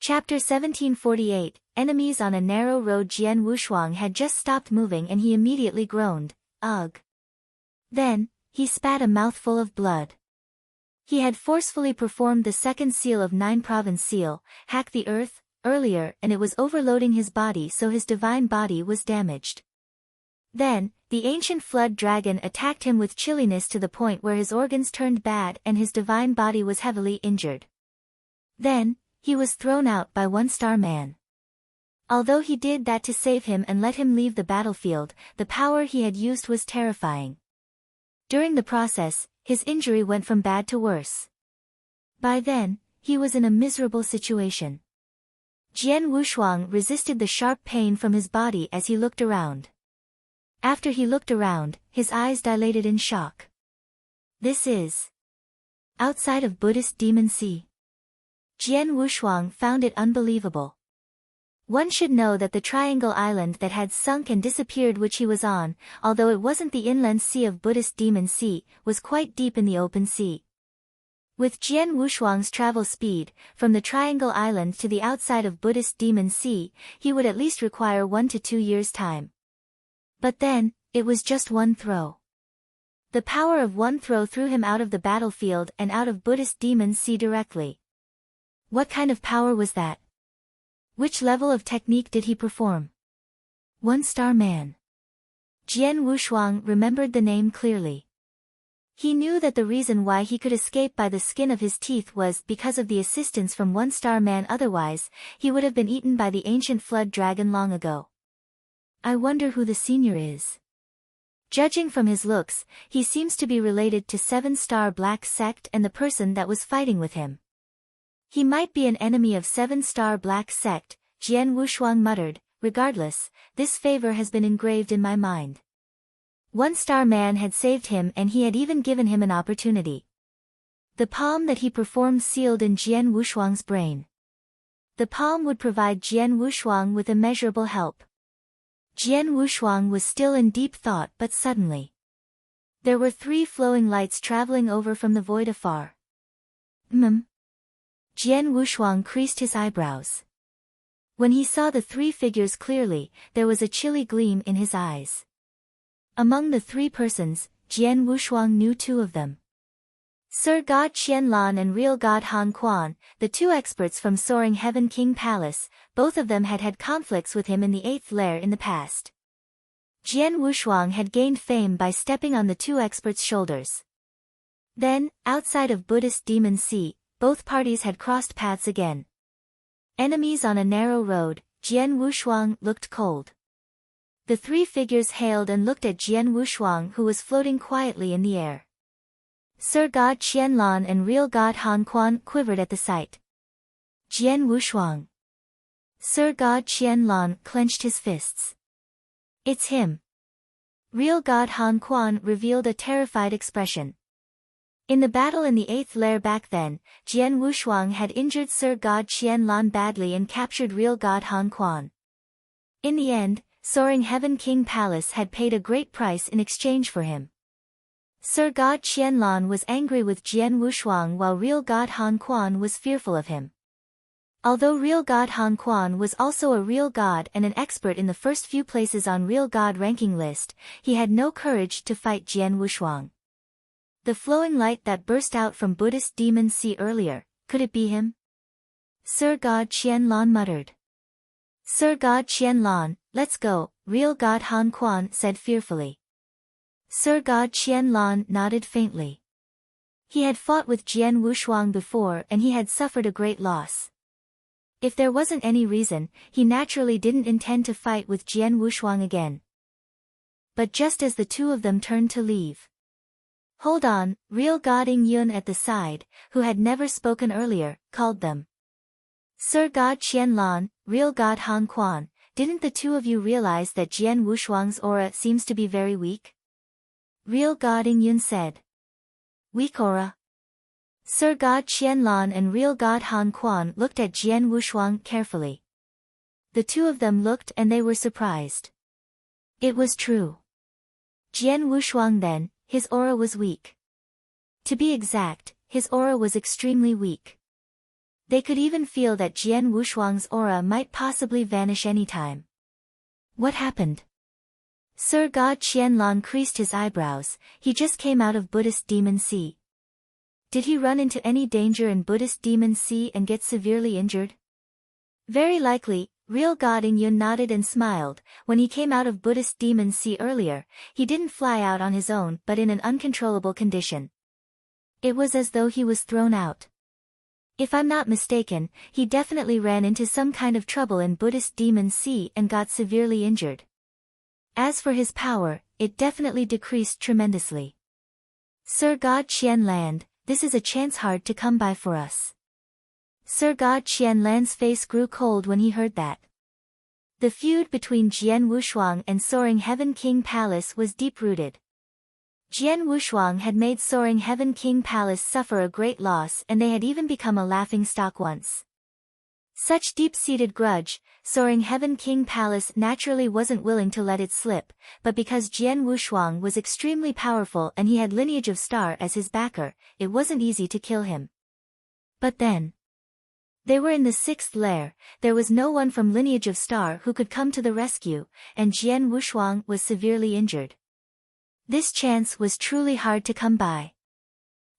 Chapter 1748, Enemies on a Narrow Road. Jian Wushuang had just stopped moving and he immediately groaned, "Ugh." Then, he spat a mouthful of blood. He had forcefully performed the second seal of 9-province seal, hack the earth, earlier, and it was overloading his body, so his divine body was damaged. Then, the ancient flood dragon attacked him with chilliness to the point where his organs turned bad and his divine body was heavily injured. Then, he was thrown out by 1-star man. Although he did that to save him and let him leave the battlefield, the power he had used was terrifying. During the process, his injury went from bad to worse. By then, he was in a miserable situation. Jian Wushuang resisted the sharp pain from his body as he looked around. After he looked around, his eyes dilated in shock. This is outside of Buddhist Demon Sea. Jian Wushuang found it unbelievable. One should know that the triangle island that had sunk and disappeared which he was on, although it wasn't the inland sea of Buddhist Demon Sea, was quite deep in the open sea. With Jian Wushuang's travel speed, from the triangle island to the outside of Buddhist Demon Sea, he would at least require 1 to 2 years' time. But then, it was just one throw. The power of one throw threw him out of the battlefield and out of Buddhist Demon Sea directly. What kind of power was that? Which level of technique did he perform? 1-star man. Jian Wushuang remembered the name clearly. He knew that the reason why he could escape by the skin of his teeth was because of the assistance from 1-star man, otherwise, he would have been eaten by the ancient flood dragon long ago. I wonder who the senior is. Judging from his looks, he seems to be related to 7-star Black Sect and the person that was fighting with him. He might be an enemy of 7-star Black Sect, Jian Wushuang muttered. Regardless, this favor has been engraved in my mind. 1-star man had saved him and he had even given him an opportunity. The palm that he performed sealed in Jian Wushuang's brain. The palm would provide Jian Wushuang with immeasurable help. Jian Wushuang was still in deep thought, but suddenly there were 3 flowing lights traveling over from the void afar. Jian Wushuang creased his eyebrows. When he saw the 3 figures clearly, there was a chilly gleam in his eyes. Among the 3 persons, Jian Wushuang knew 2 of them. Sir God Qianlan and Real God Han Quan, the 2 experts from Soaring Heaven King Palace, both of them had had conflicts with him in the 8th lair in the past. Jian Wushuang had gained fame by stepping on the 2 experts' shoulders. Then, outside of Buddhist Demon Sea, both parties had crossed paths again. Enemies on a narrow road. Jian Wushuang looked cold. The 3 figures hailed and looked at Jian Wushuang, who was floating quietly in the air. Sir God Qianlan and Real God Han Quan quivered at the sight. Jian Wushuang. Sir God Qianlan clenched his fists. It's him. Real God Han Quan revealed a terrified expression. In the battle in the 8th lair back then, Jian Wushuang had injured Sir God Qianlan badly and captured Real God Han Quan. In the end, Soaring Heaven King Palace had paid a great price in exchange for him. Sir God Qianlan was angry with Jian Wushuang while Real God Han Quan was fearful of him. Although Real God Han Quan was also a real god and an expert in the first few places on Real God ranking list, he had no courage to fight Jian Wushuang. The flowing light that burst out from Buddhist Demon Sea earlier, could it be him? Sir God Qianlan muttered. Sir God Qianlan, let's go, Real God Han Quan said fearfully. Sir God Qianlan nodded faintly. He had fought with Jian Wushuang before and he had suffered a great loss. If there wasn't any reason, he naturally didn't intend to fight with Jian Wushuang again. But just as the 2 of them turned to leave. Hold on, Real God Ing Yun at the side, who had never spoken earlier, called them. Sir God Qianlan, Real God Han Quan, didn't the 2 of you realize that Jian Wushuang's aura seems to be very weak? Real God Ing Yun said. Weak aura? Sir God Qianlan and Real God Han Quan looked at Jian Wushuang carefully. The 2 of them looked and they were surprised. It was true. Jian Wushuang then, his aura was weak. To be exact, his aura was extremely weak. They could even feel that Jian Wushuang's aura might possibly vanish anytime. What happened? Sir God Qianlan creased his eyebrows. He just came out of Buddhist Demon Sea. Did he run into any danger in Buddhist Demon Sea and get severely injured? Very likely. Real God Ing Yun nodded and smiled. When he came out of Buddhist Demon Sea earlier, he didn't fly out on his own but in an uncontrollable condition. It was as though he was thrown out. If I'm not mistaken, he definitely ran into some kind of trouble in Buddhist Demon Sea and got severely injured. As for his power, it definitely decreased tremendously. Sir God Qianlan, this is a chance hard to come by for us. Sir God Qianlan's face grew cold when he heard that. The feud between Jian Wushuang and Soaring Heaven King Palace was deep-rooted. Jian Wushuang had made Soaring Heaven King Palace suffer a great loss and they had even become a laughingstock once. Such deep-seated grudge, Soaring Heaven King Palace naturally wasn't willing to let it slip, but because Jian Wushuang was extremely powerful and he had Lineage of Star as his backer, it wasn't easy to kill him. But then, they were in the 6th lair, there was no one from Lineage of Star who could come to the rescue, and Jian Wushuang was severely injured. This chance was truly hard to come by.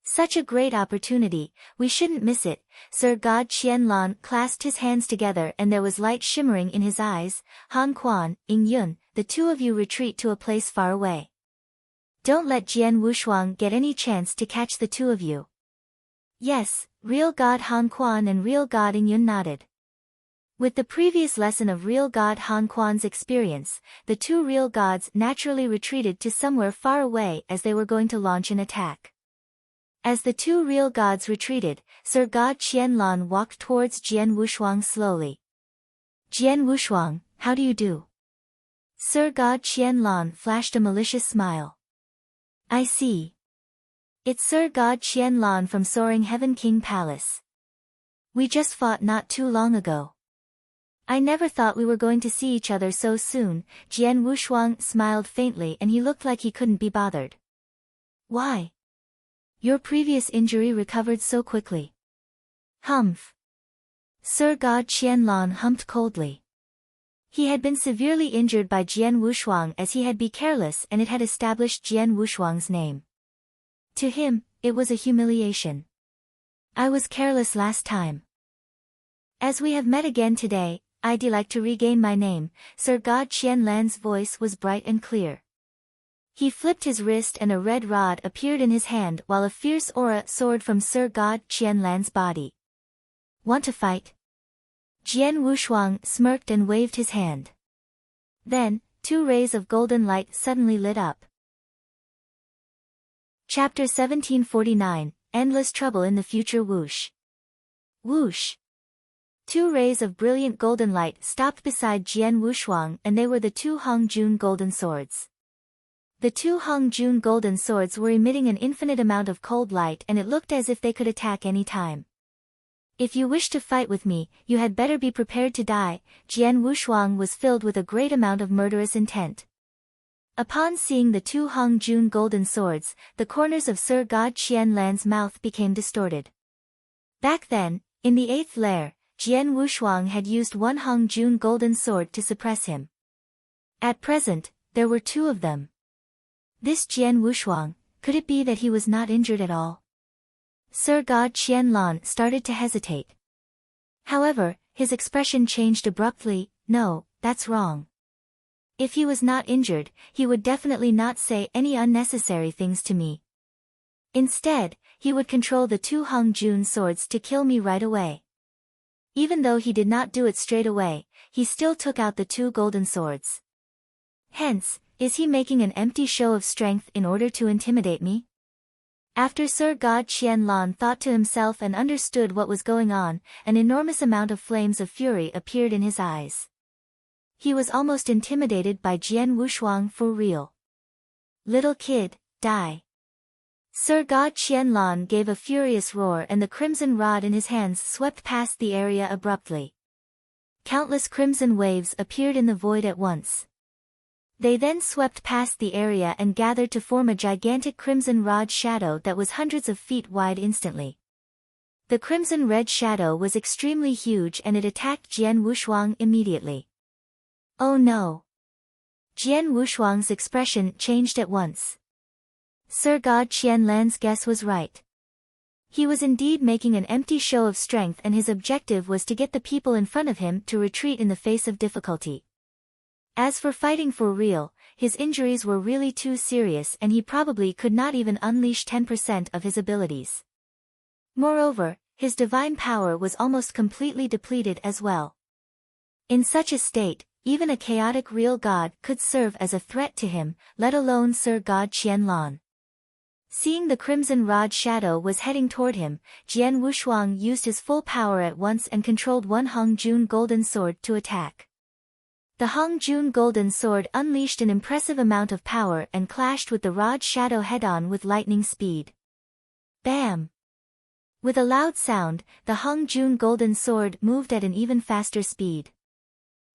Such a great opportunity, we shouldn't miss it. Sir God Qianlan clasped his hands together and there was light shimmering in his eyes. Han Quan, Ing Yun, the two of you retreat to a place far away. Don't let Jian Wushuang get any chance to catch the two of you. Yes, Real God Han Quan and Real God Ing Yun nodded. With the previous lesson of Real God Han Quan's experience, the two real gods naturally retreated to somewhere far away as they were going to launch an attack. As the two real gods retreated, Sir God Qianlan walked towards Jian Wushuang slowly. Jian Wushuang, how do you do? Sir God Qianlan flashed a malicious smile. I see. It's Sir God Qianlan from Soaring Heaven King Palace. We just fought not too long ago. I never thought we were going to see each other so soon. Jian Wushuang smiled faintly and he looked like he couldn't be bothered. Why? Your previous injury recovered so quickly. Humph. Sir God Qianlan humped coldly. He had been severely injured by Jian Wushuang as he had been careless and it had established Jian Wushuang's name. To him, it was a humiliation. I was careless last time. As we have met again today, I'd like to regain my name. Sir God Qianlan's voice was bright and clear. He flipped his wrist and a red rod appeared in his hand while a fierce aura soared from Sir God Qianlan's body. Want to fight? Jian Wushuang smirked and waved his hand. Then, two rays of golden light suddenly lit up. Chapter 1749, Endless Trouble in the Future. Whoosh. Whoosh. Two rays of brilliant golden light stopped beside Jian Wushuang and they were the two Hongjun golden swords. The two Hongjun golden swords were emitting an infinite amount of cold light and it looked as if they could attack any time. If you wish to fight with me, you had better be prepared to die. Jian Wushuang was filled with a great amount of murderous intent. Upon seeing the two Hongjun golden swords, the corners of Sir God Qianlan's mouth became distorted. Back then, in the 8th lair, Jian Wushuang had used one Hongjun golden sword to suppress him. At present, there were two of them. This Jian Wushuang, could it be that he was not injured at all? Sir God Qianlan started to hesitate. However, his expression changed abruptly. No, that's wrong. If he was not injured, he would definitely not say any unnecessary things to me. Instead, he would control the two Hongjun swords to kill me right away. Even though he did not do it straight away, he still took out the two golden swords. Hence, is he making an empty show of strength in order to intimidate me? After Sir God Qianlan thought to himself and understood what was going on, an enormous amount of flames of fury appeared in his eyes. He was almost intimidated by Jian Wushuang for real. Little kid, die. Sir God Qianlan gave a furious roar and the crimson rod in his hands swept past the area abruptly. Countless crimson waves appeared in the void at once. They then swept past the area and gathered to form a gigantic crimson rod shadow that was hundreds of feet wide instantly. The crimson-red shadow was extremely huge and it attacked Jian Wushuang immediately. Oh no! Jian Wushuang's expression changed at once. Sir God Qianlan's guess was right. He was indeed making an empty show of strength and his objective was to get the people in front of him to retreat in the face of difficulty. As for fighting for real, his injuries were really too serious and he probably could not even unleash 10% of his abilities. Moreover, his divine power was almost completely depleted as well. In such a state, even a chaotic real god could serve as a threat to him, let alone Sir God Qianlan. Seeing the crimson rod shadow was heading toward him, Jian Wushuang used his full power at once and controlled one Hongjun golden sword to attack. The Hongjun golden sword unleashed an impressive amount of power and clashed with the rod shadow head-on with lightning speed. Bam! With a loud sound, the Hongjun golden sword moved at an even faster speed.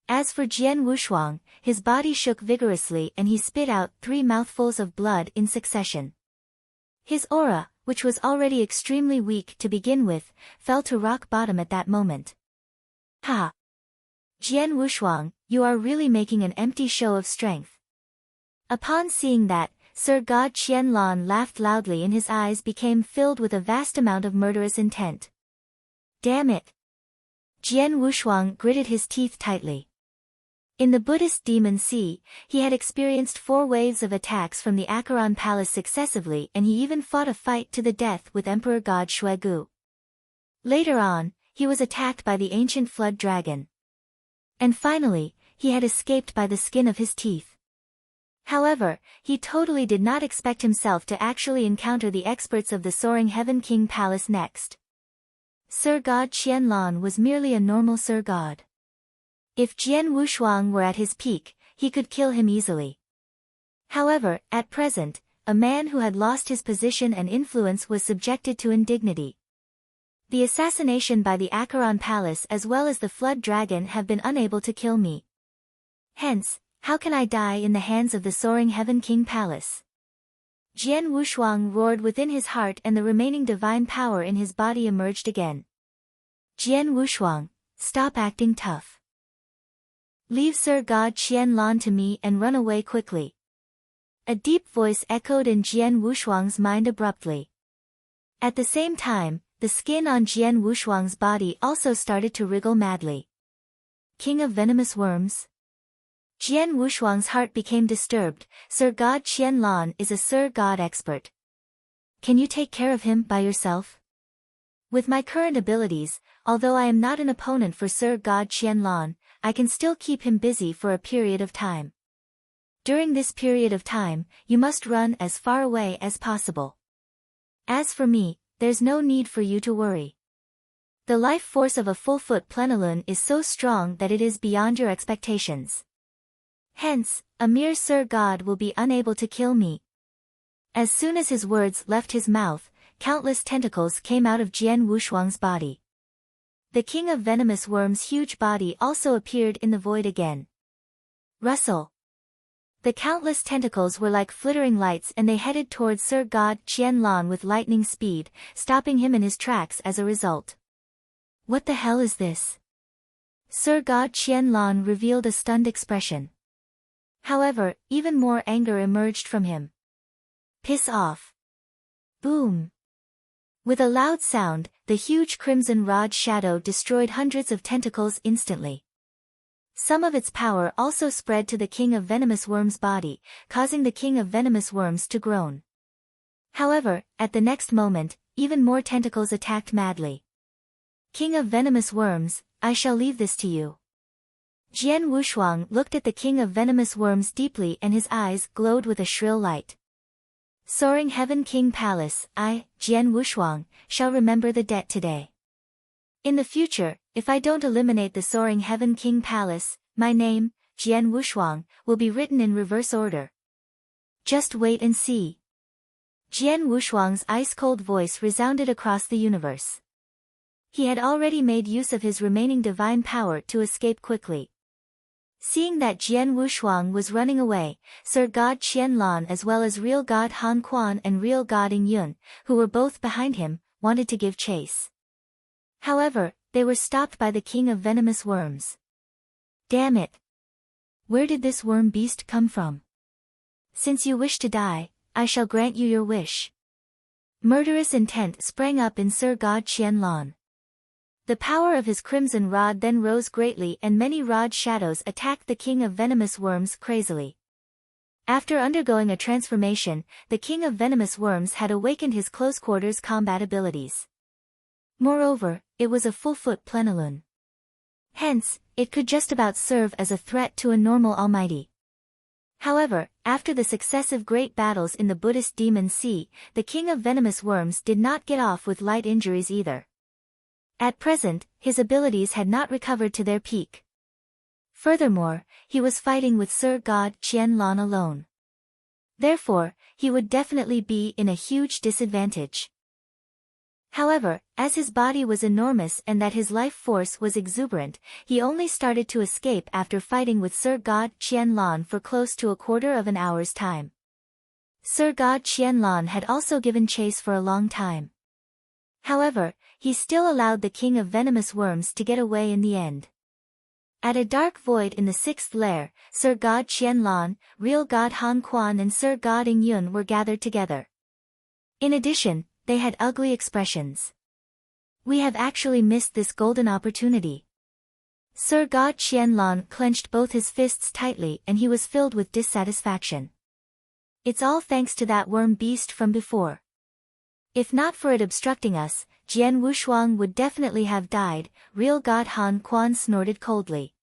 As for Jian Wushuang, his body shook vigorously and he spit out 3 mouthfuls of blood in succession. His aura, which was already extremely weak to begin with, fell to rock bottom at that moment. Ha! Jian Wushuang, you are really making an empty show of strength. Upon seeing that, Sir God Qianlan laughed loudly and his eyes became filled with a vast amount of murderous intent. Damn it! Jian Wushuang gritted his teeth tightly. In the Buddhist demon sea, he had experienced 4 waves of attacks from the Acheron Palace successively and he even fought a fight to the death with Emperor God Shuegu. Later on, he was attacked by the ancient flood dragon. And finally, he had escaped by the skin of his teeth. However, he totally did not expect himself to actually encounter the experts of the Soaring Heaven King Palace next. Sir God Qianlan was merely a normal Sir God. If Jian Wushuang were at his peak, he could kill him easily. However, at present, a man who had lost his position and influence was subjected to indignity. The assassination by the Acheron Palace as well as the Flood Dragon have been unable to kill me. Hence, how can I die in the hands of the Soaring Heaven King Palace? Jian Wushuang roared within his heart and the remaining divine power in his body emerged again. Jian Wushuang, stop acting tough. Leave Sir God Qianlan to me and run away quickly. A deep voice echoed in Jian Wushuang's mind abruptly. At the same time, the skin on Jian Wushuang's body also started to wriggle madly. King of venomous worms? Jian Wushuang's heart became disturbed. Sir God Qianlan is a Sir God expert. Can you take care of him by yourself? With my current abilities, although I am not an opponent for Sir God Qianlan, I can still keep him busy for a period of time. During this period of time, you must run as far away as possible. As for me, there's no need for you to worry. The life force of a full-foot plenilune is so strong that it is beyond your expectations. Hence, a mere Sir God will be unable to kill me. As soon as his words left his mouth, countless tentacles came out of Jian Wushuang's body. The king of venomous worms' huge body also appeared in the void again. Rustle! The countless tentacles were like flittering lights and they headed towards Sir God Qianlan with lightning speed, stopping him in his tracks as a result. What the hell is this? Sir God Qianlan revealed a stunned expression. However, even more anger emerged from him. Piss off! Boom! With a loud sound, the huge crimson rod shadow destroyed hundreds of tentacles instantly. Some of its power also spread to the king of venomous worms' body, causing the king of venomous worms to groan. However, at the next moment, even more tentacles attacked madly. King of venomous worms, I shall leave this to you. Jian Wushuang looked at the king of venomous worms deeply and his eyes glowed with a shrill light. Soaring Heaven King Palace, I, Jian Wushuang, shall remember the debt today. In the future, if I don't eliminate the Soaring Heaven King Palace, my name, Jian Wushuang, will be written in reverse order. Just wait and see. Jian Wushuang's ice-cold voice resounded across the universe. He had already made use of his remaining divine power to escape quickly. Seeing that Jian Wushuang was running away, Sir God Qianlan as well as real God Han Quan and real God Ing Yun, who were both behind him, wanted to give chase. However, they were stopped by the king of venomous worms. Damn it! Where did this worm beast come from? Since you wish to die, I shall grant you your wish. Murderous intent sprang up in Sir God Qianlan. The power of his crimson rod then rose greatly and many rod shadows attacked the king of venomous worms crazily. After undergoing a transformation, the king of venomous worms had awakened his close-quarters combat abilities. Moreover, it was a full-foot plenilune. Hence, it could just about serve as a threat to a normal almighty. However, after the successive great battles in the Buddhist Demon Sea, the king of venomous worms did not get off with light injuries either. At present, his abilities had not recovered to their peak. Furthermore, he was fighting with Sir God Qianlan alone. Therefore, he would definitely be in a huge disadvantage. However, as his body was enormous and that his life force was exuberant, he only started to escape after fighting with Sir God Qianlan for close to a quarter of an hour's time. Sir God Qianlan had also given chase for a long time. However, he still allowed the king of venomous worms to get away in the end. At a dark void in the sixth lair, Sir God Qianlan, real God Han Quan and Sir God Ing Yun were gathered together. In addition, they had ugly expressions. We have actually missed this golden opportunity. Sir God Qianlan clenched both his fists tightly and he was filled with dissatisfaction. It's all thanks to that worm beast from before. If not for it obstructing us, Jian Wushuang would definitely have died, real God Han Quan snorted coldly.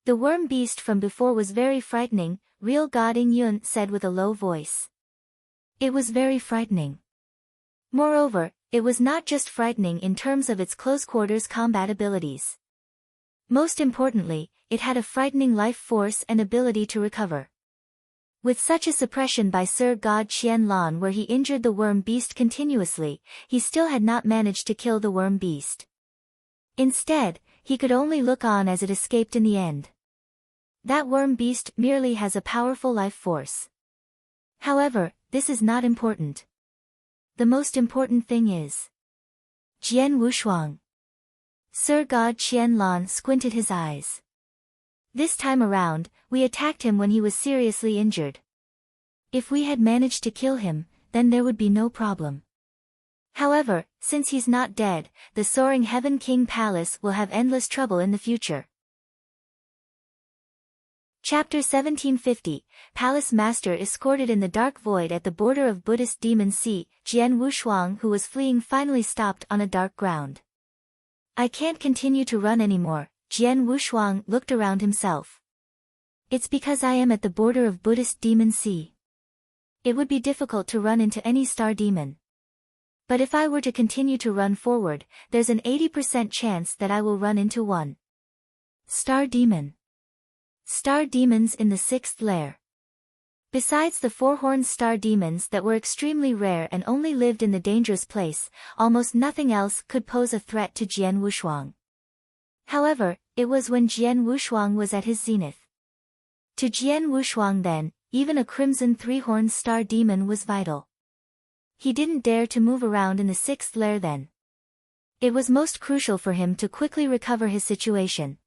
The worm beast from before was very frightening, real God Ing Yun said with a low voice. It was very frightening. Moreover, it was not just frightening in terms of its close-quarters combat abilities. Most importantly, it had a frightening life force and ability to recover. With such a suppression by Sir God Qianlan where he injured the worm beast continuously, he still had not managed to kill the worm beast. Instead, he could only look on as it escaped in the end. That worm beast merely has a powerful life force. However, this is not important. The most important thing is Jian Wushuang. Sir God Qianlan squinted his eyes. This time around, we attacked him when he was seriously injured. If we had managed to kill him, then there would be no problem. However, since he's not dead, the Soaring Heaven King Palace will have endless trouble in the future. Chapter 1750, Palace Master escorted in the dark void at the border of Buddhist Demon Sea, Jian Wushuang who was fleeing finally stopped on a dark ground. I can't continue to run anymore. Jian Wushuang looked around himself. It's because I am at the border of Buddhist Demon Sea. It would be difficult to run into any star demon. But if I were to continue to run forward, there's an 80% chance that I will run into one. Star demon. Star demons in the sixth lair. Besides the four-horned star demons that were extremely rare and only lived in the dangerous place, almost nothing else could pose a threat to Jian Wushuang. However, it was when Jian Wushuang was at his zenith. To Jian Wushuang then, even a crimson three-horned star demon was vital. He didn't dare to move around in the sixth lair then. It was most crucial for him to quickly recover his situation.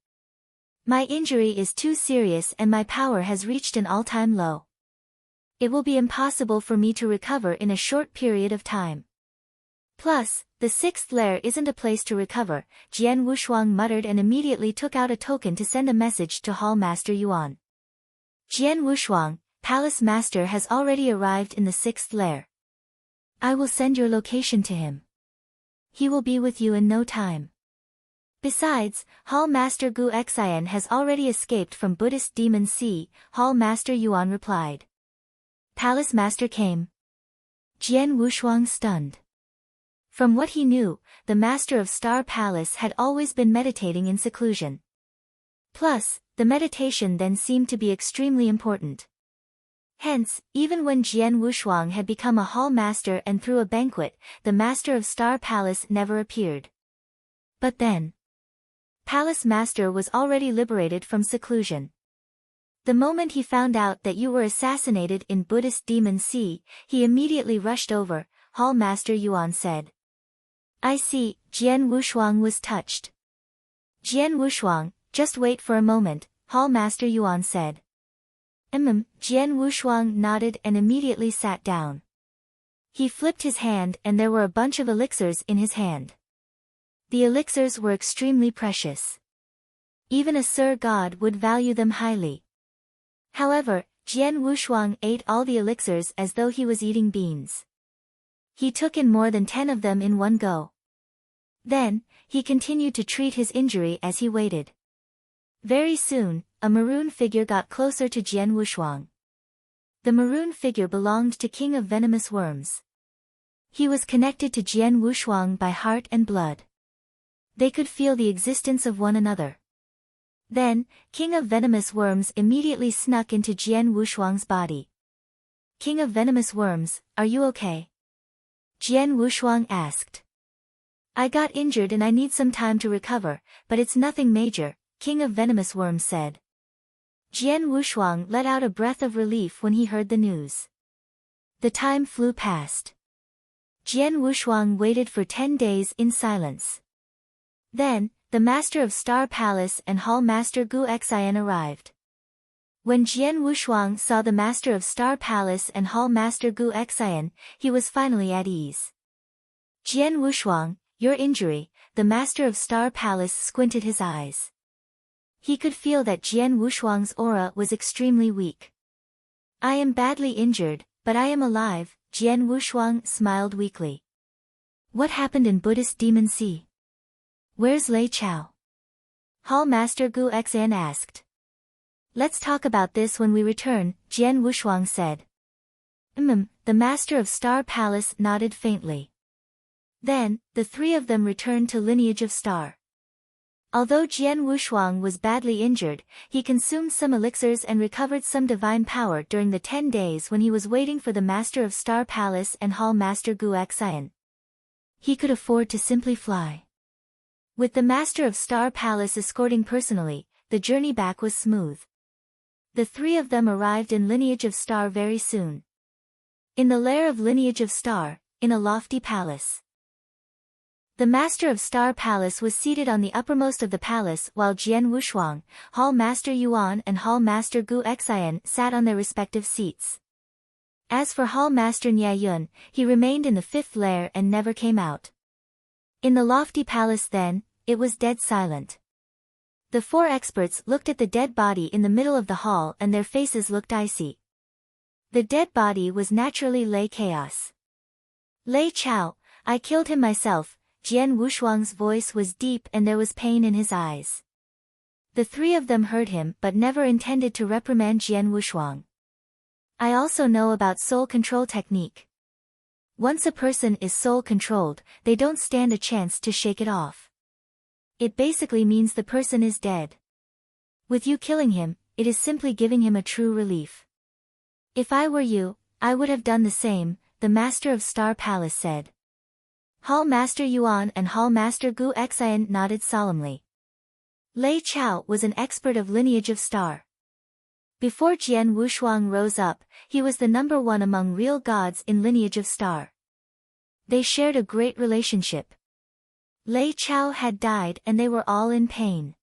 My injury is too serious and my power has reached an all-time low. It will be impossible for me to recover in a short period of time. Plus, the sixth lair isn't a place to recover, Jian Wushuang muttered and immediately took out a token to send a message to Hall Master Yuan. Jian Wushuang, Palace Master has already arrived in the sixth lair. I will send your location to him. He will be with you in no time. Besides, Hall Master Gu Xian has already escaped from Buddhist Demon Sea, Hall Master Yuan replied. Palace Master came. Jian Wushuang stunned. From what he knew, the Master of Star Palace had always been meditating in seclusion. Plus, the meditation then seemed to be extremely important. Hence, even when Jian Wushuang had become a Hall Master and threw a banquet, the Master of Star Palace never appeared. But then, Palace Master was already liberated from seclusion. The moment he found out that you were assassinated in Buddhist Demon Sea, he immediately rushed over, Hall Master Yuan said. I see, Jian Wushuang was touched. Jian Wushuang, just wait for a moment, Hall Master Yuan said. Jian Wushuang nodded and immediately sat down. He flipped his hand and there were a bunch of elixirs in his hand. The elixirs were extremely precious. Even a Sir God would value them highly. However, Jian Wushuang ate all the elixirs as though he was eating beans. He took in more than 10 of them in one go. Then, he continued to treat his injury as he waited. Very soon, a maroon figure got closer to Jian Wushuang. The maroon figure belonged to King of Venomous Worms. He was connected to Jian Wushuang by heart and blood. They could feel the existence of one another. Then, King of Venomous Worms immediately snuck into Jian Wushuang's body. King of Venomous Worms, are you okay? Jian Wushuang asked. I got injured and I need some time to recover, but it's nothing major, King of Venomous Worms said. Jian Wushuang let out a breath of relief when he heard the news. The time flew past. Jian Wushuang waited for 10 days in silence. Then, the Master of Star Palace and Hall Master Gu Xian arrived. When Jian Wushuang saw the Master of Star Palace and Hall Master Gu Xian, he was finally at ease. Jian Wushuang, your injury, the Master of Star Palace squinted his eyes. He could feel that Jian Wushuang's aura was extremely weak. I am badly injured, but I am alive, Jian Wushuang smiled weakly. What happened in Buddhist Demon Sea? Where's Lei Chao? Hall Master Gu Xian asked. Let's talk about this when we return, Jian Wushuang said. The Master of Star Palace nodded faintly. Then, the three of them returned to Lineage of Star. Although Jian Wushuang was badly injured, he consumed some elixirs and recovered some divine power during the 10 days when he was waiting for the Master of Star Palace and Hall Master Gu Xian. He could afford to simply fly. With the Master of Star Palace escorting personally, the journey back was smooth. The three of them arrived in Lineage of Star very soon. In the lair of Lineage of Star, in a lofty palace. The Master of Star Palace was seated on the uppermost of the palace while Jian Wushuang, Hall Master Yuan and Hall Master Gu Xian sat on their respective seats. As for Hall Master Nya Yun, he remained in the 5th lair and never came out. In the lofty palace then, it was dead silent. The 4 experts looked at the dead body in the middle of the hall and their faces looked icy. The dead body was naturally Lei Chaos. Lei Chao, I killed him myself, Jian Wushuang's voice was deep and there was pain in his eyes. The three of them heard him but never intended to reprimand Jian Wushuang. I also know about soul control technique. Once a person is soul controlled, they don't stand a chance to shake it off. It basically means the person is dead. With you killing him, it is simply giving him a true relief. If I were you, I would have done the same, the Master of Star Palace said. Hall Master Yuan and Hall Master Gu Xian nodded solemnly. Lei Chao was an expert of Lineage of Star. Before Jian Wushuang rose up, he was the number 1 among real gods in Lineage of Star. They shared a great relationship. Lei Chao had died and they were all in pain.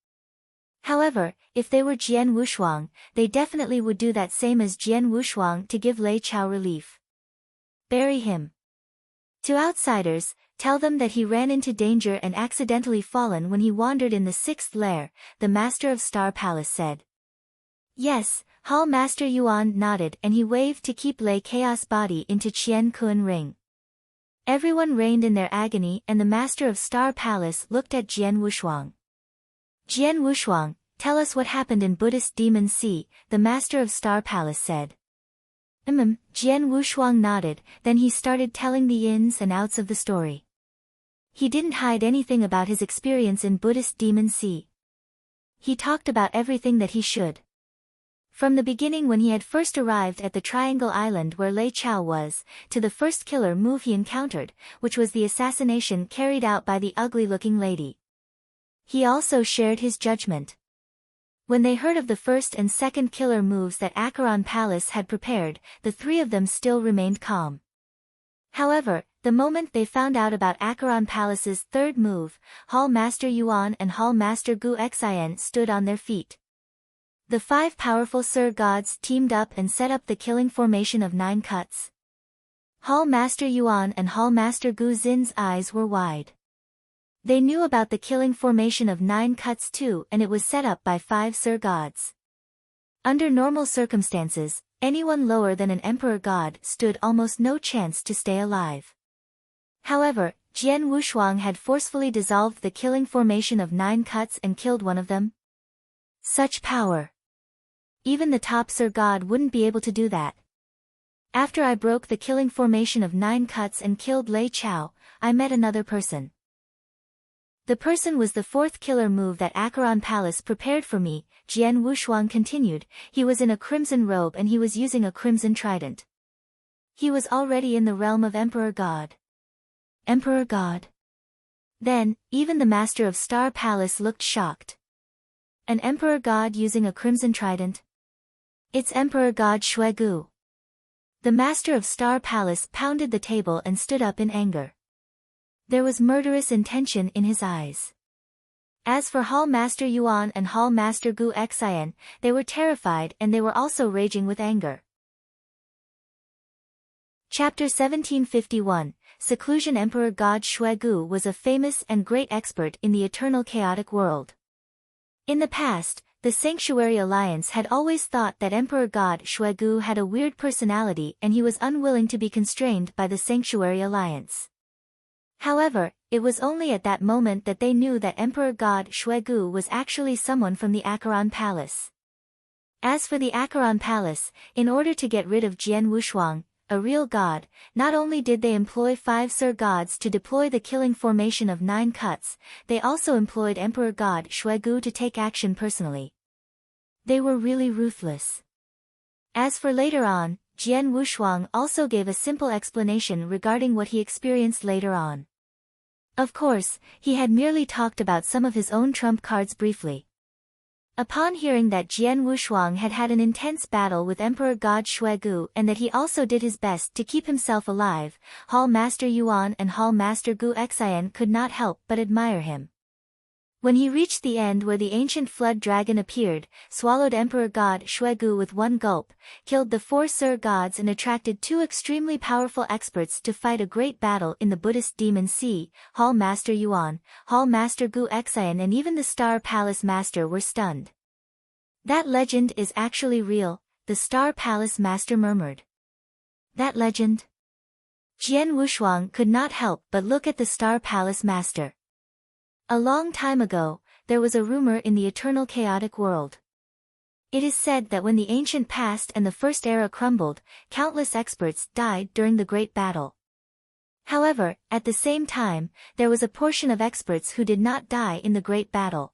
However, if they were Jian Wushuang, they definitely would do that same as Jian Wushuang to give Lei Chao relief. Bury him. To outsiders, tell them that he ran into danger and accidentally fallen when he wandered in the 6th lair, the Master of Star Palace said. Yes, Hall Master Yuan nodded and he waved to keep Lei Chaos body into Qian Kun Ring. Everyone reigned in their agony and the Master of Star Palace looked at Jian Wushuang. Jian Wushuang, tell us what happened in Buddhist Demon Sea, the Master of Star Palace said. Jian Wushuang nodded, then he started telling the ins and outs of the story. He didn't hide anything about his experience in Buddhist Demon Sea. He talked about everything that he should. From the beginning when he had first arrived at the Triangle Island where Lei Chao was, to the first killer move he encountered, which was the assassination carried out by the ugly-looking lady. He also shared his judgment. When they heard of the first and second killer moves that Acheron Palace had prepared, the three of them still remained calm. However, The moment they found out about Acheron Palace's third move, Hall Master Yuan and Hall Master Gu Xian stood on their feet. The 5 powerful Sir Gods teamed up and set up the killing formation of 9 cuts. Hall Master Yuan and Hall Master Gu Xin's eyes were wide. They knew about the killing formation of 9 cuts too, and it was set up by 5 Sir Gods. Under normal circumstances, anyone lower than an Emperor God stood almost no chance to stay alive. However, Jian Wushuang had forcefully dissolved the killing formation of 9 cuts and killed one of them. Such power! Even the top Sir God wouldn't be able to do that. After I broke the killing formation of 9 cuts and killed Lei Chao, I met another person. The person was the 4th killer move that Acheron Palace prepared for me, Jian Wushuang continued. He was in a crimson robe and he was using a crimson trident. He was already in the realm of Emperor God. Emperor God? Then, even the master of Star Palace looked shocked. An Emperor God using a crimson trident? It's Emperor God Shuegu. The master of Star Palace pounded the table and stood up in anger. There was murderous intention in his eyes. As for Hall Master Yuan and Hall Master Gu Xian, they were terrified and they were also raging with anger. Chapter 1751, Seclusion. Emperor God Shuegu was a famous and great expert in the eternal chaotic world. In the past, the Sanctuary Alliance had always thought that Emperor God Shuegu had a weird personality and he was unwilling to be constrained by the Sanctuary Alliance. However, it was only at that moment that they knew that Emperor God Shuegu was actually someone from the Acheron Palace. As for the Acheron Palace, in order to get rid of Jian Wushuang, a real god, not only did they employ 5 Sir Gods to deploy the killing formation of 9 cuts, they also employed Emperor God Shuegu to take action personally. They were really ruthless. As for later on, Jian Wushuang also gave a simple explanation regarding what he experienced later on. Of course, he had merely talked about some of his own trump cards briefly. Upon hearing that Jian Wushuang had had an intense battle with Emperor God Shuegu and that he also did his best to keep himself alive, Hall Master Yuan and Hall Master Gu Xian could not help but admire him. When he reached the end where the ancient flood dragon appeared, swallowed Emperor God Shuegu with one gulp, killed the 4 Sir Gods and attracted 2 extremely powerful experts to fight a great battle in the Buddhist Demon Sea, Hall Master Yuan, Hall Master Gu Xian and even the Star Palace Master were stunned. That legend is actually real, the Star Palace Master murmured. That legend? Jian Wushuang could not help but look at the Star Palace Master. A long time ago, there was a rumor in the eternal chaotic world. It is said that when the ancient past and the first era crumbled, countless experts died during the great battle. However, at the same time, there was a portion of experts who did not die in the great battle.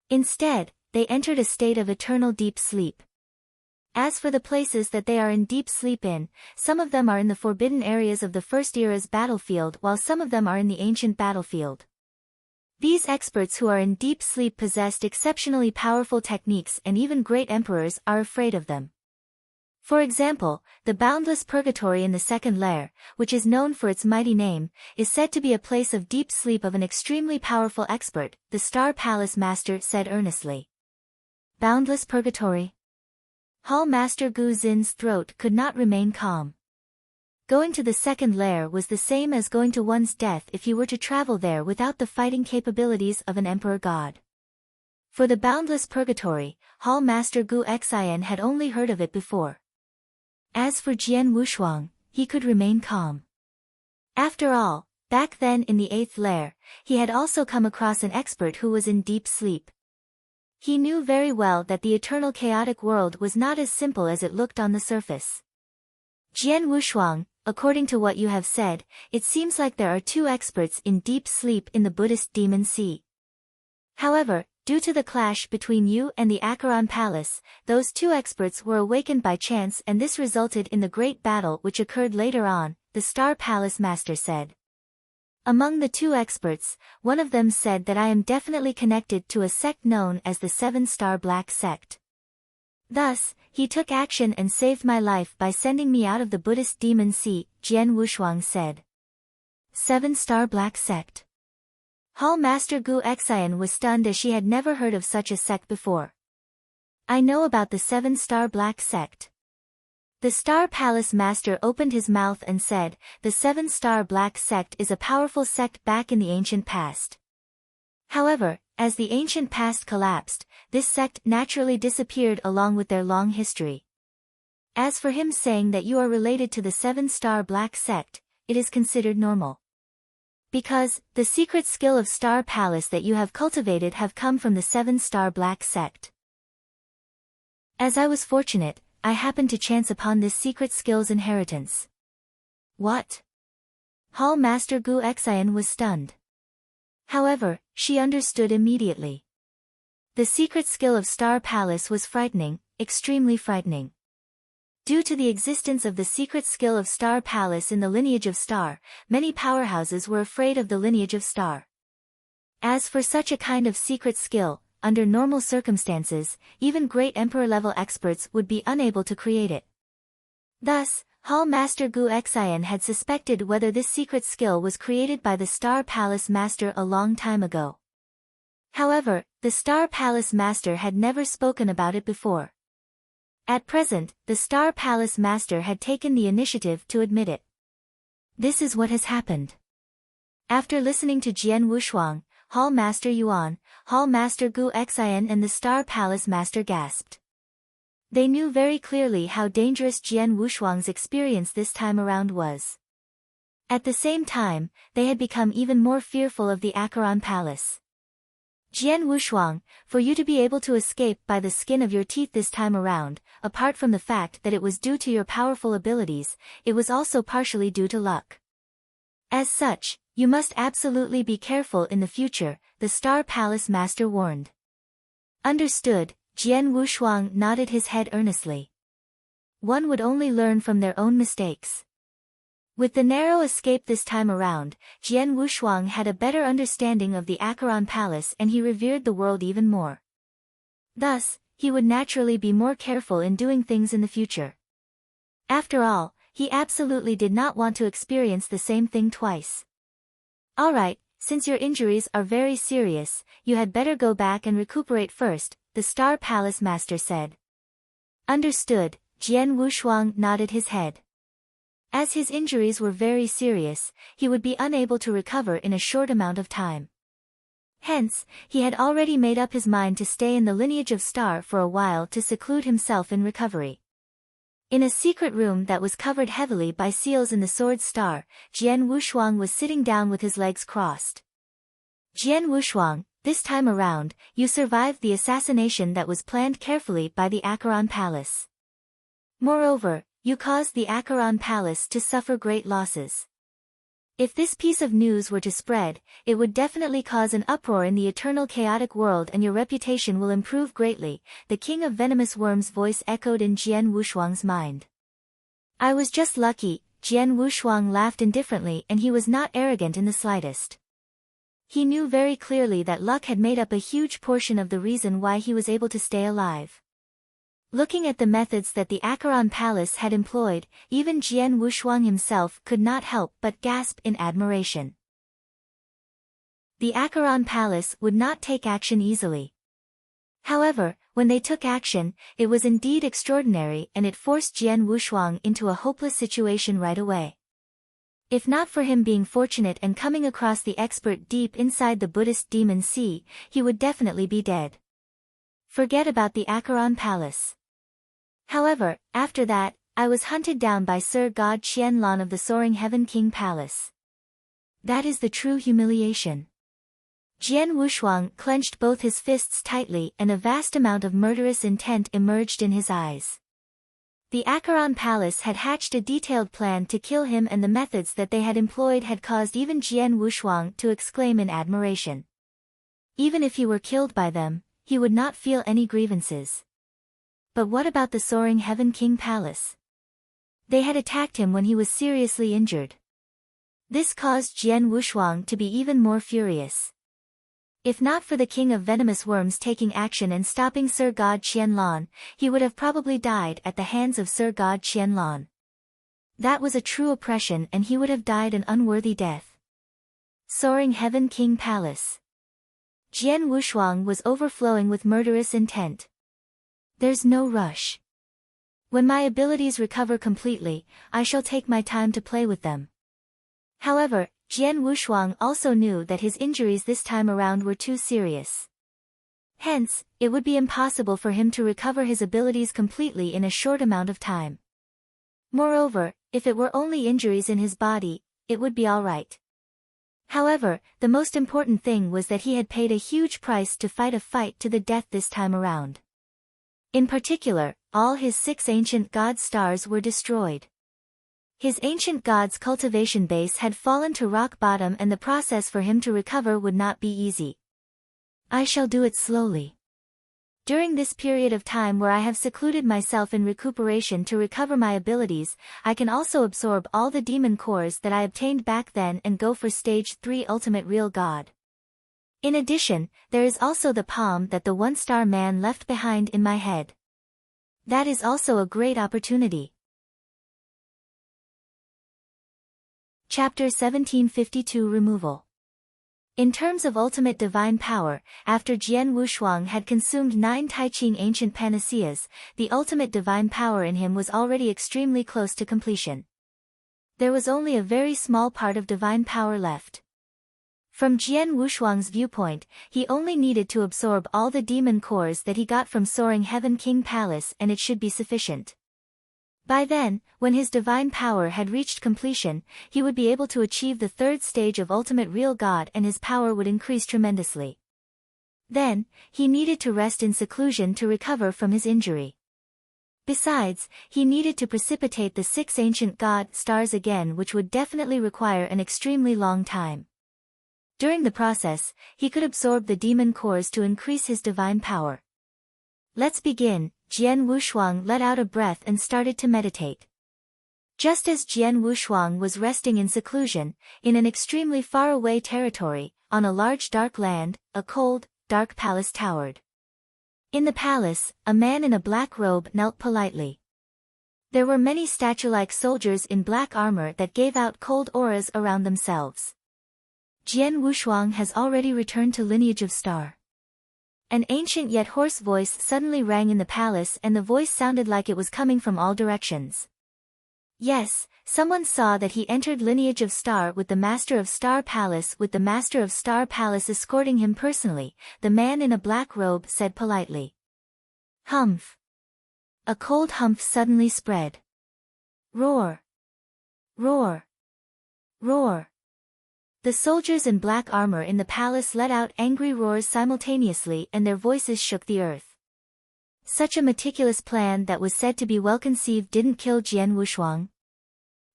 Instead, they entered a state of eternal deep sleep. As for the places that they are in deep sleep in, some of them are in the forbidden areas of the first era's battlefield while some of them are in the ancient battlefield. These experts who are in deep sleep possessed exceptionally powerful techniques and even great emperors are afraid of them. For example, the boundless purgatory in the second lair, which is known for its mighty name, is said to be a place of deep sleep of an extremely powerful expert, the Star Palace Master said earnestly. Boundless purgatory? Hall Master Gu Xin's throat could not remain calm. Going to the second lair was the same as going to one's death if you were to travel there without the fighting capabilities of an emperor god. For the boundless purgatory, Hall Master Gu Xian had only heard of it before. As for Jian Wushuang, he could remain calm. After all, back then in the 8th lair, he had also come across an expert who was in deep sleep. He knew very well that the eternal chaotic world was not as simple as it looked on the surface. Jian Wushuang, according to what you have said, it seems like there are 2 experts in deep sleep in the Buddhist Demon Sea. However, due to the clash between you and the Acheron Palace, those 2 experts were awakened by chance and this resulted in the great battle which occurred later on, the Star Palace Master said. Among the 2 experts, one of them said that I am definitely connected to a sect known as the 7-Star Black Sect. Thus, he took action and saved my life by sending me out of the Buddhist Demon Sea, Jian Wushuang said. 7-star Black Sect. Hall Master Gu Xian was stunned as she had never heard of such a sect before. I know about the 7-star Black Sect. The Star Palace Master opened his mouth and said, the 7-star Black Sect is a powerful sect back in the ancient past. However, as the ancient past collapsed, this sect naturally disappeared along with their long history. As for him saying that you are related to the 7-star Black Sect, it is considered normal. Because, the secret skill of Star Palace that you have cultivated have come from the 7-star Black Sect. As I was fortunate, I happened to chance upon this secret skill's inheritance. What? Hall Master Gu Xian was stunned. However, she understood immediately. The secret skill of Star Palace was frightening, extremely frightening. Due to the existence of the secret skill of Star Palace in the lineage of Star, many powerhouses were afraid of the lineage of Star. As for such a kind of secret skill, under normal circumstances, even great emperor-level experts would be unable to create it. Thus, Hall Master Gu Xian had suspected whether this secret skill was created by the Star Palace Master a long time ago. However, the Star Palace Master had never spoken about it before. At present, the Star Palace Master had taken the initiative to admit it. This is what has happened. After listening to Jian Wushuang, Hall Master Yuan, Hall Master Gu Xian and the Star Palace Master gasped. They knew very clearly how dangerous Jian Wushuang's experience this time around was. At the same time, they had become even more fearful of the Acheron Palace. Jian Wushuang, for you to be able to escape by the skin of your teeth this time around, apart from the fact that it was due to your powerful abilities, it was also partially due to luck. As such, you must absolutely be careful in the future, the Star Palace Master warned. Understood, Jian Wushuang nodded his head earnestly. One would only learn from their own mistakes. With the narrow escape this time around, Jian Wushuang had a better understanding of the Acheron Palace and he revered the world even more. Thus, he would naturally be more careful in doing things in the future. After all, he absolutely did not want to experience the same thing twice. Alright, since your injuries are very serious, you had better go back and recuperate first, the Star Palace Master said. Understood, Jian Wushuang nodded his head. As his injuries were very serious, he would be unable to recover in a short amount of time. Hence, he had already made up his mind to stay in the lineage of Star for a while to seclude himself in recovery. In a secret room that was covered heavily by seals in the sword Star, Jian Wushuang was sitting down with his legs crossed. Jian Wushuang, this time around, you survived the assassination that was planned carefully by the Acheron Palace. Moreover, you caused the Acheron Palace to suffer great losses. If this piece of news were to spread, it would definitely cause an uproar in the eternal chaotic world and your reputation will improve greatly, the King of Venomous Worms' voice echoed in Jian Wushuang's mind. I was just lucky, Jian Wushuang laughed indifferently and he was not arrogant in the slightest. He knew very clearly that luck had made up a huge portion of the reason why he was able to stay alive. Looking at the methods that the Acheron Palace had employed, even Jian Wushuang himself could not help but gasp in admiration. The Acheron Palace would not take action easily. However, when they took action, it was indeed extraordinary and it forced Jian Wushuang into a hopeless situation right away. If not for him being fortunate and coming across the expert deep inside the Buddhist demon sea, he would definitely be dead. Forget about the Acheron Palace. However, after that, I was hunted down by Sir God Qianlong of the Soaring Heaven King Palace. That is the true humiliation. Jian Wushuang clenched both his fists tightly and a vast amount of murderous intent emerged in his eyes. The Acheron Palace had hatched a detailed plan to kill him and the methods that they had employed had caused even Jian Wushuang to exclaim in admiration. Even if he were killed by them, he would not feel any grievances. But what about the Soaring Heaven King Palace? They had attacked him when he was seriously injured. This caused Jian Wushuang to be even more furious. If not for the King of Venomous Worms taking action and stopping Sir God Qianlong, he would have probably died at the hands of Sir God Qianlong. That was a true oppression and he would have died an unworthy death. Soaring Heaven King Palace. Jian Wushuang was overflowing with murderous intent. There's no rush. When my abilities recover completely, I shall take my time to play with them. However, Jian Wushuang also knew that his injuries this time around were too serious. Hence, it would be impossible for him to recover his abilities completely in a short amount of time. Moreover, if it were only injuries in his body, it would be all right. However, the most important thing was that he had paid a huge price to fight a fight to the death this time around. In particular, all his 6 ancient god stars were destroyed. His ancient god's cultivation base had fallen to rock bottom, and the process for him to recover would not be easy. I shall do it slowly. During this period of time where I have secluded myself in recuperation to recover my abilities, I can also absorb all the demon cores that I obtained back then and go for stage 3 ultimate real god. In addition, there is also the palm that the 1-star man left behind in my head. That is also a great opportunity. Chapter 1752 Removal. In terms of ultimate divine power, after Jian Wushuang had consumed 9 Taiqing ancient panaceas, the ultimate divine power in him was already extremely close to completion. There was only a very small part of divine power left. From Jian Wushuang's viewpoint, he only needed to absorb all the demon cores that he got from Soaring Heaven King Palace, and it should be sufficient. By then, when his divine power had reached completion, he would be able to achieve the 3rd stage of ultimate real god, and his power would increase tremendously. Then, he needed to rest in seclusion to recover from his injury. Besides, he needed to precipitate the 6 ancient god stars again, which would definitely require an extremely long time. During the process, he could absorb the demon cores to increase his divine power. Let's begin. Jian Wushuang let out a breath and started to meditate. Just as Jian Wushuang was resting in seclusion, in an extremely far-away territory, on a large dark land, a cold, dark palace towered. In the palace, a man in a black robe knelt politely. There were many statue-like soldiers in black armor that gave out cold auras around themselves. Jian Wushuang has already returned to Lineage of Star. An ancient yet hoarse voice suddenly rang in the palace, and the voice sounded like it was coming from all directions. Yes, someone saw that he entered Lineage of Star with the Master of Star Palace, with the Master of Star Palace escorting him personally, the man in a black robe said politely. Humph. A cold humph suddenly spread. Roar. Roar. Roar. The soldiers in black armor in the palace let out angry roars simultaneously, and their voices shook the earth. Such a meticulous plan that was said to be well conceived didn't kill Jian Wushuang.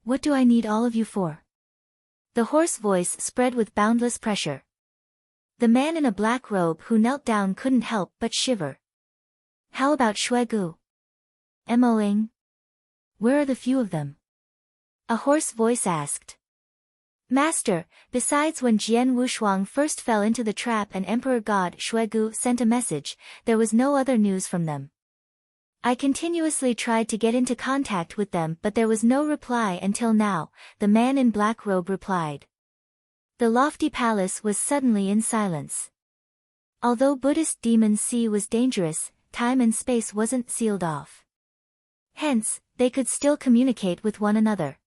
What do I need all of you for? The hoarse voice spread with boundless pressure. The man in a black robe who knelt down couldn't help but shiver. How about Shuegu? Moing? Where are the few of them? A hoarse voice asked. Master, besides when Jian Wushuang first fell into the trap and Emperor God Shuegu sent a message, there was no other news from them. I continuously tried to get into contact with them, but there was no reply until now, the man in black robe replied. The lofty palace was suddenly in silence. Although Buddhist Demon Sea was dangerous, time and space wasn't sealed off. Hence, they could still communicate with one another.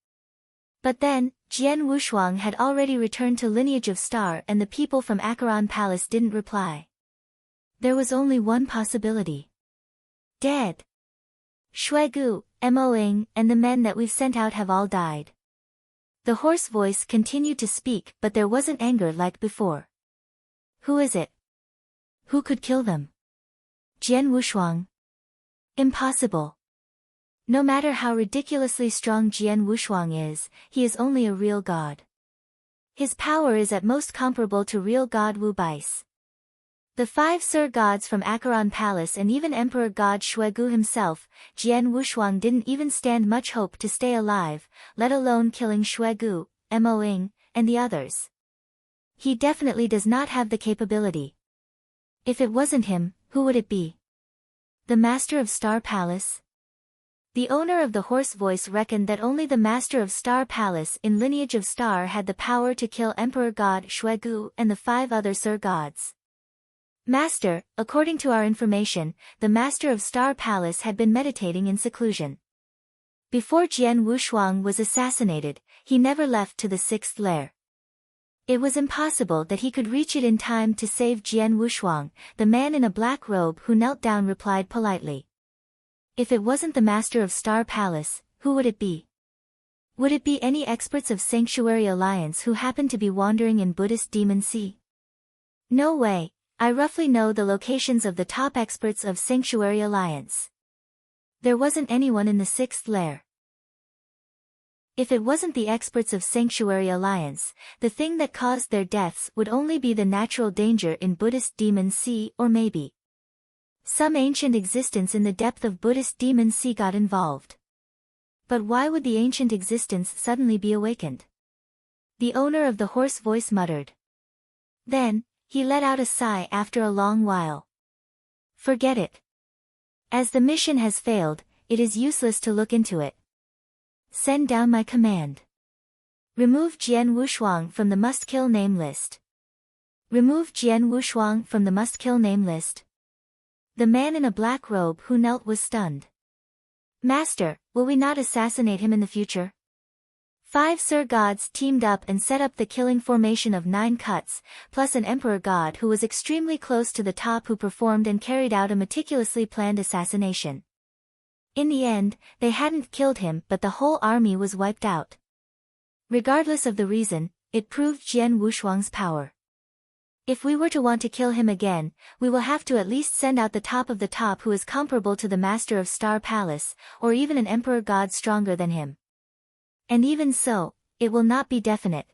But then, Jian Wushuang had already returned to Lineage of Star, and the people from Acheron Palace didn't reply. There was only one possibility. Dead. Shuegu, Moing, and the men that we've sent out have all died. The hoarse voice continued to speak, but there wasn't anger like before. Who is it? Who could kill them? Jian Wushuang. Impossible. No matter how ridiculously strong Jian Wushuang is, he is only a real god. His power is at most comparable to real god Wu Bai's. The 5 Sir gods from Acheron Palace and even Emperor God Shuegu himself, Jian Wushuang didn't even stand much hope to stay alive, let alone killing Shuegu, Moing, and the others. He definitely does not have the capability. If it wasn't him, who would it be? The Master of Star Palace? The owner of the hoarse voice reckoned that only the master of Star Palace in lineage of Star had the power to kill Emperor God Shuegu and the 5 other Sir Gods. Master, according to our information, the master of Star Palace had been meditating in seclusion. Before Jian Wushuang was assassinated, he never left to the 6th lair. It was impossible that he could reach it in time to save Jian Wushuang. The man in a black robe who knelt down replied politely. If it wasn't the master of Star Palace, who would it be? Would it be any experts of Sanctuary Alliance who happened to be wandering in Buddhist Demon Sea? No way, I roughly know the locations of the top experts of Sanctuary Alliance. There wasn't anyone in the 6th lair. If it wasn't the experts of Sanctuary Alliance, the thing that caused their deaths would only be the natural danger in Buddhist Demon Sea, or maybe some ancient existence in the depth of Buddhist Demon Sea got involved. But why would the ancient existence suddenly be awakened? The owner of the hoarse voice muttered. Then, he let out a sigh after a long while. Forget it. As the mission has failed, it is useless to look into it. Send down my command. Remove Jian Wushuang from the must-kill name list. Remove Jian Wushuang from the must-kill name list. The man in a black robe who knelt was stunned. Master, will we not assassinate him in the future? 5 Sir Gods teamed up and set up the killing formation of 9 cuts, plus an Emperor God who was extremely close to the top who performed and carried out a meticulously planned assassination. In the end, they hadn't killed him but the whole army was wiped out. Regardless of the reason, it proved Jian Wushuang's power. If we were to want to kill him again, we will have to at least send out the top of the top who is comparable to the Master of Star Palace, or even an Emperor God stronger than him. And even so, it will not be definite.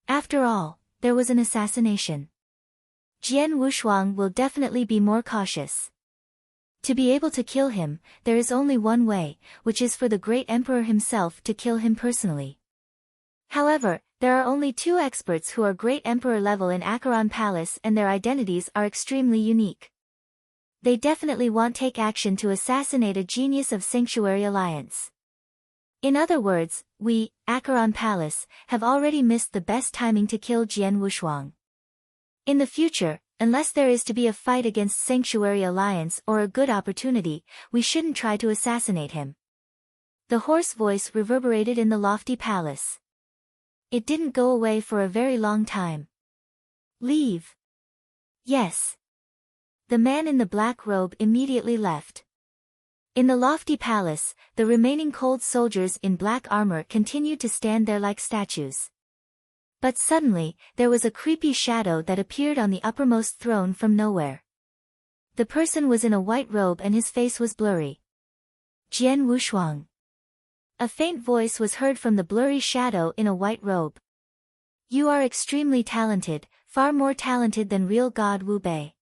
After all, there was an assassination. Jian Wushuang will definitely be more cautious. To be able to kill him, there is only one way, which is for the great emperor himself to kill him personally. However, there are only 2 experts who are great emperor level in Acheron Palace and their identities are extremely unique. They definitely won't take action to assassinate a genius of Sanctuary Alliance. In other words, we, Acheron Palace, have already missed the best timing to kill Jian Wushuang. In the future, unless there is to be a fight against Sanctuary Alliance or a good opportunity, we shouldn't try to assassinate him. The hoarse voice reverberated in the lofty palace. It didn't go away for a very long time. Leave. Yes. The man in the black robe immediately left. In the lofty palace, the remaining cold soldiers in black armor continued to stand there like statues. But suddenly, there was a creepy shadow that appeared on the uppermost throne from nowhere. The person was in a white robe and his face was blurry. Jian Wushuang. A faint voice was heard from the blurry shadow in a white robe. You are extremely talented, far more talented than real God Wu Bei.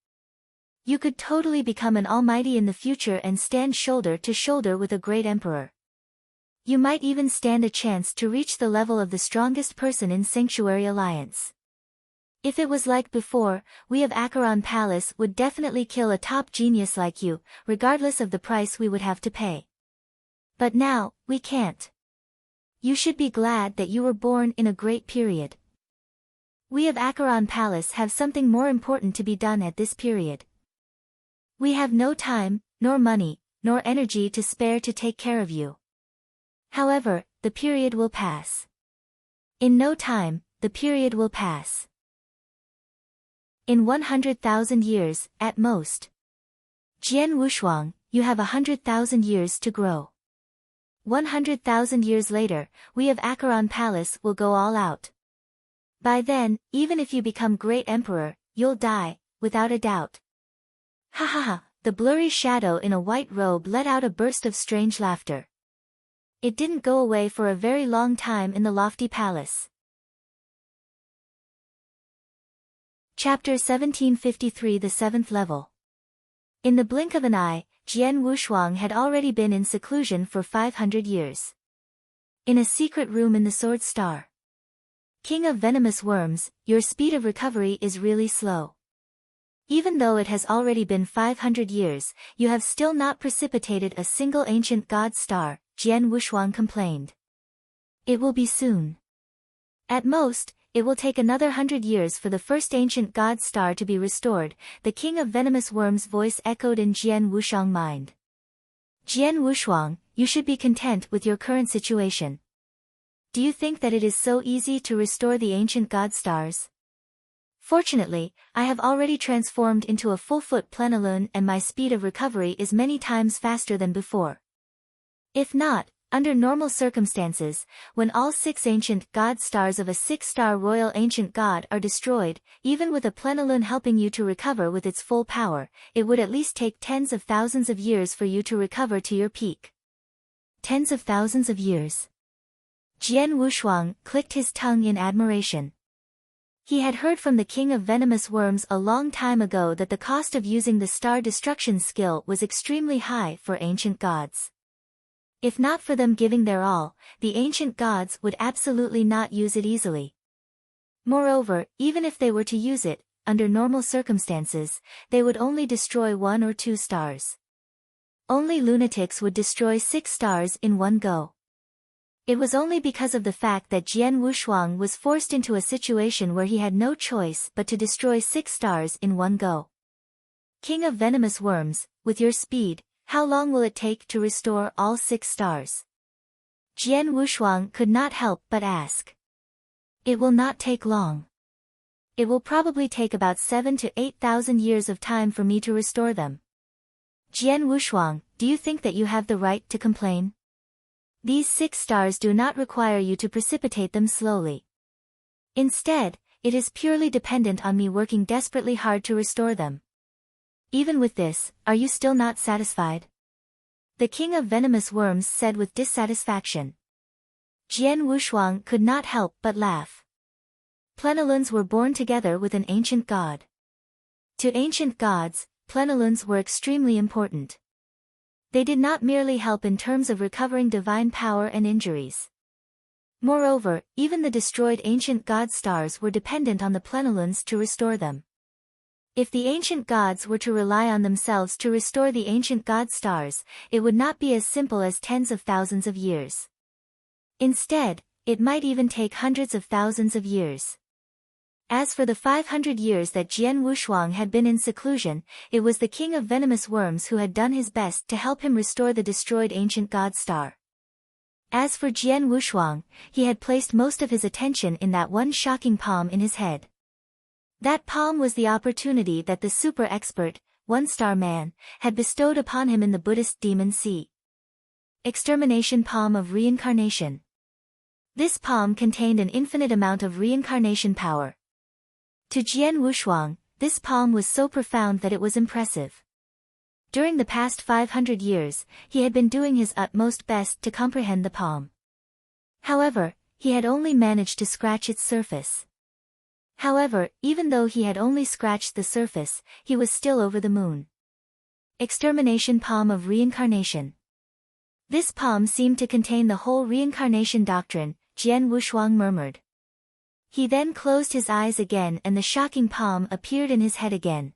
You could totally become an almighty in the future and stand shoulder to shoulder with a great emperor. You might even stand a chance to reach the level of the strongest person in Sanctuary Alliance. If it was like before, we of Acheron Palace would definitely kill a top genius like you, regardless of the price we would have to pay. But now, we can't. You should be glad that you were born in a great period. We of Acheron Palace have something more important to be done at this period. We have no time, nor money, nor energy to spare to take care of you. However, the period will pass. In no time, the period will pass. In 100,000 years, at most. Jian Wushuang, you have 100,000 years to grow. 100,000 years later, we of Acheron Palace will go all out. By then, even if you become great emperor, you'll die, without a doubt. Ha ha ha, the blurry shadow in a white robe let out a burst of strange laughter. It didn't go away for a very long time in the lofty palace. Chapter 1753, the 7th level. In the blink of an eye, Jian Wushuang had already been in seclusion for 500 years. In a secret room in the Sword Star. King of venomous worms, your speed of recovery is really slow. even though it has already been 500 years, you have still not precipitated a single ancient god star, Jian Wushuang complained. It will be soon. At most, it will take another 100 years for the first ancient god star to be restored, the king of venomous worms' voice echoed in Jian Wushuang's mind. Jian Wushuang, you should be content with your current situation. Do you think that it is so easy to restore the ancient god stars? Fortunately, I have already transformed into a full-foot plenilune and my speed of recovery is many times faster than before. If not, under normal circumstances, when all 6 ancient god stars of a 6-star royal ancient god are destroyed, even with a plenilune helping you to recover with its full power, it would at least take tens of thousands of years for you to recover to your peak. Tens of thousands of years. Jian Wushuang clicked his tongue in admiration. He had heard from the king of venomous worms a long time ago that the cost of using the star destruction skill was extremely high for ancient gods. If not for them giving their all, the ancient gods would absolutely not use it easily. Moreover, even if they were to use it, under normal circumstances, they would only destroy 1 or 2 stars. Only lunatics would destroy 6 stars in one go. It was only because of the fact that Jian Wushuang was forced into a situation where he had no choice but to destroy 6 stars in one go. King of venomous worms, with your speed, how long will it take to restore all 6 stars? Jian Wushuang could not help but ask. It will not take long. It will probably take about 7,000 to 8,000 years of time for me to restore them. Jian Wushuang, do you think that you have the right to complain? These 6 stars do not require you to precipitate them slowly. Instead, it is purely dependent on me working desperately hard to restore them. Even with this, are you still not satisfied? The king of venomous worms said with dissatisfaction. Jian Wushuang could not help but laugh. Plenilunes were born together with an ancient god. To ancient gods, plenilunes were extremely important. They did not merely help in terms of recovering divine power and injuries. Moreover, even the destroyed ancient god stars were dependent on the plenilunes to restore them. If the ancient gods were to rely on themselves to restore the ancient god stars, it would not be as simple as tens of thousands of years. Instead, it might even take hundreds of thousands of years. As for the 500 years that Jian Wushuang had been in seclusion, it was the king of venomous worms who had done his best to help him restore the destroyed ancient god star. As for Jian Wushuang, he had placed most of his attention in that one shocking palm in his head. That palm was the opportunity that the super expert, 1-star man, had bestowed upon him in the Buddhist demon sea. Extermination Palm of Reincarnation. This palm contained an infinite amount of reincarnation power. To Jian Wushuang, this palm was so profound that it was impressive. During the past 500 years, he had been doing his utmost best to comprehend the palm. However, he had only managed to scratch its surface. However, even though he had only scratched the surface, he was still over the moon. Extermination Palm of Reincarnation. This palm seemed to contain the whole reincarnation doctrine, Jian Wushuang murmured. He then closed his eyes again and the shocking palm appeared in his head again.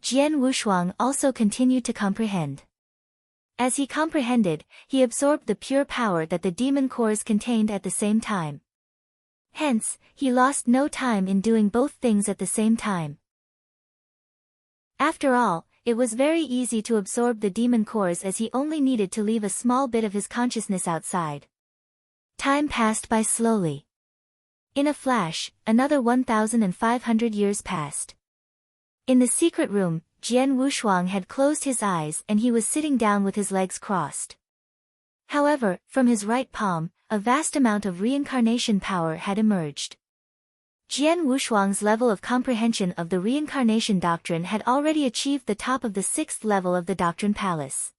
Jian Wushuang also continued to comprehend. As he comprehended, he absorbed the pure power that the demon cores contained at the same time. Hence, he lost no time in doing both things at the same time. After all, it was very easy to absorb the demon cores as he only needed to leave a small bit of his consciousness outside. Time passed by slowly. In a flash, another 1,500 years passed. In the secret room, Jian Wushuang had closed his eyes and he was sitting down with his legs crossed. However, from his right palm, a vast amount of reincarnation power had emerged. Jian Wushuang's level of comprehension of the reincarnation doctrine had already achieved the top of the 6th level of the Doctrine Palace.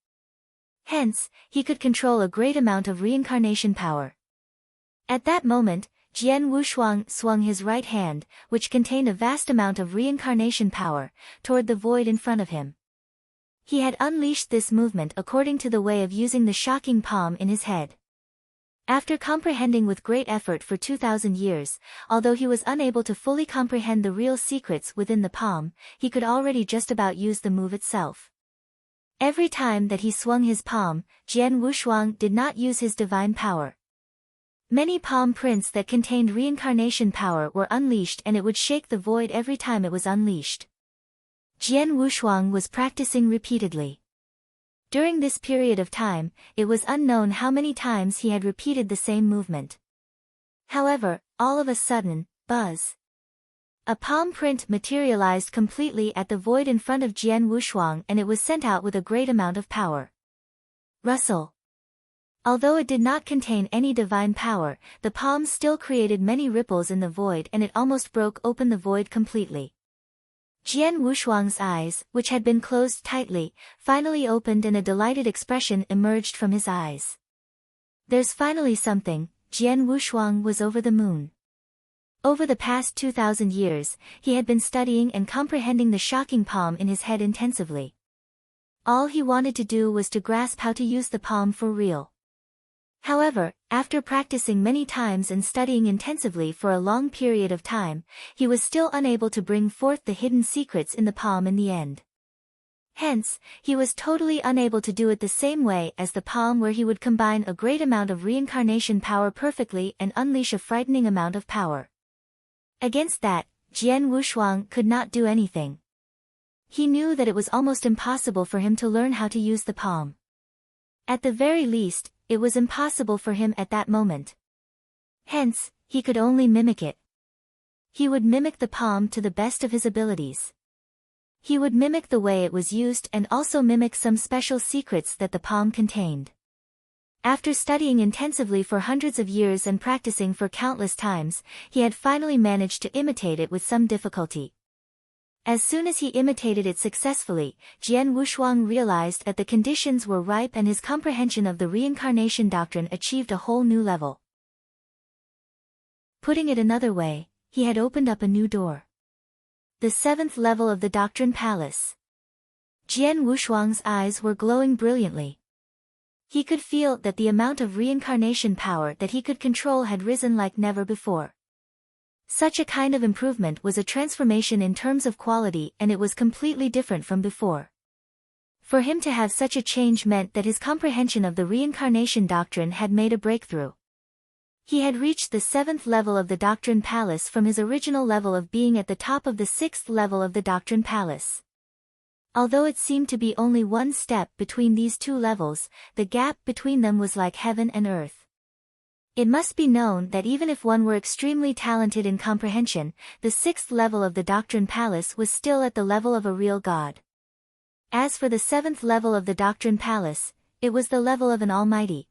Hence, he could control a great amount of reincarnation power. At that moment, Jian Wushuang swung his right hand, which contained a vast amount of reincarnation power, toward the void in front of him. He had unleashed this movement according to the way of using the shocking palm in his head. After comprehending with great effort for 2,000 years, although he was unable to fully comprehend the real secrets within the palm, he could already just about use the move itself. Every time that he swung his palm, Jian Wushuang did not use his divine power. Many palm prints that contained reincarnation power were unleashed, and it would shake the void every time it was unleashed. Jian Wushuang was practicing repeatedly. During this period of time, it was unknown how many times he had repeated the same movement. However, all of a sudden, buzz! A palm print materialized completely at the void in front of Jian Wushuang, and it was sent out with a great amount of power. Rustle! Although it did not contain any divine power, the palm still created many ripples in the void, and it almost broke open the void completely. Jian Wushuang's eyes, which had been closed tightly, finally opened, and a delighted expression emerged from his eyes. There's finally something. Jian Wushuang was over the moon. Over the past 2,000 years, he had been studying and comprehending the shocking palm in his head intensively. All he wanted to do was to grasp how to use the palm for real. However, after practicing many times and studying intensively for a long period of time, he was still unable to bring forth the hidden secrets in the palm in the end. Hence, he was totally unable to do it the same way as the palm, where he would combine a great amount of reincarnation power perfectly and unleash a frightening amount of power. Against that, Jian Wushuang could not do anything. He knew that it was almost impossible for him to learn how to use the palm. At the very least, it was impossible for him at that moment. Hence, he could only mimic it. He would mimic the palm to the best of his abilities. He would mimic the way it was used and also mimic some special secrets that the palm contained. After studying intensively for hundreds of years and practicing for countless times, he had finally managed to imitate it with some difficulty. As soon as he imitated it successfully, Jian Wushuang realized that the conditions were ripe, and his comprehension of the reincarnation doctrine achieved a whole new level. Putting it another way, he had opened up a new door. The 7th level of the Doctrine Palace. Jian Wushuang's eyes were glowing brilliantly. He could feel that the amount of reincarnation power that he could control had risen like never before. Such a kind of improvement was a transformation in terms of quality, and it was completely different from before. For him to have such a change meant that his comprehension of the reincarnation doctrine had made a breakthrough. He had reached the 7th level of the Doctrine Palace from his original level of being at the top of the 6th level of the Doctrine Palace. Although it seemed to be only one step between these two levels, the gap between them was like heaven and earth. It must be known that even if one were extremely talented in comprehension, the 6th level of the Doctrine Palace was still at the level of a real god. As for the 7th level of the Doctrine Palace, it was the level of an almighty.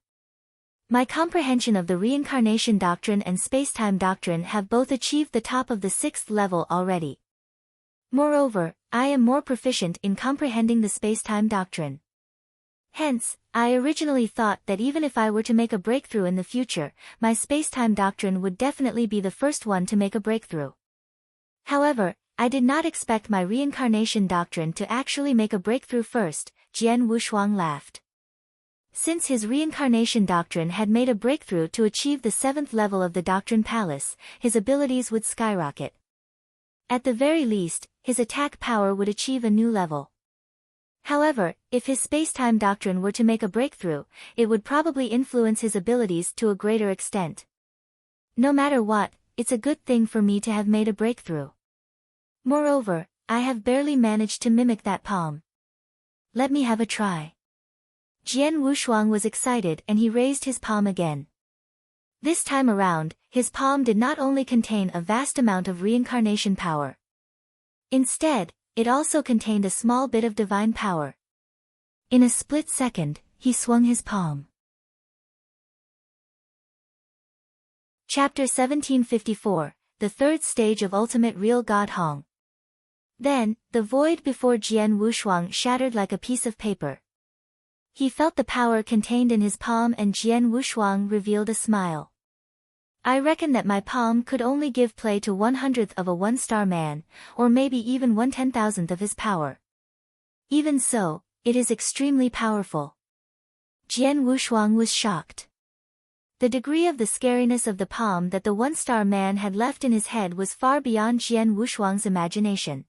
My comprehension of the reincarnation doctrine and spacetime doctrine have both achieved the top of the 6th level already. Moreover, I am more proficient in comprehending the spacetime doctrine. Hence, I originally thought that even if I were to make a breakthrough in the future, my spacetime doctrine would definitely be the first one to make a breakthrough. However, I did not expect my reincarnation doctrine to actually make a breakthrough first. Jian Wushuang laughed. Since his reincarnation doctrine had made a breakthrough to achieve the 7th level of the Doctrine Palace, his abilities would skyrocket. At the very least, his attack power would achieve a new level. However, if his spacetime doctrine were to make a breakthrough, it would probably influence his abilities to a greater extent. No matter what, it's a good thing for me to have made a breakthrough. Moreover, I have barely managed to mimic that palm. Let me have a try. Jian Wushuang was excited, and he raised his palm again. This time around, his palm did not only contain a vast amount of reincarnation power. Instead, it also contained a small bit of divine power. In a split second, he swung his palm. Chapter 1754, The Third Stage of Ultimate Real God Hong. Then, the void before Jian Wushuang shattered like a piece of paper. He felt the power contained in his palm, and Jian Wushuang revealed a smile. I reckon that my palm could only give play to 1/100th of a one-star man, or maybe even 1/10,000th of his power. Even so, it is extremely powerful. Jian Wushuang was shocked. The degree of the scariness of the palm that the one-star man had left in his head was far beyond Jian Wushuang's imagination.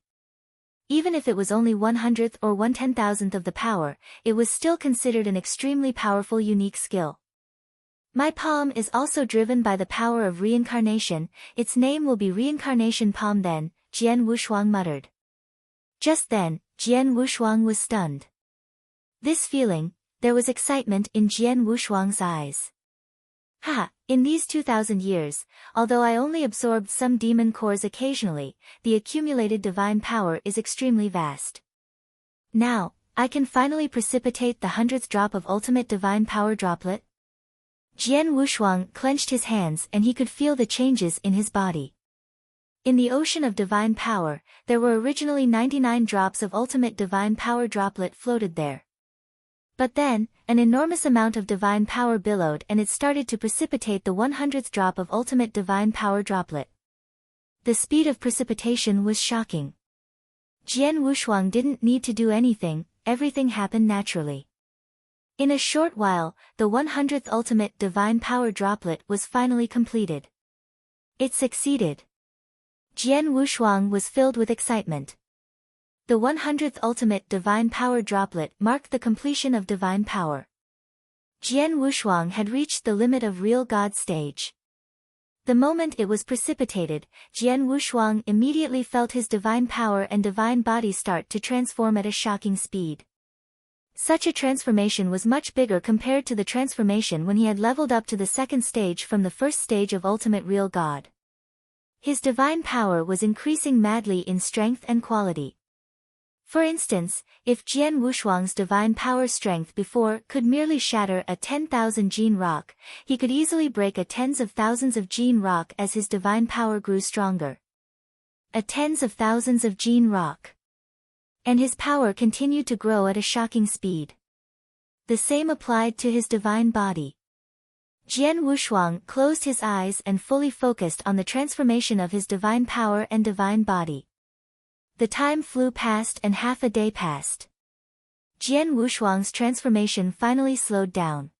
Even if it was only 1/100th or 1/10,000th of the power, it was still considered an extremely powerful unique skill. My palm is also driven by the power of reincarnation, its name will be Reincarnation Palm then, Jian Wushuang muttered. Just then, Jian Wushuang was stunned. This feeling, there was excitement in Jian Wushuang's eyes. In these 2,000 years, although I only absorbed some demon cores occasionally, the accumulated divine power is extremely vast. Now, I can finally precipitate the 100th drop of ultimate divine power droplet. Jian Wushuang clenched his hands and he could feel the changes in his body. In the ocean of divine power, there were originally 99 drops of ultimate divine power droplet floated there. But then, an enormous amount of divine power billowed and it started to precipitate the 100th drop of ultimate divine power droplet. The speed of precipitation was shocking. Jian Wushuang didn't need to do anything, everything happened naturally. In a short while, the 100th ultimate divine power droplet was finally completed. It succeeded. Jian Wushuang was filled with excitement. The 100th ultimate divine power droplet marked the completion of divine power. Jian Wushuang had reached the limit of real God stage. The moment it was precipitated, Jian Wushuang immediately felt his divine power and divine body start to transform at a shocking speed. Such a transformation was much bigger compared to the transformation when he had leveled up to the second stage from the first stage of ultimate real God. His divine power was increasing madly in strength and quality. For instance, if Jian Wushuang's divine power strength before could merely shatter a 10,000 gene rock, he could easily break a tens of thousands of gene rock as his divine power grew stronger. A tens of thousands of gene rock. And his power continued to grow at a shocking speed. The same applied to his divine body. Jian Wushuang closed his eyes and fully focused on the transformation of his divine power and divine body. The time flew past and half a day passed. Jian Wushuang's transformation finally slowed down.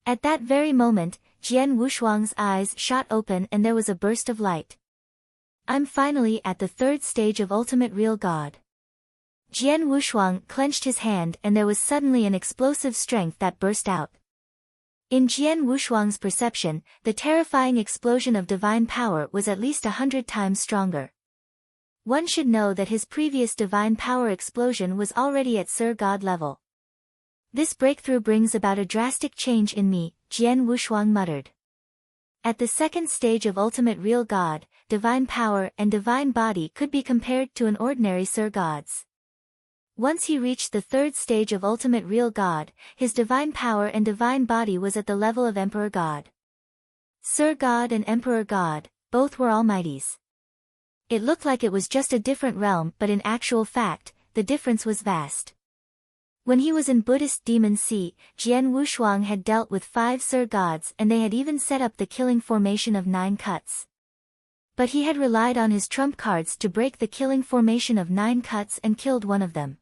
At that very moment, Jian Wushuang's eyes shot open and there was a burst of light. I'm finally at the third stage of ultimate real God. Jian Wushuang clenched his hand and there was suddenly an explosive strength that burst out. In Jian Wushuang's perception, the terrifying explosion of divine power was at least 100 times stronger. One should know that his previous divine power explosion was already at Sir God level. This breakthrough brings about a drastic change in me, Jian Wushuang muttered. At the second stage of ultimate real God, divine power and divine body could be compared to an ordinary Sir God's. Once he reached the third stage of ultimate real God, his divine power and divine body was at the level of Emperor God. Sir God and Emperor God, both were almighties. It looked like it was just a different realm, but in actual fact, the difference was vast. When he was in Buddhist Demon Sea, Jian Wushuang had dealt with 5 Sir Gods and they had even set up the killing formation of 9 cuts. But he had relied on his trump cards to break the killing formation of 9 cuts and killed one of them.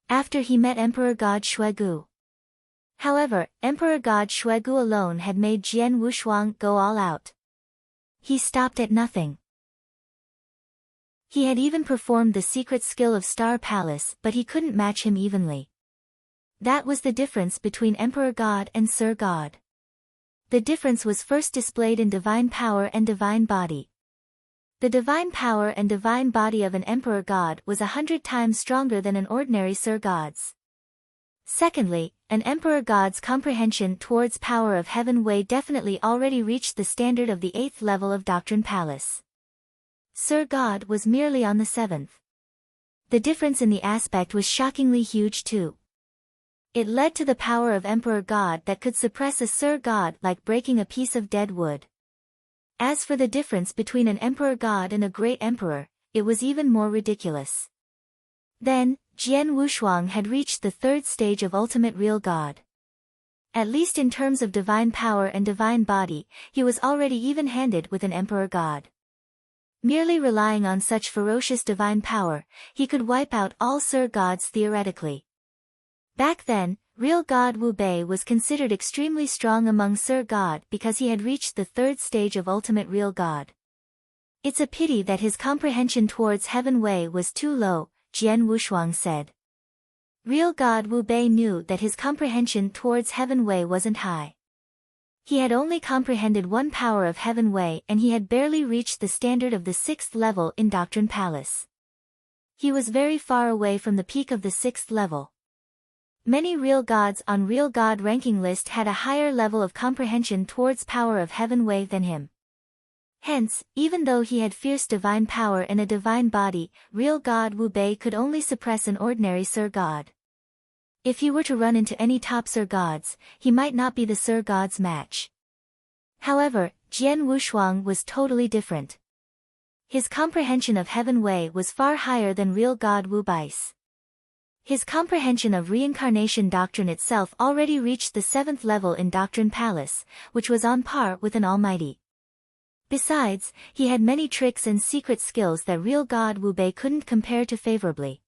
After he met Emperor God Xuegu. However, Emperor God Xuegu alone had made Jian Wushuang go all out. He stopped at nothing. He had even performed the secret skill of Star Palace, but he couldn't match him evenly. That was the difference between Emperor God and Sir God. The difference was first displayed in divine power and divine body. The divine power and divine body of an Emperor God was 100 times stronger than an ordinary Sir God's. Secondly, an Emperor God's comprehension towards power of Heaven Wei definitely already reached the standard of the 8th level of Doctrine Palace. Sir God was merely on the 7th. The difference in the aspect was shockingly huge too. It led to the power of Emperor God that could suppress a Sir God like breaking a piece of dead wood. As for the difference between an Emperor God and a Great Emperor, it was even more ridiculous. Then, Jian Wushuang had reached the third stage of ultimate real God. At least in terms of divine power and divine body, he was already even-handed with an Emperor God. Merely relying on such ferocious divine power, he could wipe out all Sir Gods theoretically. Back then, real god Wu Bei was considered extremely strong among Sir God because he had reached the third stage of ultimate real god. It's a pity that his comprehension towards Heaven Wei was too low, Jian Wushuang said. Real god Wu Bei knew that his comprehension towards Heaven Wei wasn't high. He had only comprehended one power of Heaven Wei and he had barely reached the standard of the 6th level in Doctrine Palace. He was very far away from the peak of the 6th level. Many real gods on real god ranking list had a higher level of comprehension towards power of Heaven Wei than him. Hence, even though he had fierce divine power and a divine body, real god Wu Bei could only suppress an ordinary Sir God. If he were to run into any top Sir Gods, he might not be the Sir God's match. However, Jian Wushuang was totally different. His comprehension of Heaven Wei was far higher than real god Wu Bai's. His comprehension of reincarnation doctrine itself already reached the 7th level in Doctrine Palace, which was on par with an almighty. Besides, he had many tricks and secret skills that real god Wu Bei couldn't compare to favorably.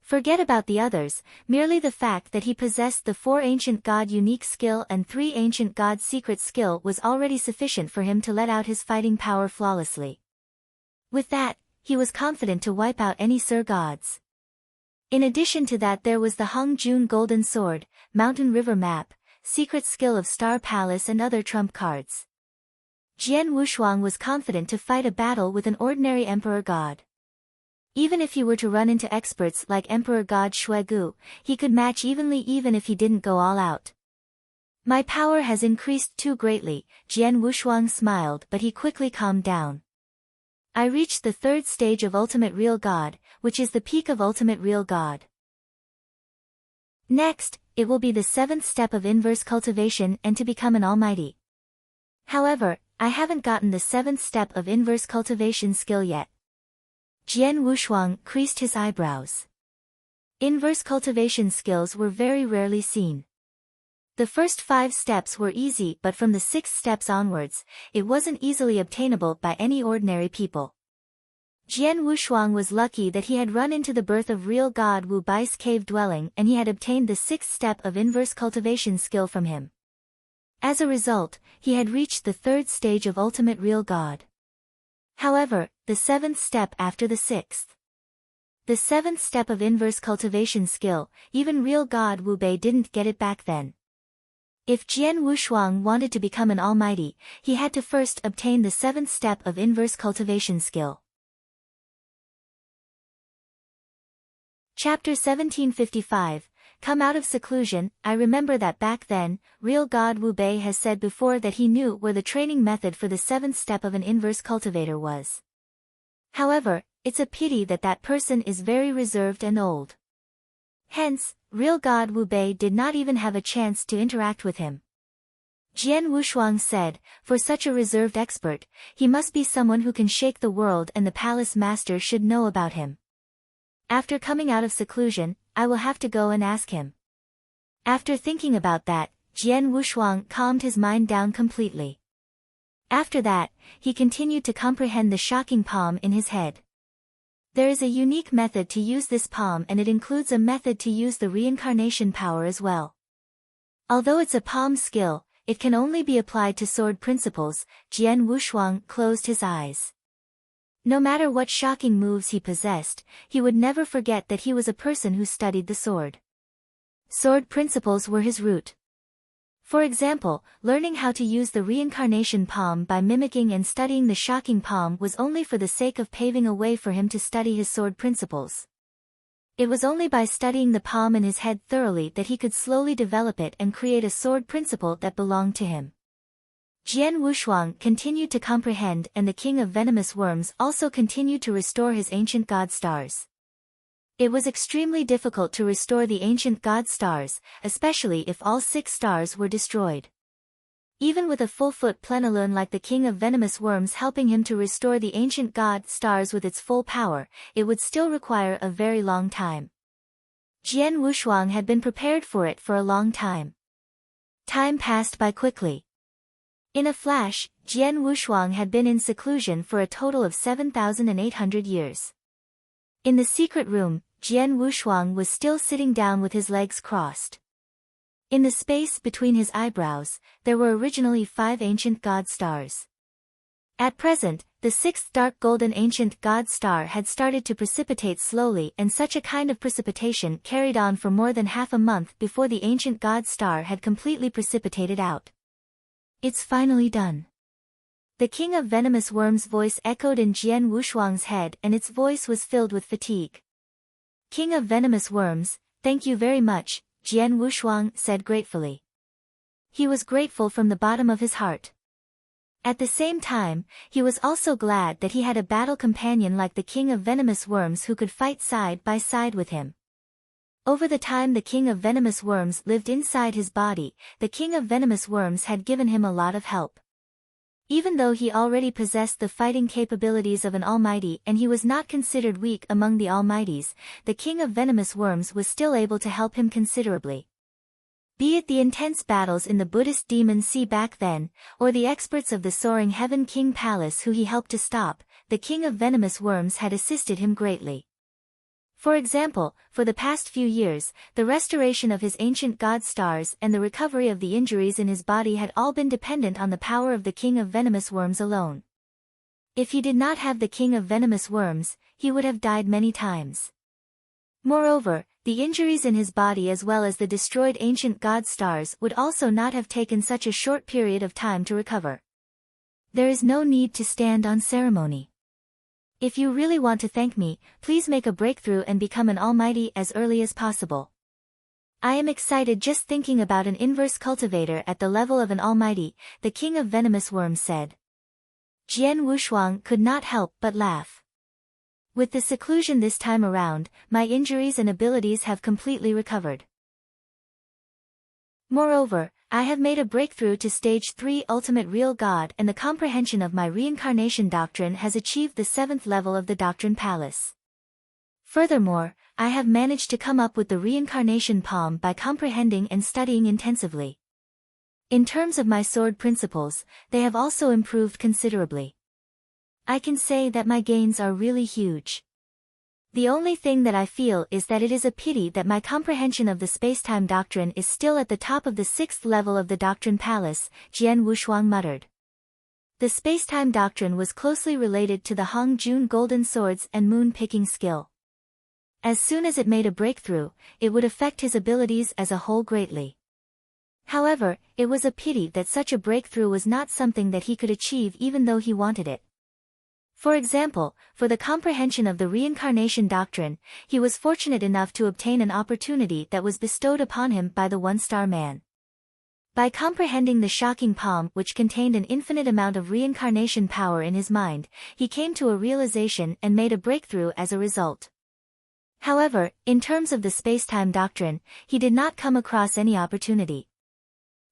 Forget about the others, merely the fact that he possessed the 4 ancient god unique skill and 3 ancient god secret skill was already sufficient for him to let out his fighting power flawlessly. With that, he was confident to wipe out any Sir Gods. In addition to that there was the Hong Jun Golden Sword, Mountain River Map, secret skill of Star Palace and other trump cards. Jian Wushuang was confident to fight a battle with an ordinary Emperor God. Even if he were to run into experts like Emperor God Shuigu, he could match evenly even if he didn't go all out. My power has increased too greatly, Jian Wushuang smiled but he quickly calmed down. I reached the 3rd stage of Ultimate Real God, which is the peak of Ultimate Real God. Next, it will be the 7th step of inverse cultivation and to become an almighty. However, I haven't gotten the 7th step of inverse cultivation skill yet. Jian Wushuang creased his eyebrows. Inverse cultivation skills were very rarely seen. The first 5 steps were easy but from the 6 steps onwards, it wasn't easily obtainable by any ordinary people. Jian Wushuang was lucky that he had run into the birth of real god Wu Bai's cave dwelling and he had obtained the 6th step of inverse cultivation skill from him. As a result, he had reached the 3rd stage of ultimate real god. However, the 7th step after the 6th. The 7th step of inverse cultivation skill, even real god Wu Bei didn't get it back then. If Jian Wushuang wanted to become an almighty, he had to first obtain the 7th step of inverse cultivation skill. Chapter 1755, Come Out of Seclusion. I remember that back then, real god Wu Bei has said before that he knew where the training method for the 7th step of an inverse cultivator was. However, it's a pity that that person is very reserved and old. Hence, real god Wu Bei did not even have a chance to interact with him. Jian Wushuang said, for such a reserved expert, he must be someone who can shake the world and the palace master should know about him. After coming out of seclusion, I will have to go and ask him. After thinking about that, Jian Wushuang calmed his mind down completely. After that, he continued to comprehend the shocking palm in his head. There is a unique method to use this palm and it includes a method to use the reincarnation power as well. Although it's a palm skill, it can only be applied to sword principles. Jian Wushuang closed his eyes. No matter what shocking moves he possessed, he would never forget that he was a person who studied the sword. Sword principles were his root. For example, learning how to use the reincarnation palm by mimicking and studying the shocking palm was only for the sake of paving a way for him to study his sword principles. It was only by studying the palm in his head thoroughly that he could slowly develop it and create a sword principle that belonged to him. Jian Wushuang continued to comprehend and the king of venomous worms also continued to restore his ancient god stars. It was extremely difficult to restore the ancient god stars, especially if all 6 stars were destroyed. Even with a full-foot plenilune like the king of venomous worms helping him to restore the ancient god stars with its full power, it would still require a very long time. Jian Wushuang had been prepared for it for a long time. Time passed by quickly. In a flash, Jian Wushuang had been in seclusion for a total of 7,800 years. In the secret room, Jian Wushuang was still sitting down with his legs crossed. In the space between his eyebrows, there were originally 5 ancient god stars. At present, the 6th dark golden ancient god star had started to precipitate slowly, and such a kind of precipitation carried on for more than half a month before the ancient god star had completely precipitated out. It's finally done. The King of Venomous Worms' voice echoed in Jian Wushuang's head, and its voice was filled with fatigue. King of Venomous Worms, thank you very much, Jian Wushuang said gratefully. He was grateful from the bottom of his heart. At the same time, he was also glad that he had a battle companion like the King of Venomous Worms who could fight side by side with him. Over the time the King of Venomous Worms lived inside his body, the King of Venomous Worms had given him a lot of help. Even though he already possessed the fighting capabilities of an almighty and he was not considered weak among the almighties, the King of Venomous Worms was still able to help him considerably. Be it the intense battles in the Buddhist demon sea back then, or the experts of the Soaring Heaven King Palace who he helped to stop, the King of Venomous Worms had assisted him greatly. For example, for the past few years, the restoration of his ancient god stars and the recovery of the injuries in his body had all been dependent on the power of the King of Venomous Worms alone. If he did not have the King of Venomous Worms, he would have died many times. Moreover, the injuries in his body as well as the destroyed ancient god stars would also not have taken such a short period of time to recover. There is no need to stand on ceremony. If you really want to thank me, please make a breakthrough and become an almighty as early as possible. I am excited just thinking about an inverse cultivator at the level of an almighty, the King of Venomous Worms said. Jian Wushuang could not help but laugh. With the seclusion this time around, my injuries and abilities have completely recovered. Moreover, I have made a breakthrough to stage 3 Ultimate Real God, and the comprehension of my reincarnation doctrine has achieved the 7th level of the Doctrine Palace. Furthermore, I have managed to come up with the reincarnation palm by comprehending and studying intensively. In terms of my sword principles, they have also improved considerably. I can say that my gains are really huge. The only thing that I feel is that it is a pity that my comprehension of the spacetime doctrine is still at the top of the 6th level of the Doctrine Palace, Jian Wushuang muttered. The spacetime doctrine was closely related to the Hong Jun golden swords and moon-picking skill. As soon as it made a breakthrough, it would affect his abilities as a whole greatly. However, it was a pity that such a breakthrough was not something that he could achieve even though he wanted it. For example, for the comprehension of the reincarnation doctrine, he was fortunate enough to obtain an opportunity that was bestowed upon him by the one-star man. By comprehending the shocking palm which contained an infinite amount of reincarnation power in his mind, he came to a realization and made a breakthrough as a result. However, in terms of the spacetime doctrine, he did not come across any opportunity.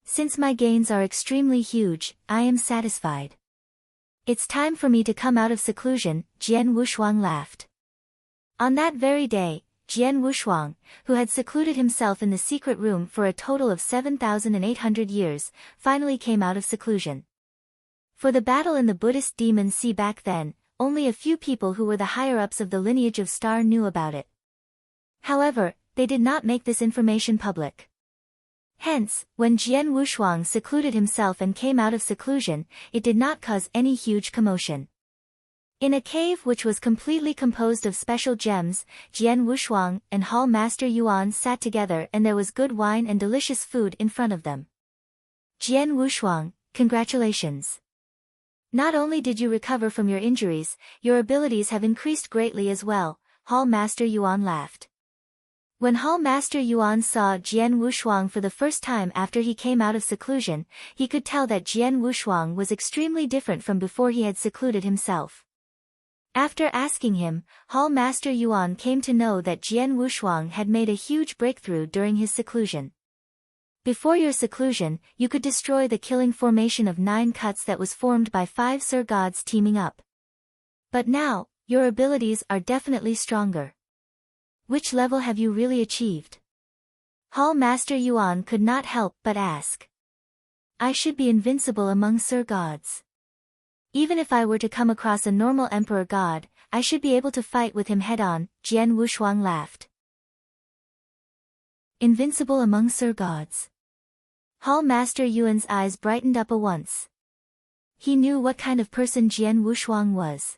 Since my gains are extremely huge, I am satisfied. It's time for me to come out of seclusion, Jian Wushuang laughed. On that very day, Jian Wushuang, who had secluded himself in the secret room for a total of 7,800 years, finally came out of seclusion. For the battle in the Buddhist demon sea back then, only a few people who were the higher-ups of the lineage of Star knew about it. However, they did not make this information public. Hence, when Jian Wushuang secluded himself and came out of seclusion, it did not cause any huge commotion. In a cave which was completely composed of special gems, Jian Wushuang and Hall Master Yuan sat together and there was good wine and delicious food in front of them. Jian Wushuang, congratulations. Not only did you recover from your injuries, your abilities have increased greatly as well, Hall Master Yuan laughed. When Hall Master Yuan saw Jian Wushuang for the first time after he came out of seclusion, he could tell that Jian Wushuang was extremely different from before he had secluded himself. After asking him, Hall Master Yuan came to know that Jian Wushuang had made a huge breakthrough during his seclusion. Before your seclusion, you could destroy the killing formation of 9 cuts that was formed by 5 Sir Gods teaming up. But now, your abilities are definitely stronger. Which level have you really achieved? Hall Master Yuan could not help but ask. I should be invincible among Sir Gods. Even if I were to come across a normal Emperor God, I should be able to fight with him head-on, Jian Wushuang laughed. Invincible among Sir Gods. Hall Master Yuan's eyes brightened up at once. He knew what kind of person Jian Wushuang was.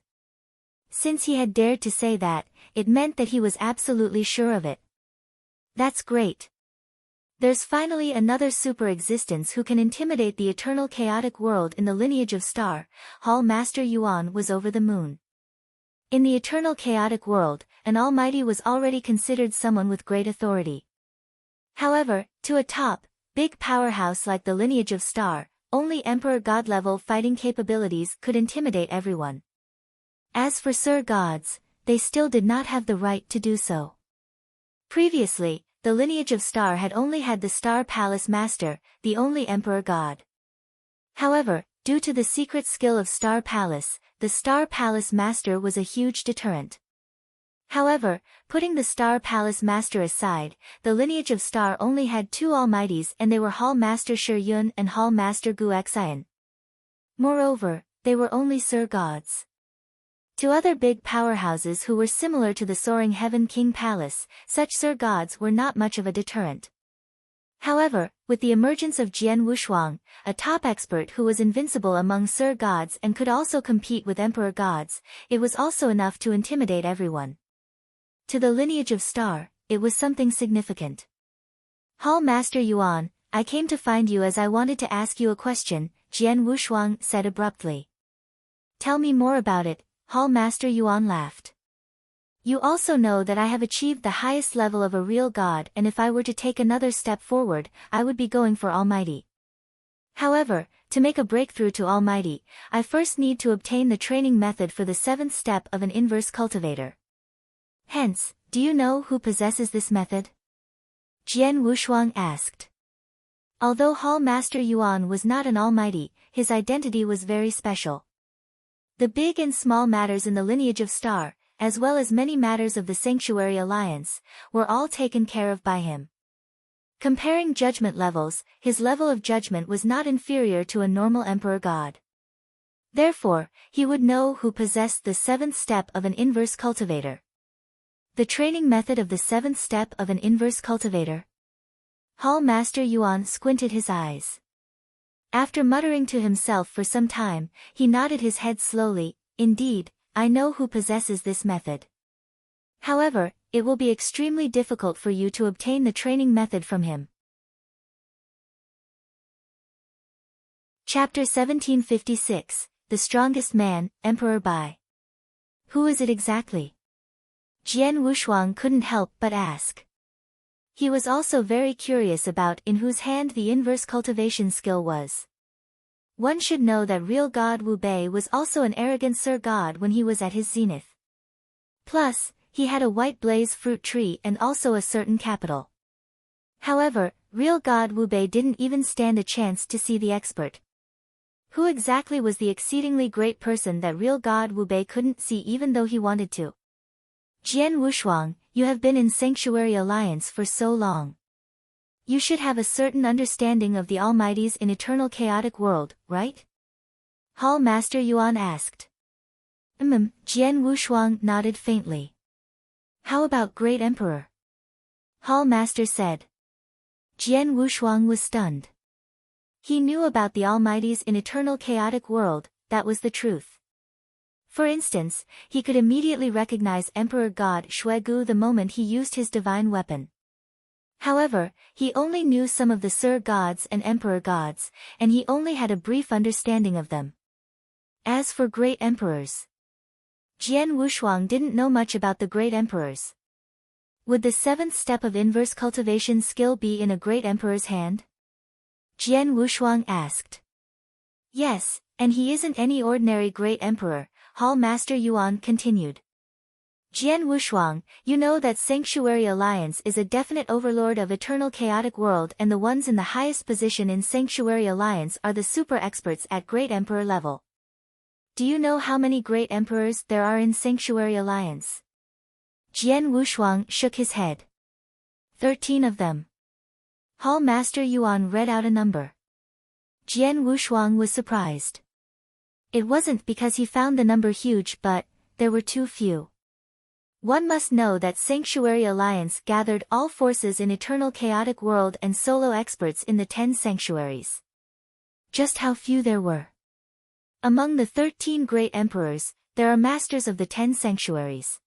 Since he had dared to say that, it meant that he was absolutely sure of it. That's great. There's finally another super existence who can intimidate the eternal chaotic world in the lineage of Star. Hall Master Yuan was over the moon. In the eternal chaotic world, an almighty was already considered someone with great authority. However, to a top, big powerhouse like the lineage of Star, only Emperor God-level fighting capabilities could intimidate everyone. As for Sir Gods, they still did not have the right to do so. Previously, the lineage of Star had only had the Star Palace Master, the only Emperor God. However, due to the secret skill of Star Palace, the Star Palace Master was a huge deterrent. However, putting the Star Palace Master aside, the lineage of Star only had two almighties, and they were Hall Master Shi Yun and Hall Master Gu Xian. Moreover, they were only Sir Gods. To other big powerhouses who were similar to the Soaring Heaven King Palace, such Sir Gods were not much of a deterrent. However, with the emergence of Jian Wushuang, a top expert who was invincible among Sir Gods and could also compete with Emperor Gods, it was also enough to intimidate everyone. To the lineage of Star, it was something significant. Hall Master Yuan, I came to find you as I wanted to ask you a question, Jian Wushuang said abruptly. Tell me more about it, Hall Master Yuan laughed. You also know that I have achieved the highest level of a real god, and if I were to take another step forward, I would be going for Almighty. However, to make a breakthrough to Almighty, I first need to obtain the training method for the seventh step of an inverse cultivator. Hence, do you know who possesses this method? Jian Wushuang asked. Although Hall Master Yuan was not an almighty, his identity was very special. The big and small matters in the lineage of Star, as well as many matters of the Sanctuary Alliance, were all taken care of by him. Comparing judgment levels, his level of judgment was not inferior to a normal Emperor God. Therefore, he would know who possessed the seventh step of an inverse cultivator. The training method of the seventh step of an inverse cultivator. Hall Master Yuan squinted his eyes. After muttering to himself for some time, he nodded his head slowly. Indeed, I know who possesses this method. However, it will be extremely difficult for you to obtain the training method from him. Chapter 1756, The Strongest Man, Emperor Bai. Who is it exactly? Jian Wushuang couldn't help but ask. He was also very curious about in whose hand the inverse cultivation skill was. One should know that real god Wu Bei was also an arrogant Sir God when he was at his zenith. Plus, he had a white blaze fruit tree and also a certain capital. However, real god Wu Bei didn't even stand a chance to see the expert. Who exactly was the exceedingly great person that real god Wu Bei couldn't see even though he wanted to? Jian Wushuang, you have been in Sanctuary Alliance for so long. You should have a certain understanding of the Almighties in eternal chaotic world, right? Hall Master Yuan asked. Jian Wushuang nodded faintly. How about Great Emperor? Hall Master said. Jian Wushuang was stunned. He knew about the Almighties in eternal chaotic world, that was the truth. For instance, he could immediately recognize Emperor God Xuegu the moment he used his divine weapon. However, he only knew some of the Sir Gods and Emperor Gods, and he only had a brief understanding of them. As for great emperors, Jian Wushuang didn't know much about the great emperors. Would the seventh step of inverse cultivation skill be in a great emperor's hand? Jian Wushuang asked. Yes, and he isn't any ordinary great emperor, Hall Master Yuan continued. Jian Wushuang, you know that Sanctuary Alliance is a definite overlord of eternal chaotic world, and the ones in the highest position in Sanctuary Alliance are the super experts at Great Emperor level. Do you know how many Great Emperors there are in Sanctuary Alliance? Jian Wushuang shook his head. 13 of them. Hall Master Yuan read out a number. Jian Wushuang was surprised. It wasn't because he found the number huge, but there were too few. One must know that Sanctuary Alliance gathered all forces in Eternal Chaotic World and solo experts in the 10 sanctuaries. Just how few there were. Among the 13 great emperors, there are masters of the 10 sanctuaries.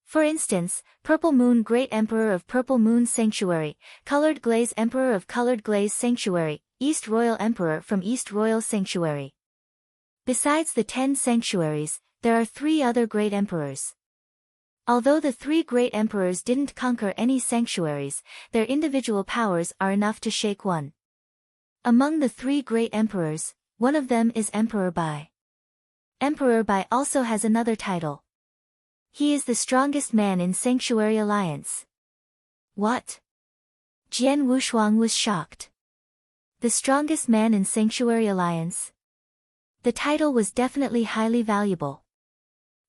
For instance, Purple Moon Great Emperor of Purple Moon Sanctuary, Colored Glaze Emperor of Colored Glaze Sanctuary, East Royal Emperor from East Royal Sanctuary. Besides the 10 sanctuaries, there are 3 other great emperors. Although the 3 great emperors didn't conquer any sanctuaries, their individual powers are enough to shake one. Among the 3 great emperors, one of them is Emperor Bai. Emperor Bai also has another title. He is the strongest man in Sanctuary Alliance. What? Jian Wushuang was shocked. The strongest man in Sanctuary Alliance? The title was definitely highly valuable.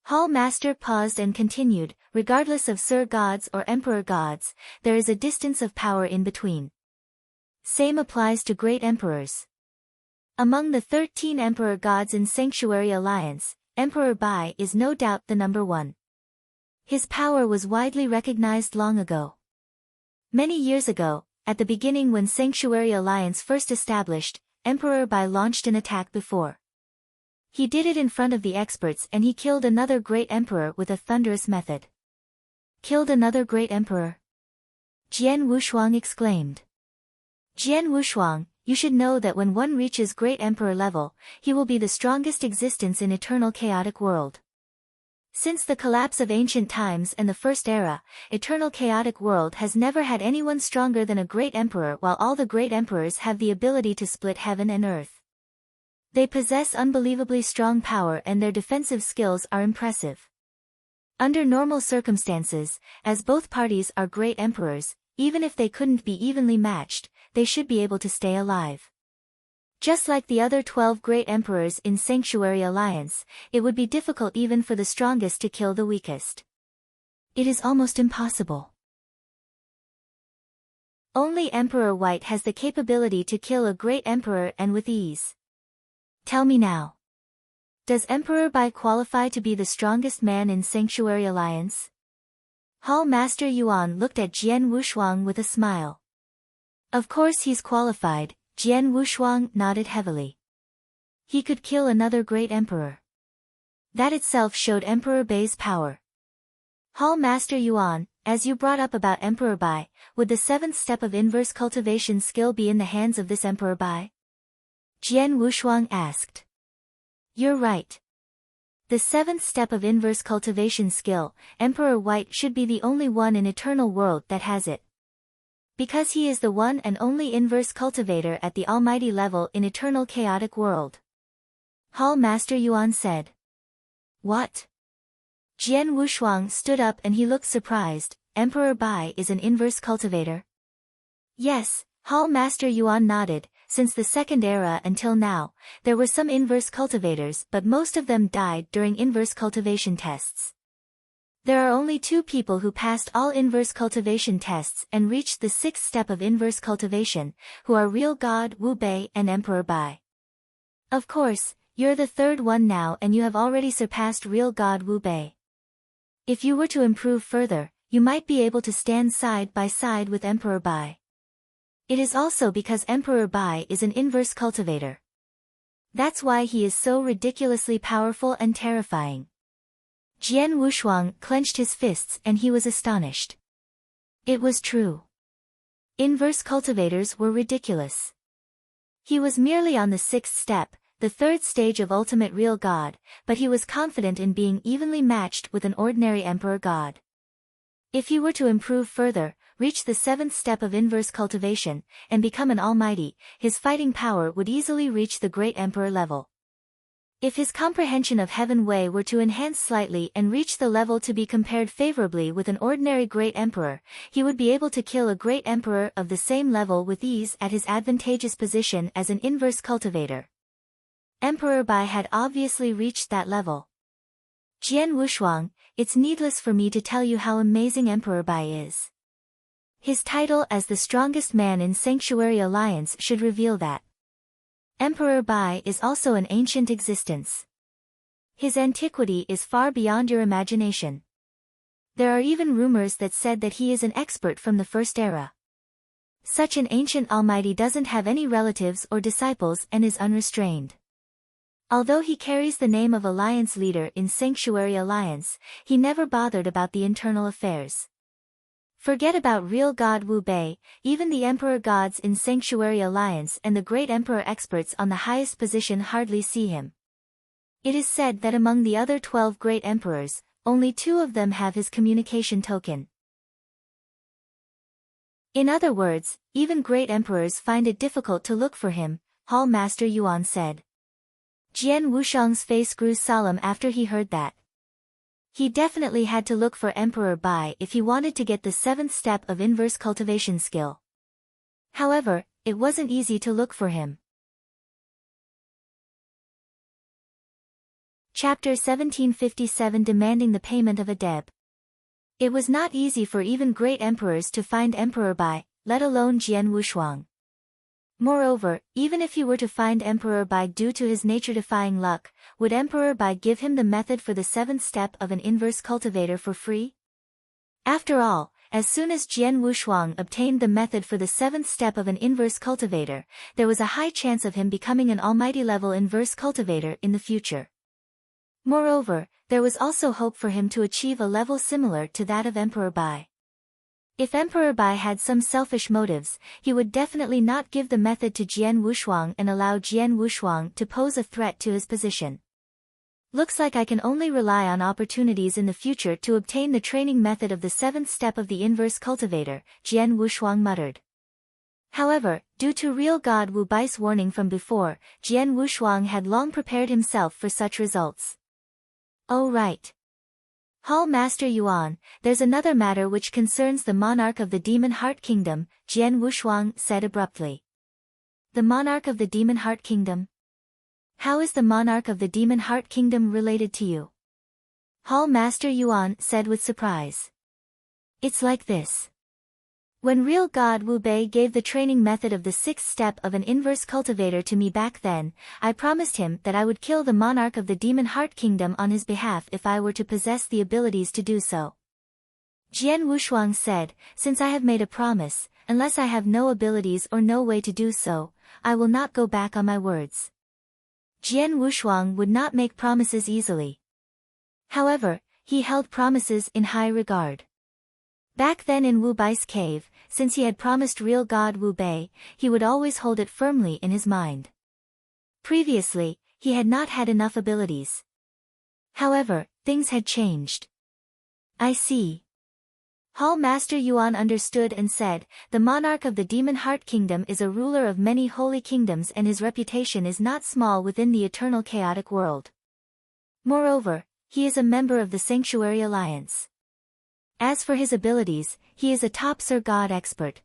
Hall Master paused and continued, regardless of Sir Gods or Emperor Gods, there is a distance of power in between. Same applies to great emperors. Among the 13 Emperor Gods in Sanctuary Alliance, Emperor Bai is no doubt the number one. His power was widely recognized long ago. Many years ago, at the beginning when Sanctuary Alliance first established, Emperor Bai launched an attack before. He did it in front of the experts and he killed another great emperor with a thunderous method. Killed another great emperor? Jian Wushuang exclaimed. Jian Wushuang, you should know that when one reaches great emperor level, he will be the strongest existence in Eternal Chaotic World. Since the collapse of ancient times and the First Era, Eternal Chaotic World has never had anyone stronger than a great emperor, while all the great emperors have the ability to split heaven and earth. They possess unbelievably strong power and their defensive skills are impressive. Under normal circumstances, as both parties are great emperors, even if they couldn't be evenly matched, they should be able to stay alive. Just like the other 12 great emperors in Sanctuary Alliance, it would be difficult even for the strongest to kill the weakest. It is almost impossible. Only Emperor White has the capability to kill a great emperor and with ease. Tell me now. Does Emperor Bai qualify to be the strongest man in Sanctuary Alliance? Hall Master Yuan looked at Jian Wushuang with a smile. Of course he's qualified, Jian Wushuang nodded heavily. He could kill another great emperor. That itself showed Emperor Bai's power. Hall Master Yuan, as you brought up about Emperor Bai, would the 7th step of inverse cultivation skill be in the hands of this Emperor Bai? Jian Wushuang asked. You're right. The 7th step of inverse cultivation skill, Emperor White should be the only one in Eternal World that has it. Because he is the one and only inverse cultivator at the almighty level in Eternal Chaotic World. Hall Master Yuan said. What? Jian Wushuang stood up and he looked surprised. Emperor Bai is an inverse cultivator? Yes, Hall Master Yuan nodded. Since the Second Era until now, there were some inverse cultivators but most of them died during inverse cultivation tests. There are only 2 people who passed all inverse cultivation tests and reached the 6th step of inverse cultivation, who are Real God Wu Bei and Emperor Bai. Of course, you're the 3rd one now and you have already surpassed Real God Wu Bei. If you were to improve further, you might be able to stand side by side with Emperor Bai. It is also because Emperor Bai is an inverse cultivator. That's why he is so ridiculously powerful and terrifying. Jian Wushuang clenched his fists and he was astonished. It was true. Inverse cultivators were ridiculous. He was merely on the 6th step, the 3rd stage of ultimate real God, but he was confident in being evenly matched with an ordinary Emperor God. If he were to improve further, reach the 7th step of inverse cultivation, and become an almighty, his fighting power would easily reach the great emperor level. If his comprehension of Heaven Way were to enhance slightly and reach the level to be compared favorably with an ordinary great emperor, he would be able to kill a great emperor of the same level with ease at his advantageous position as an inverse cultivator. Emperor Bai had obviously reached that level. Jian Wushuang, it's needless for me to tell you how amazing Emperor Bai is. His title as the strongest man in Sanctuary Alliance should reveal that. Emperor Bai is also an ancient existence. His antiquity is far beyond your imagination. There are even rumors that said that he is an expert from the first era. Such an ancient almighty doesn't have any relatives or disciples and is unrestrained. Although he carries the name of alliance leader in Sanctuary Alliance, he never bothered about the internal affairs. Forget about real God Wu Bei, even the emperor gods in Sanctuary Alliance and the great emperor experts on the highest position hardly see him. It is said that among the other 12 great emperors, only 2 of them have his communication token. In other words, even great emperors find it difficult to look for him, Hall Master Yuan said. Jian Wushang's face grew solemn after he heard that. He definitely had to look for Emperor Bai if he wanted to get the 7th step of inverse cultivation skill. However, it wasn't easy to look for him. Chapter 1757 Demanding the Payment of a Deb. It was not easy for even great emperors to find Emperor Bai, let alone Jian Wushuang. Moreover, even if he were to find Emperor Bai due to his nature-defying luck, would Emperor Bai give him the method for the 7th step of an inverse cultivator for free? After all, as soon as Jian Wushuang obtained the method for the 7th step of an inverse cultivator, there was a high chance of him becoming an almighty-level inverse cultivator in the future. Moreover, there was also hope for him to achieve a level similar to that of Emperor Bai. If Emperor Bai had some selfish motives, he would definitely not give the method to Jian Wushuang and allow Jian Wushuang to pose a threat to his position. Looks like I can only rely on opportunities in the future to obtain the training method of the 7th step of the inverse cultivator, Jian Wushuang muttered. However, due to real God Wu Bai's warning from before, Jian Wushuang had long prepared himself for such results. Oh right. Hall Master Yuan, there's another matter which concerns the monarch of the Demon Heart Kingdom, Jian Wushuang said abruptly. The monarch of the Demon Heart Kingdom? How is the monarch of the Demon Heart Kingdom related to you? Hall Master Yuan said with surprise. It's like this. When real God Wu Bei gave the training method of the 6th step of an inverse cultivator to me back then, I promised him that I would kill the monarch of the Demon Heart Kingdom on his behalf if I were to possess the abilities to do so. Jian Wushuang said, since I have made a promise, unless I have no abilities or no way to do so, I will not go back on my words. Jian Wushuang would not make promises easily. However, he held promises in high regard. Back then in Wu Bai's cave, since he had promised real God Wu Bei, he would always hold it firmly in his mind. Previously, he had not had enough abilities. However, things had changed. I see. Hall Master Yuan understood and said, the monarch of the Demon Heart Kingdom is a ruler of many holy kingdoms and his reputation is not small within the eternal chaotic world. Moreover, he is a member of the Sanctuary Alliance. As for his abilities, he is a top Sir God expert.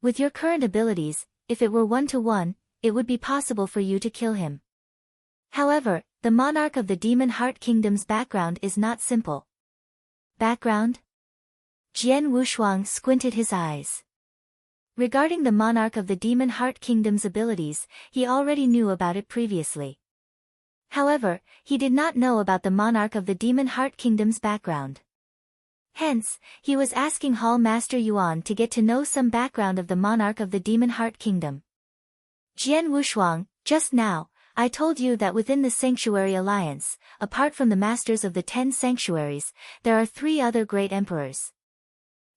With your current abilities, if it were 1-to-1, it would be possible for you to kill him. However, the monarch of the Demon Heart Kingdom's background is not simple. Background? Jian Wushuang squinted his eyes. Regarding the monarch of the Demon Heart Kingdom's abilities, he already knew about it previously. However, he did not know about the monarch of the Demon Heart Kingdom's background. Hence, he was asking Hall Master Yuan to get to know some background of the monarch of the Demon Heart Kingdom. Jian Wushuang, just now, I told you that within the Sanctuary Alliance, apart from the masters of the 10 sanctuaries, there are 3 other great emperors.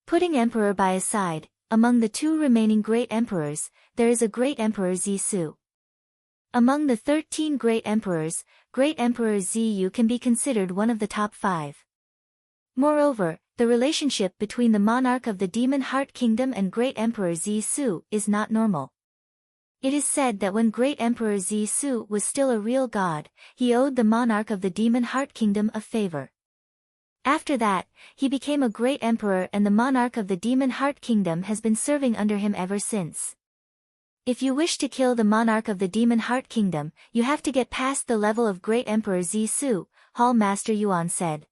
Putting Emperor Bai aside, among the 2 remaining great emperors, there is a great emperor Zisu. Among the 13 great emperors, great emperor Ziyu can be considered one of the top 5. Moreover, the relationship between the monarch of the Demon Heart Kingdom and great emperor Zisu is not normal. It is said that when great emperor Zisu was still a real god, he owed the monarch of the Demon Heart Kingdom a favor. After that, he became a great emperor and the monarch of the Demon Heart Kingdom has been serving under him ever since. If you wish to kill the monarch of the Demon Heart Kingdom, you have to get past the level of great emperor Zisu, Hall Master Yuan said.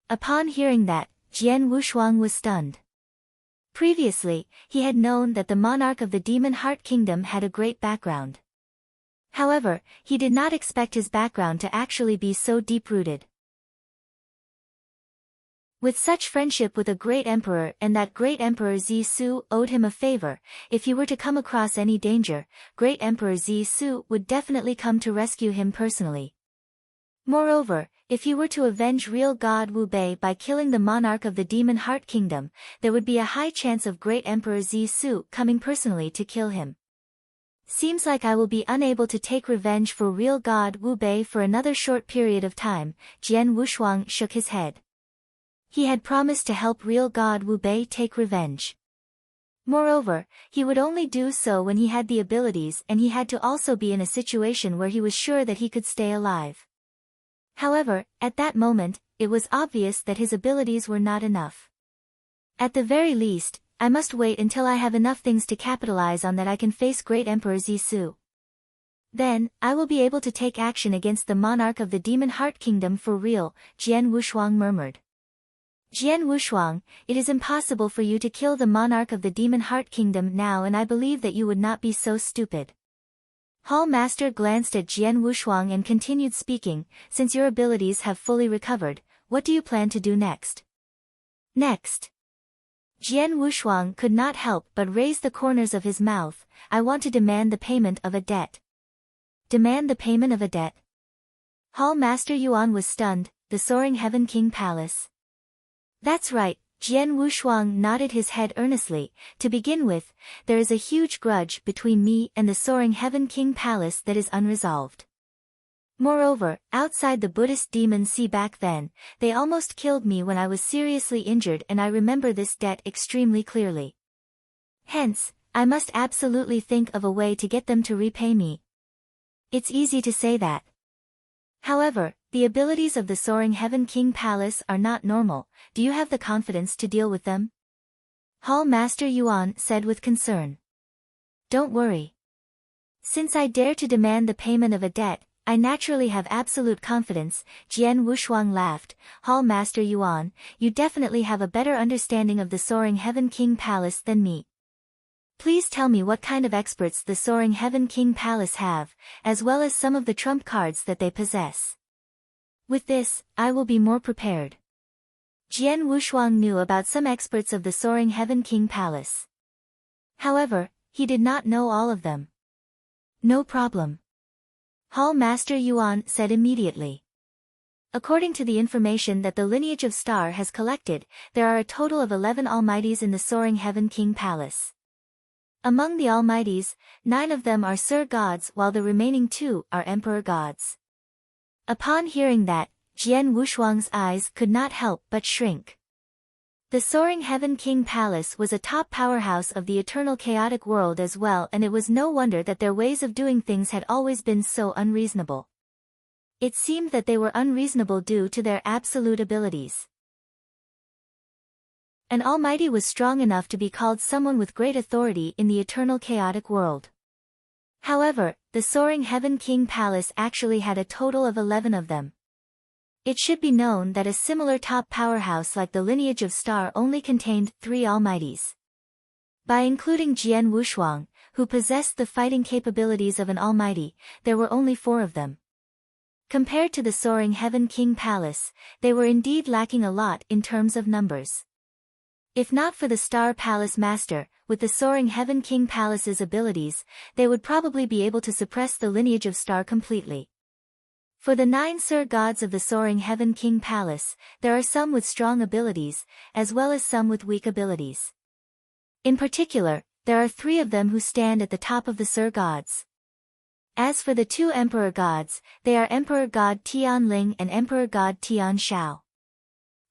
Upon hearing that, Jian Wushuang was stunned. Previously, he had known that the monarch of the Demon Heart Kingdom had a great background. However, he did not expect his background to actually be so deep-rooted. With such friendship with a great emperor, and that great emperor Zisu owed him a favor, if he were to come across any danger, great emperor Zisu would definitely come to rescue him personally. Moreover, if he were to avenge real god Wu Bei by killing the monarch of the Demon Heart Kingdom, there would be a high chance of great emperor Zisu coming personally to kill him. Seems like I will be unable to take revenge for real god Wu Bei for another short period of time. Jian Wushuang shook his head. He had promised to help real god Wu Bei take revenge. Moreover, he would only do so when he had the abilities, and he had to also be in a situation where he was sure that he could stay alive. However, at that moment, it was obvious that his abilities were not enough. At the very least, I must wait until I have enough things to capitalize on that I can face great Emperor Zisu. Then, I will be able to take action against the monarch of the Demon Heart Kingdom for real, Jian Wushuang murmured. Jian Wushuang, it is impossible for you to kill the monarch of the Demon Heart Kingdom now, and I believe that you would not be so stupid. Hall Master glanced at Jian Wushuang and continued speaking, since your abilities have fully recovered, what do you plan to do next? Next. Jian Wushuang could not help but raise the corners of his mouth. I want to demand the payment of a debt. Demand the payment of a debt? Hall Master Yuan was stunned. The Soaring Heaven King Palace. That's right, Jian Wushuang nodded his head earnestly. To begin with, there is a huge grudge between me and the Soaring Heaven King Palace that is unresolved. Moreover, outside the Buddhist demon sea back then, they almost killed me when I was seriously injured, and I remember this debt extremely clearly. Hence, I must absolutely think of a way to get them to repay me. It's easy to say that. However, the abilities of the Soaring Heaven King Palace are not normal. Do you have the confidence to deal with them? Hall Master Yuan said with concern. Don't worry. Since I dare to demand the payment of a debt, I naturally have absolute confidence. Jian Wushuang laughed. Hall Master Yuan, you definitely have a better understanding of the Soaring Heaven King Palace than me. Please tell me what kind of experts the Soaring Heaven King Palace have, as well as some of the trump cards that they possess. With this, I will be more prepared. Jian Wushuang knew about some experts of the Soaring Heaven King Palace. However, he did not know all of them. No problem. Hall Master Yuan said immediately. According to the information that the lineage of Star has collected, there are a total of 11 Almighties in the Soaring Heaven King Palace. Among the Almighties, 9 of them are Sir Gods while the remaining 2 are Emperor Gods. Upon hearing that, Jian Wushuang's eyes could not help but shrink. The Soaring Heaven King Palace was a top powerhouse of the eternal chaotic world as well, and it was no wonder that their ways of doing things had always been so unreasonable. It seemed that they were unreasonable due to their absolute abilities. An Almighty was strong enough to be called someone with great authority in the eternal chaotic world. However, the Soaring Heaven King Palace actually had a total of 11 of them. It should be known that a similar top powerhouse like the lineage of Star only contained 3 Almighties. By including Jian Wushuang, who possessed the fighting capabilities of an Almighty, there were only 4 of them. Compared to the Soaring Heaven King Palace, they were indeed lacking a lot in terms of numbers. If not for the Star Palace Master, with the Soaring Heaven King Palace's abilities, they would probably be able to suppress the lineage of Star completely. For the 9 Sir Gods of the Soaring Heaven King Palace, there are some with strong abilities, as well as some with weak abilities. In particular, there are 3 of them who stand at the top of the Sir Gods. As for the 2 Emperor Gods, they are Emperor God Tian Ling and Emperor God Tian Shao.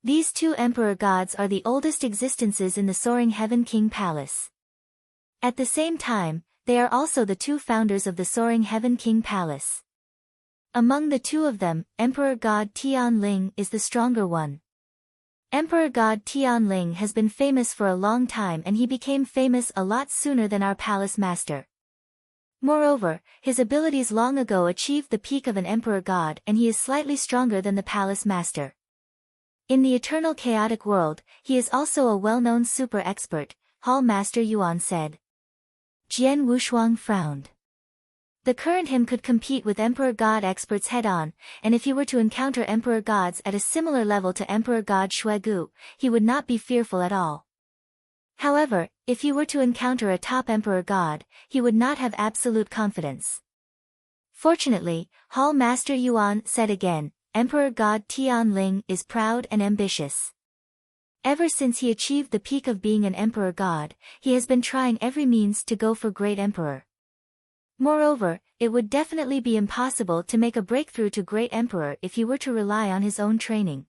These 2 Emperor Gods are the oldest existences in the Soaring Heaven King Palace. At the same time, they are also the 2 founders of the Soaring Heaven King Palace. Among the 2 of them, Emperor God Tian Ling is the stronger one. Emperor God Tian Ling has been famous for a long time, and he became famous a lot sooner than our Palace Master. Moreover, his abilities long ago achieved the peak of an Emperor God, and he is slightly stronger than the Palace Master. In the eternal chaotic world, he is also a well-known super expert, Hall Master Yuan said. Jian Wushuang frowned. The current him could compete with Emperor God experts head-on, and if he were to encounter Emperor Gods at a similar level to Emperor God Shuegu, he would not be fearful at all. However, if he were to encounter a top Emperor God, he would not have absolute confidence. Fortunately, Hall Master Yuan said again, Emperor God Tianling is proud and ambitious. Ever since he achieved the peak of being an Emperor God, he has been trying every means to go for Great Emperor. Moreover, it would definitely be impossible to make a breakthrough to Great Emperor if he were to rely on his own training.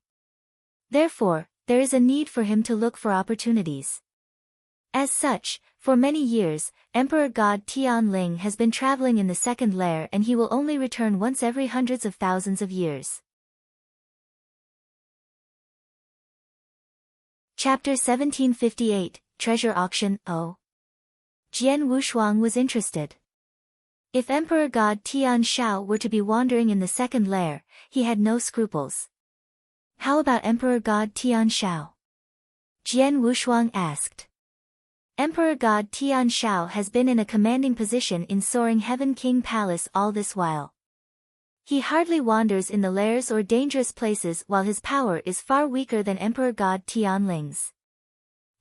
Therefore, there is a need for him to look for opportunities. As such, for many years, Emperor God Tianling has been traveling in the second lair and he will only return once every hundreds of thousands of years. Chapter 1758, Treasure Auction. Jian Wushuang was interested. If Emperor God Tian Shao were to be wandering in the second lair, he had no scruples. How about Emperor God Tian Shao? Jian Wushuang asked. Emperor God Tian Shao has been in a commanding position in Soaring Heaven King Palace all this while. He hardly wanders in the lairs or dangerous places while his power is far weaker than Emperor God Tianling's.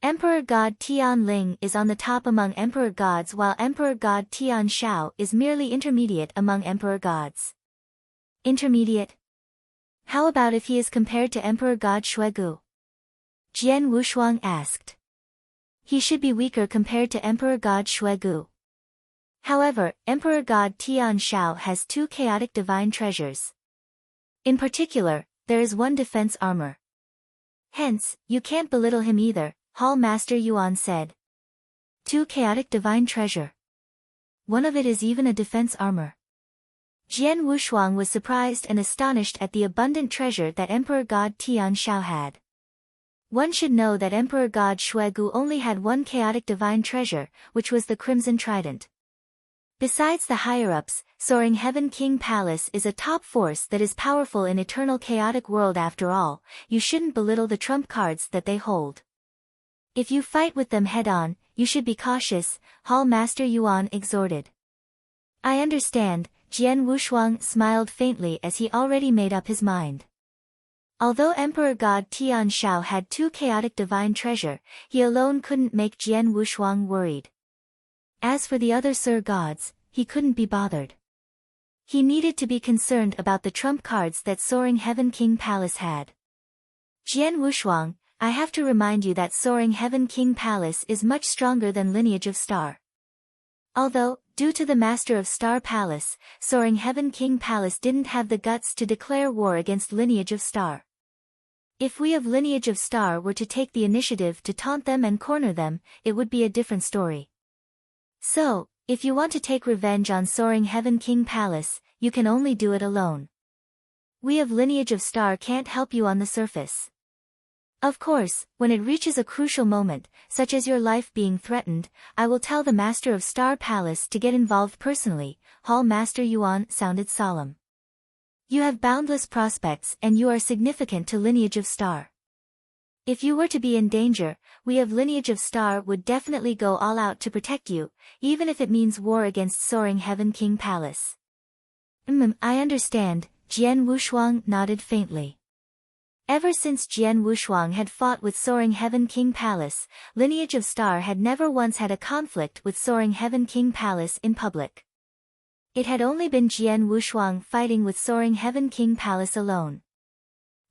Emperor God Tianling is on the top among Emperor Gods while Emperor God Tian Shao is merely intermediate among Emperor Gods. Intermediate? How about if he is compared to Emperor God Shuegu? Jian Wushuang asked. He should be weaker compared to Emperor God Shuegu. However, Emperor God Tian Shao has two chaotic divine treasures. In particular, there is one defense armor. Hence, you can't belittle him either, Hall Master Yuan said. Two chaotic divine treasure. One of it is even a defense armor. Jian Wushuang was surprised and astonished at the abundant treasure that Emperor God Tian Shao had. One should know that Emperor God Shuegu only had one chaotic divine treasure, which was the Crimson Trident. Besides the higher-ups, Soaring Heaven King Palace is a top force that is powerful in eternal chaotic world after all. You shouldn't belittle the trump cards that they hold. If you fight with them head-on, you should be cautious, Hall Master Yuan exhorted. I understand, Jian Wushuang smiled faintly as he already made up his mind. Although Emperor God Tian Shao had two chaotic divine treasure, he alone couldn't make Jian Wushuang worried. As for the other Sir Gods, he couldn't be bothered. He needed to be concerned about the trump cards that Soaring Heaven King Palace had. Jian Wushuang, I have to remind you that Soaring Heaven King Palace is much stronger than Lineage of Star. Although, due to the Master of Star Palace, Soaring Heaven King Palace didn't have the guts to declare war against Lineage of Star. If we of Lineage of Star were to take the initiative to taunt them and corner them, it would be a different story. So, if you want to take revenge on Soaring Heaven King Palace, you can only do it alone. We of Lineage of Star can't help you on the surface. Of course, when it reaches a crucial moment, such as your life being threatened, I will tell the Master of Star Palace to get involved personally. Hall Master Yuan sounded solemn. You have boundless prospects and you are significant to Lineage of Star. If you were to be in danger, we of Lineage of Star would definitely go all out to protect you, even if it means war against Soaring Heaven King Palace. I understand, Jian Wushuang nodded faintly. Ever since Jian Wushuang had fought with Soaring Heaven King Palace, Lineage of Star had never once had a conflict with Soaring Heaven King Palace in public. It had only been Jian Wushuang fighting with Soaring Heaven King Palace alone.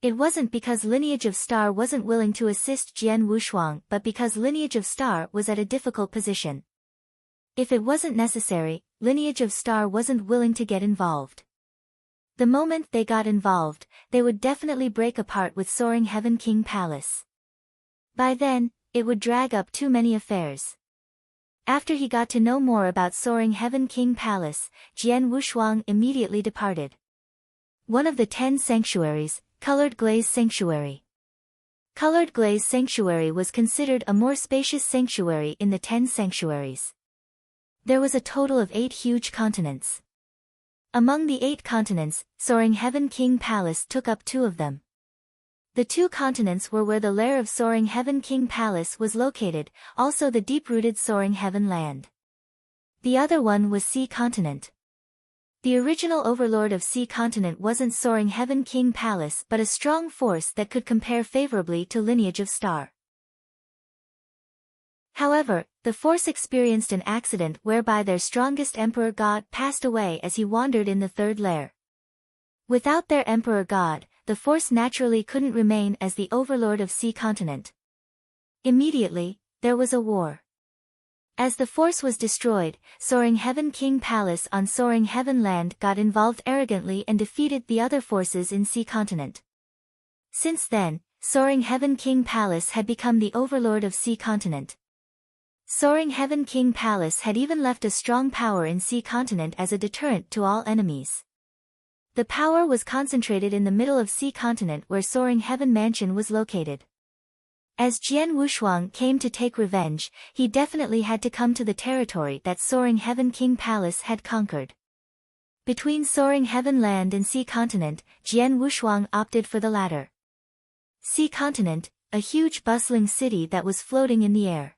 It wasn't because Lineage of Star wasn't willing to assist Jian Wushuang but because Lineage of Star was at a difficult position. If it wasn't necessary, Lineage of Star wasn't willing to get involved. The moment they got involved, they would definitely break apart with Soaring Heaven King Palace. By then, it would drag up too many affairs. After he got to know more about Soaring Heaven King Palace, Jian Wushuang immediately departed. One of the 10 sanctuaries, Colored Glaze Sanctuary. Colored Glaze Sanctuary was considered a more spacious sanctuary in the 10 sanctuaries. There was a total of 8 huge continents. Among the 8 continents, Soaring Heaven King Palace took up 2 of them. The 2 continents were where the lair of Soaring Heaven King Palace was located, also the deep-rooted Soaring Heaven land. The other one was Sea Continent. The original overlord of Sea Continent wasn't Soaring Heaven King Palace but a strong force that could compare favorably to Lineage of Star. However, the force experienced an accident whereby their strongest emperor god passed away as he wandered in the third lair. Without their emperor god, the force naturally couldn't remain as the overlord of Sea Continent. Immediately, there was a war. As the force was destroyed, Soaring Heaven King Palace on Soaring Heaven Land got involved arrogantly and defeated the other forces in Sea Continent. Since then, Soaring Heaven King Palace had become the overlord of Sea Continent. Soaring Heaven King Palace had even left a strong power in Sea Continent as a deterrent to all enemies. The power was concentrated in the middle of Sea Continent where Soaring Heaven Mansion was located. As Jian Wushuang came to take revenge, he definitely had to come to the territory that Soaring Heaven King Palace had conquered. Between Soaring Heaven Land and Sea Continent, Jian Wushuang opted for the latter. Sea Continent, a huge bustling city that was floating in the air.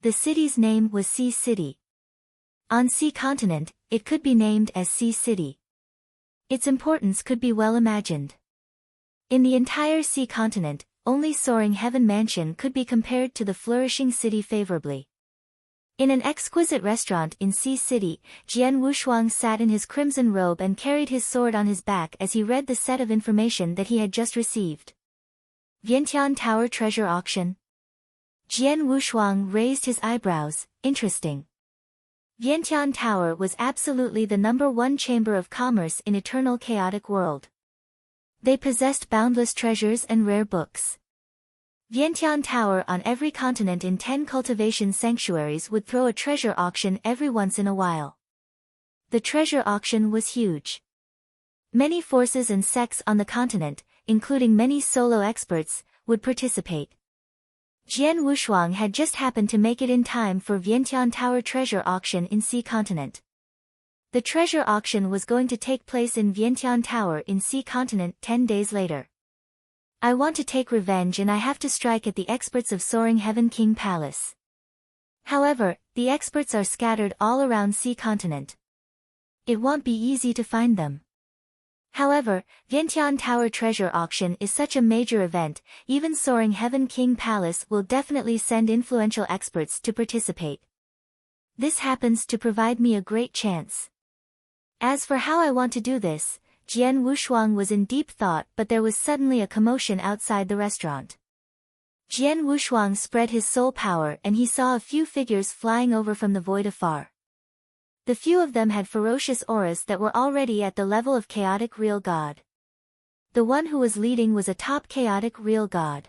The city's name was Sea City. On Sea Continent, it could be named as Sea City. Its importance could be well imagined. In the entire Sea Continent, only Soaring Heaven Mansion could be compared to the flourishing city favorably. In an exquisite restaurant in Sea City, Jian Wushuang sat in his crimson robe and carried his sword on his back as he read the set of information that he had just received. Vientiane Tower Treasure Auction. Jian Wushuang raised his eyebrows, interesting. Vientiane Tower was absolutely the #1 chamber of commerce in Eternal Chaotic World. They possessed boundless treasures and rare books. Vientiane Tower on every continent in 10 cultivation sanctuaries would throw a treasure auction every once in a while. The treasure auction was huge. Many forces and sects on the continent, including many solo experts, would participate. Jian Wushuang had just happened to make it in time for Vientiane Tower treasure auction in Sea Continent. The treasure auction was going to take place in Vientiane Tower in Sea Continent 10 days later. I want to take revenge and I have to strike at the experts of Soaring Heaven King Palace. However, the experts are scattered all around Sea Continent. It won't be easy to find them. However, Vientiane Tower treasure auction is such a major event, even Soaring Heaven King Palace will definitely send influential experts to participate. This happens to provide me a great chance. As for how I want to do this, Jian Wushuang was in deep thought but there was suddenly a commotion outside the restaurant. Jian Wushuang spread his soul power and he saw a few figures flying over from the void afar. The few of them had ferocious auras that were already at the level of chaotic real god. The one who was leading was a top chaotic real god.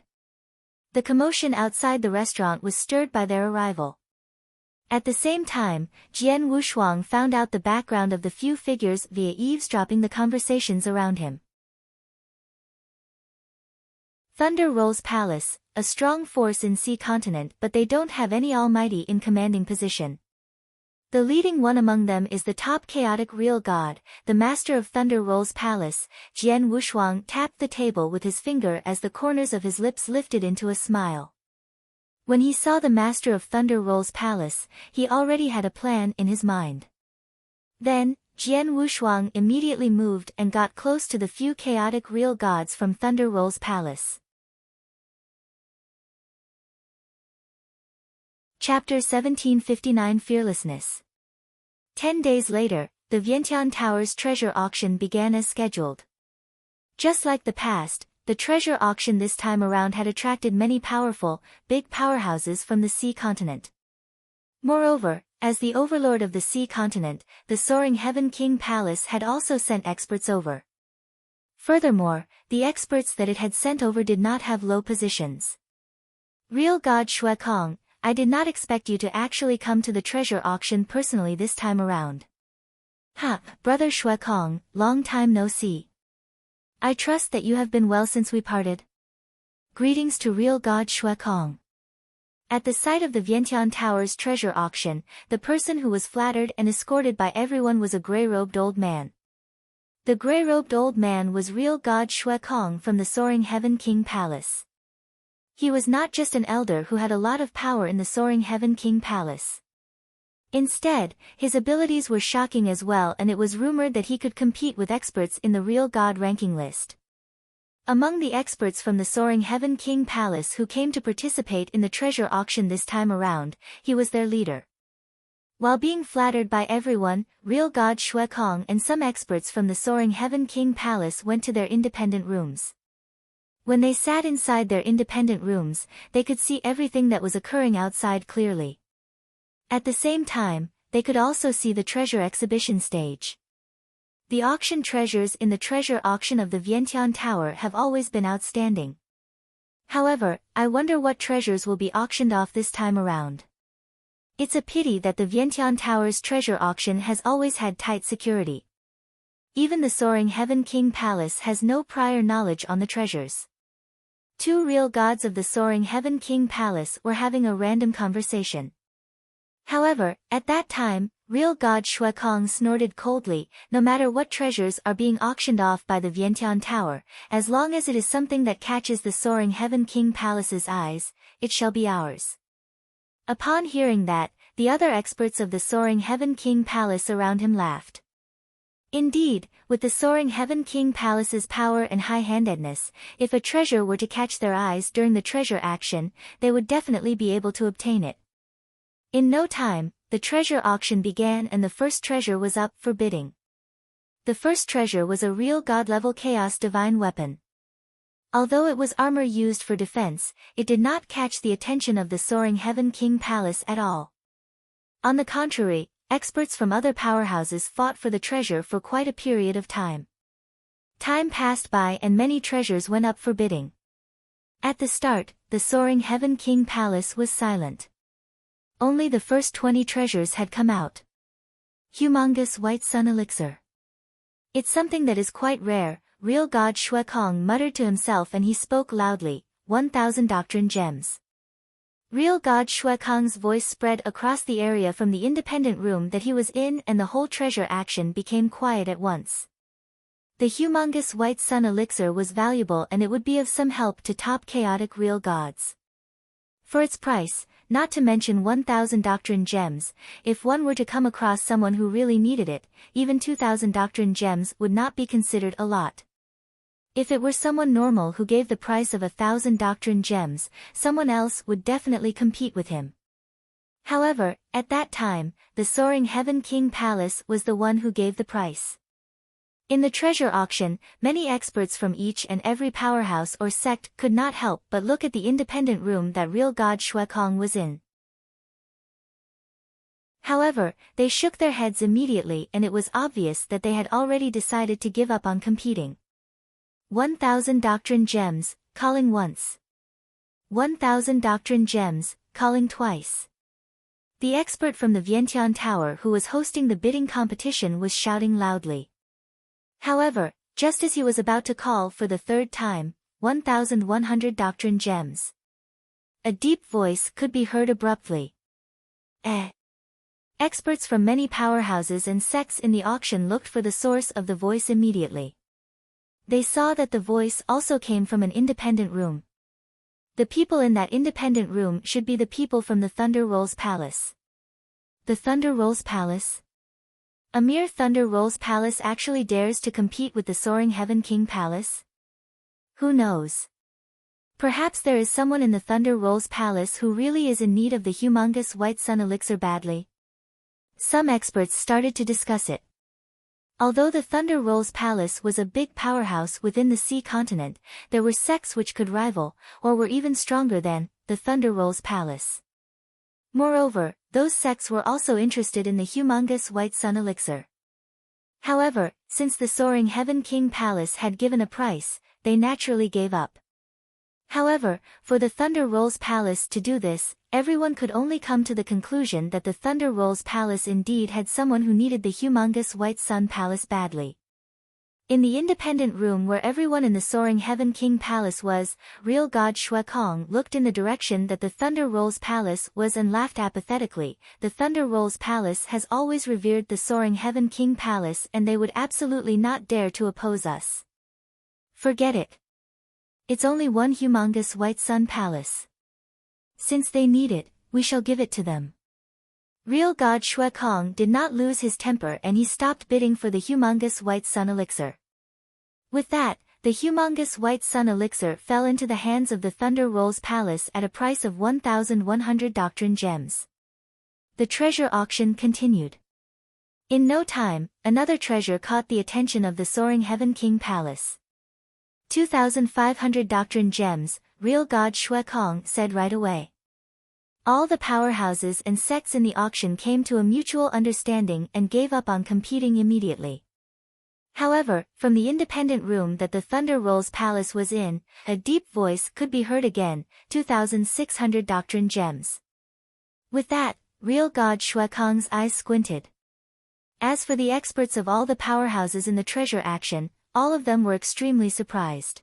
The commotion outside the restaurant was stirred by their arrival. At the same time, Jian Wushuang found out the background of the few figures via eavesdropping the conversations around him. Thunder Rolls Palace, a strong force in Sea Continent but they don't have any almighty in commanding position. The leading one among them is the top chaotic real god, the master of Thunder Rolls Palace. Jian Wushuang tapped the table with his finger as the corners of his lips lifted into a smile. When he saw the master of Thunder Rolls Palace, he already had a plan in his mind. Then, Jian Wushuang immediately moved and got close to the few chaotic real gods from Thunder Rolls Palace. Chapter 1759 Fearlessness. 10 days later, the Vientiane Tower's treasure auction began as scheduled. Just like the past, the treasure auction this time around had attracted many powerful, big powerhouses from the Sea Continent. Moreover, as the overlord of the Sea Continent, the Soaring Heaven King Palace had also sent experts over. Furthermore, the experts that it had sent over did not have low positions. Real God Shui Kong, I did not expect you to actually come to the treasure auction personally this time around. Ha, brother Shui Kong, long time no see. I trust that you have been well since we parted. Greetings to real God Shui Kong. At the sight of the Vientiane Tower's treasure auction, the person who was flattered and escorted by everyone was a grey-robed old man. The grey-robed old man was real God Shui Kong from the Soaring Heaven King Palace. He was not just an elder who had a lot of power in the Soaring Heaven King Palace. Instead, his abilities were shocking as well, and it was rumored that he could compete with experts in the real god ranking list. Among the experts from the Soaring Heaven King Palace who came to participate in the treasure auction this time around, he was their leader. While being flattered by everyone, real god Shui Kong and some experts from the Soaring Heaven King Palace went to their independent rooms. When they sat inside their independent rooms, they could see everything that was occurring outside clearly. At the same time, they could also see the treasure exhibition stage. The auction treasures in the treasure auction of the Vientiane Tower have always been outstanding. However, I wonder what treasures will be auctioned off this time around. It's a pity that the Vientiane Tower's treasure auction has always had tight security. Even the Soaring Heaven King Palace has no prior knowledge on the treasures. Two real gods of the Soaring Heaven King Palace were having a random conversation. However, at that time, real god Shui Kong snorted coldly, "No matter what treasures are being auctioned off by the Vientiane Tower, as long as it is something that catches the Soaring Heaven King Palace's eyes, it shall be ours." Upon hearing that, the other experts of the Soaring Heaven King Palace around him laughed. Indeed, with the Soaring Heaven King Palace's power and high-handedness, if a treasure were to catch their eyes during the treasure action, they would definitely be able to obtain it. In no time, the treasure auction began and the first treasure was up for bidding. The first treasure was a real god-level chaos divine weapon. Although it was armor used for defense, it did not catch the attention of the Soaring Heaven King Palace at all. On the contrary, experts from other powerhouses fought for the treasure for quite a period of time. Time passed by and many treasures went up for bidding. At the start, the Soaring Heaven King Palace was silent. Only the first 20 treasures had come out. Humongous White Sun Elixir. It's something that is quite rare, real god Shui Kong muttered to himself, and he spoke loudly, 1,000 doctrine gems. Real god Shui Kong's voice spread across the area from the independent room that he was in, and the whole treasure action became quiet at once. The humongous White Sun Elixir was valuable, and it would be of some help to top chaotic real gods. For its price, not to mention 1,000 doctrine gems, if one were to come across someone who really needed it, even 2,000 doctrine gems would not be considered a lot. If it were someone normal who gave the price of 1,000 doctrine gems, someone else would definitely compete with him. However, at that time, the Soaring Heaven King Palace was the one who gave the price. In the treasure auction, many experts from each and every powerhouse or sect could not help but look at the independent room that real god Shui Kong was in. However, they shook their heads immediately, and it was obvious that they had already decided to give up on competing. 1,000 doctrine gems, calling once. 1,000 doctrine gems, calling twice. The expert from the Vientiane Tower who was hosting the bidding competition was shouting loudly. However, just as he was about to call for the third time, 1,100 doctrine gems. A deep voice could be heard abruptly. Experts from many powerhouses and sects in the auction looked for the source of the voice immediately. They saw that the voice also came from an independent room. The people in that independent room should be the people from the Thunder Rolls Palace. The Thunder Rolls Palace? A mere Thunder Rolls Palace actually dares to compete with the Soaring Heaven King Palace? Who knows? Perhaps there is someone in the Thunder Rolls Palace who really is in need of the humongous White Sun Elixir badly. Some experts started to discuss it. Although the Thunder Rolls Palace was a big powerhouse within the sea continent, there were sects which could rival, or were even stronger than, the Thunder Rolls Palace. Moreover, those sects were also interested in the humongous White Sun Elixir. However, since the Soaring Heaven King Palace had given a price, they naturally gave up. However, for the Thunder Rolls Palace to do this, everyone could only come to the conclusion that the Thunder Rolls Palace indeed had someone who needed the humongous White Sun Palace badly. In the independent room where everyone in the Soaring Heaven King Palace was, real god Shui Kong looked in the direction that the Thunder Rolls Palace was and laughed apathetically. The Thunder Rolls Palace has always revered the Soaring Heaven King Palace, and they would absolutely not dare to oppose us. Forget it. It's only one humongous White Sun Palace. Since they need it, we shall give it to them. Real god Shui Kong did not lose his temper and he stopped bidding for the humongous white sun elixir. With that, the humongous white sun elixir fell into the hands of the Thunder Rolls Palace at a price of 1,100 doctrine gems. The treasure auction continued. In no time, another treasure caught the attention of the Soaring Heaven King Palace. 2,500 doctrine gems, real god Shui Kong said right away. All the powerhouses and sects in the auction came to a mutual understanding and gave up on competing immediately. However, from the independent room that the Thunder Rolls Palace was in, a deep voice could be heard again, 2,600 doctrine gems. With that, real god Shui Kong's eyes squinted. As for the experts of all the powerhouses in the treasure action, all of them were extremely surprised.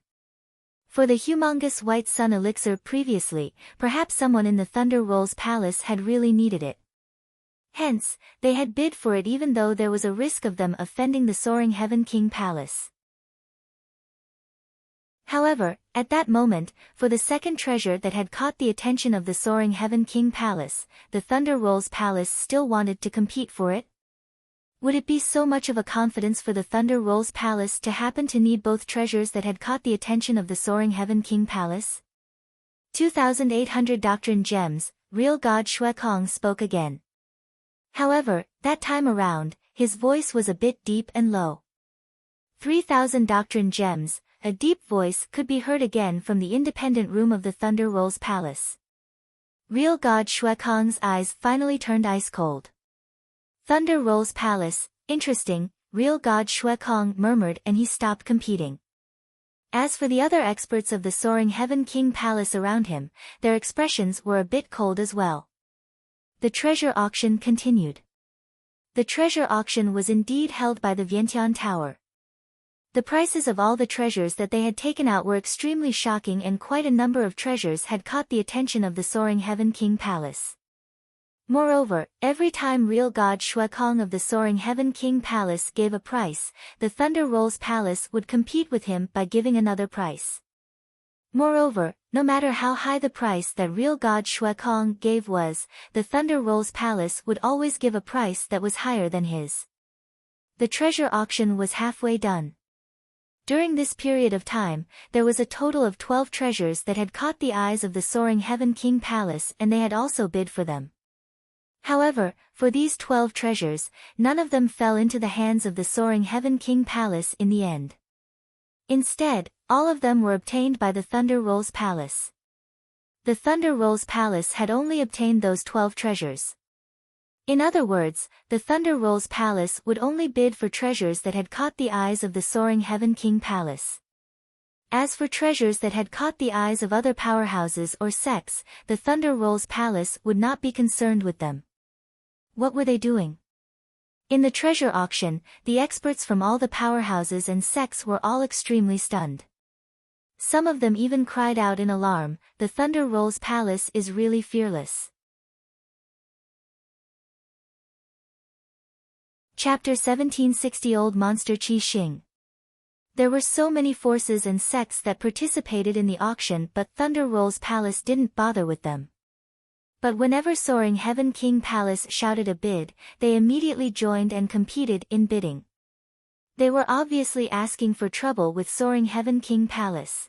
For the humongous white sun elixir previously, perhaps someone in the Thunder Rolls Palace had really needed it. Hence, they had bid for it even though there was a risk of them offending the Soaring Heaven King Palace. However, at that moment, for the second treasure that had caught the attention of the Soaring Heaven King Palace, the Thunder Rolls Palace still wanted to compete for it. Would it be so much of a confidence for the Thunder Rolls Palace to happen to need both treasures that had caught the attention of the Soaring Heaven King Palace? 2,800 doctrine gems, real god Shui Kong spoke again. However, that time around, his voice was a bit deep and low. 3,000 doctrine gems, a deep voice could be heard again from the independent room of the Thunder Rolls Palace. Real god Shui Kong's eyes finally turned ice cold. Thunder Rolls Palace, interesting, real god Shui Kong murmured and he stopped competing. As for the other experts of the Soaring Heaven King Palace around him, their expressions were a bit cold as well. The treasure auction continued. The treasure auction was indeed held by the Vientiane Tower. The prices of all the treasures that they had taken out were extremely shocking and quite a number of treasures had caught the attention of the Soaring Heaven King Palace. Moreover, every time real god Shui Kong of the Soaring Heaven King Palace gave a price, the Thunder Rolls Palace would compete with him by giving another price. Moreover, no matter how high the price that real god Shui Kong gave was, the Thunder Rolls Palace would always give a price that was higher than his. The treasure auction was halfway done. During this period of time, there was a total of 12 treasures that had caught the eyes of the Soaring Heaven King Palace and they had also bid for them. However, for these 12 treasures, none of them fell into the hands of the Soaring Heaven King Palace in the end. Instead, all of them were obtained by the Thunder Rolls Palace. The Thunder Rolls Palace had only obtained those 12 treasures. In other words, the Thunder Rolls Palace would only bid for treasures that had caught the eyes of the Soaring Heaven King Palace. As for treasures that had caught the eyes of other powerhouses or sects, the Thunder Rolls Palace would not be concerned with them. What were they doing? In the treasure auction, the experts from all the powerhouses and sects were all extremely stunned. Some of them even cried out in alarm, "The Thunder Rolls Palace is really fearless." Chapter 1760 Old Monster Qi Xing. There were so many forces and sects that participated in the auction but Thunder Rolls Palace didn't bother with them. But whenever Soaring Heaven King Palace shouted a bid, they immediately joined and competed in bidding. They were obviously asking for trouble with Soaring Heaven King Palace.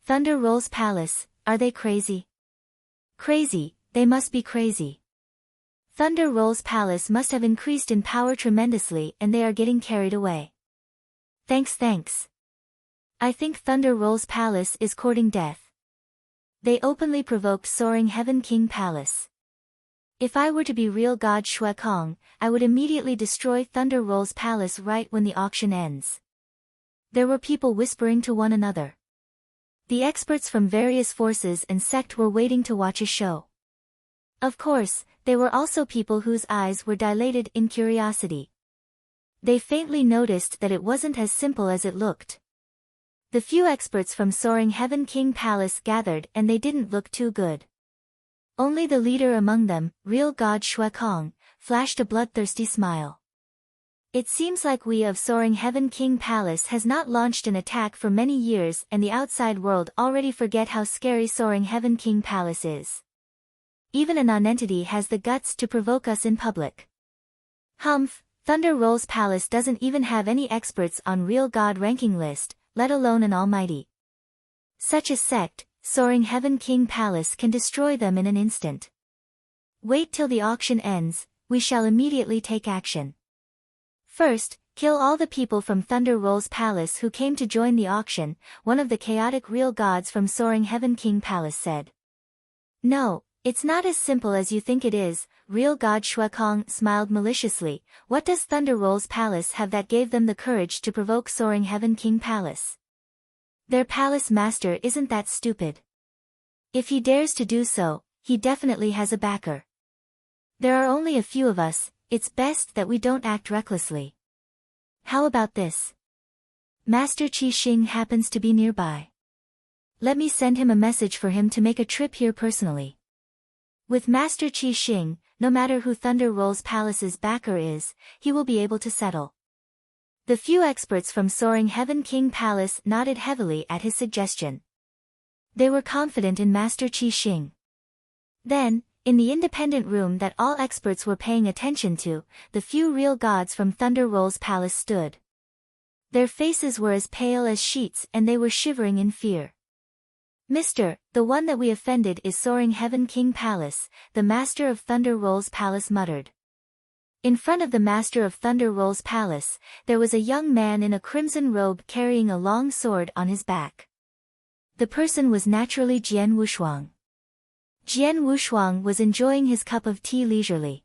Thunder Rolls Palace, are they crazy? Crazy, they must be crazy. Thunder Rolls Palace must have increased in power tremendously and they are getting carried away. Thanks. I think Thunder Rolls Palace is courting death. They openly provoked Soaring Heaven King Palace. If I were to be real god Shui Kong, I would immediately destroy Thunder Rolls Palace right when the auction ends. There were people whispering to one another. The experts from various forces and sect were waiting to watch a show. Of course, they were also people whose eyes were dilated in curiosity. They faintly noticed that it wasn't as simple as it looked. The few experts from Soaring Heaven King Palace gathered and they didn't look too good. Only the leader among them, real god Shui Kong, flashed a bloodthirsty smile. It seems like we of Soaring Heaven King Palace has not launched an attack for many years and the outside world already forget how scary Soaring Heaven King Palace is. Even a nonentity has the guts to provoke us in public. Humph, Thunder Roll's palace doesn't even have any experts on real god ranking list, let alone an almighty. Such a sect, Soaring Heaven King Palace can destroy them in an instant. Wait till the auction ends, we shall immediately take action. First, kill all the people from Thunder Roll's palace who came to join the auction, one of the chaotic real gods from Soaring Heaven King Palace said. No, it's not as simple as you think it is, real god Shuekong smiled maliciously. What does Thunder Roll's palace have that gave them the courage to provoke Soaring Heaven King Palace? Their palace master isn't that stupid. If he dares to do so, he definitely has a backer. There are only a few of us, it's best that we don't act recklessly. How about this? Master Qi Xing happens to be nearby. Let me send him a message for him to make a trip here personally. With Master Qi Xing, no matter who Thunder Roll's palace's backer is, he will be able to settle. The few experts from Soaring Heaven King Palace nodded heavily at his suggestion. They were confident in Master Qi Xing. Then, in the independent room that all experts were paying attention to, the few real gods from Thunder Roll's palace stood. Their faces were as pale as sheets and they were shivering in fear. Mister, the one that we offended is Soaring Heaven King Palace, the master of Thunder Roll's palace muttered. In front of the master of Thunder Roll's palace, there was a young man in a crimson robe carrying a long sword on his back. The person was naturally Jian Wushuang. Jian Wushuang was enjoying his cup of tea leisurely.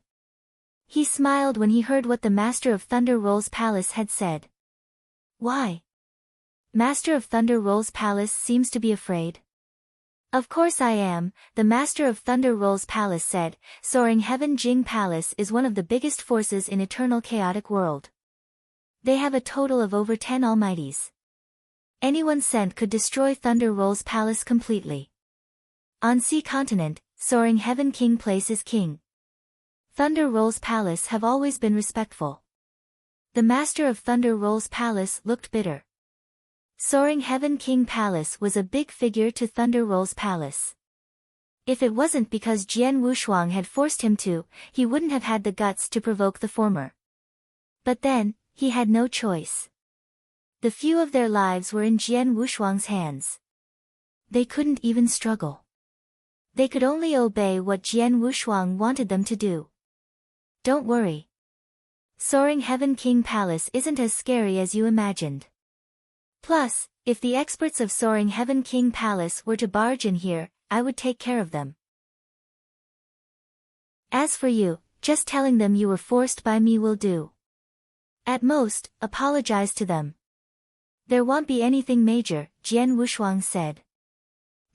He smiled when he heard what the master of Thunder Roll's palace had said. Why? Master of Thunder Roll's palace seems to be afraid. Of course I am, the master of Thunder Roll's palace said. Soaring Heaven Jing Palace is one of the biggest forces in eternal chaotic world. They have a total of over 10 almighties. Anyone sent could destroy Thunder Roll's palace completely. On Sea Continent, Soaring Heaven King Place is king. Thunder Roll's palace have always been respectful. The master of Thunder Roll's palace looked bitter. Soaring Heaven King Palace was a big figure to Thunder Roll's palace. If it wasn't because Jian Wushuang had forced him to, he wouldn't have had the guts to provoke the former. But then, he had no choice. The few of their lives were in Jian Wushuang's hands. They couldn't even struggle. They could only obey what Jian Wushuang wanted them to do. Don't worry. Soaring Heaven King Palace isn't as scary as you imagined. Plus, if the experts of Soaring Heaven King Palace were to barge in here, I would take care of them. As for you, just telling them you were forced by me will do. At most, apologize to them. There won't be anything major, Jian Wushuang said.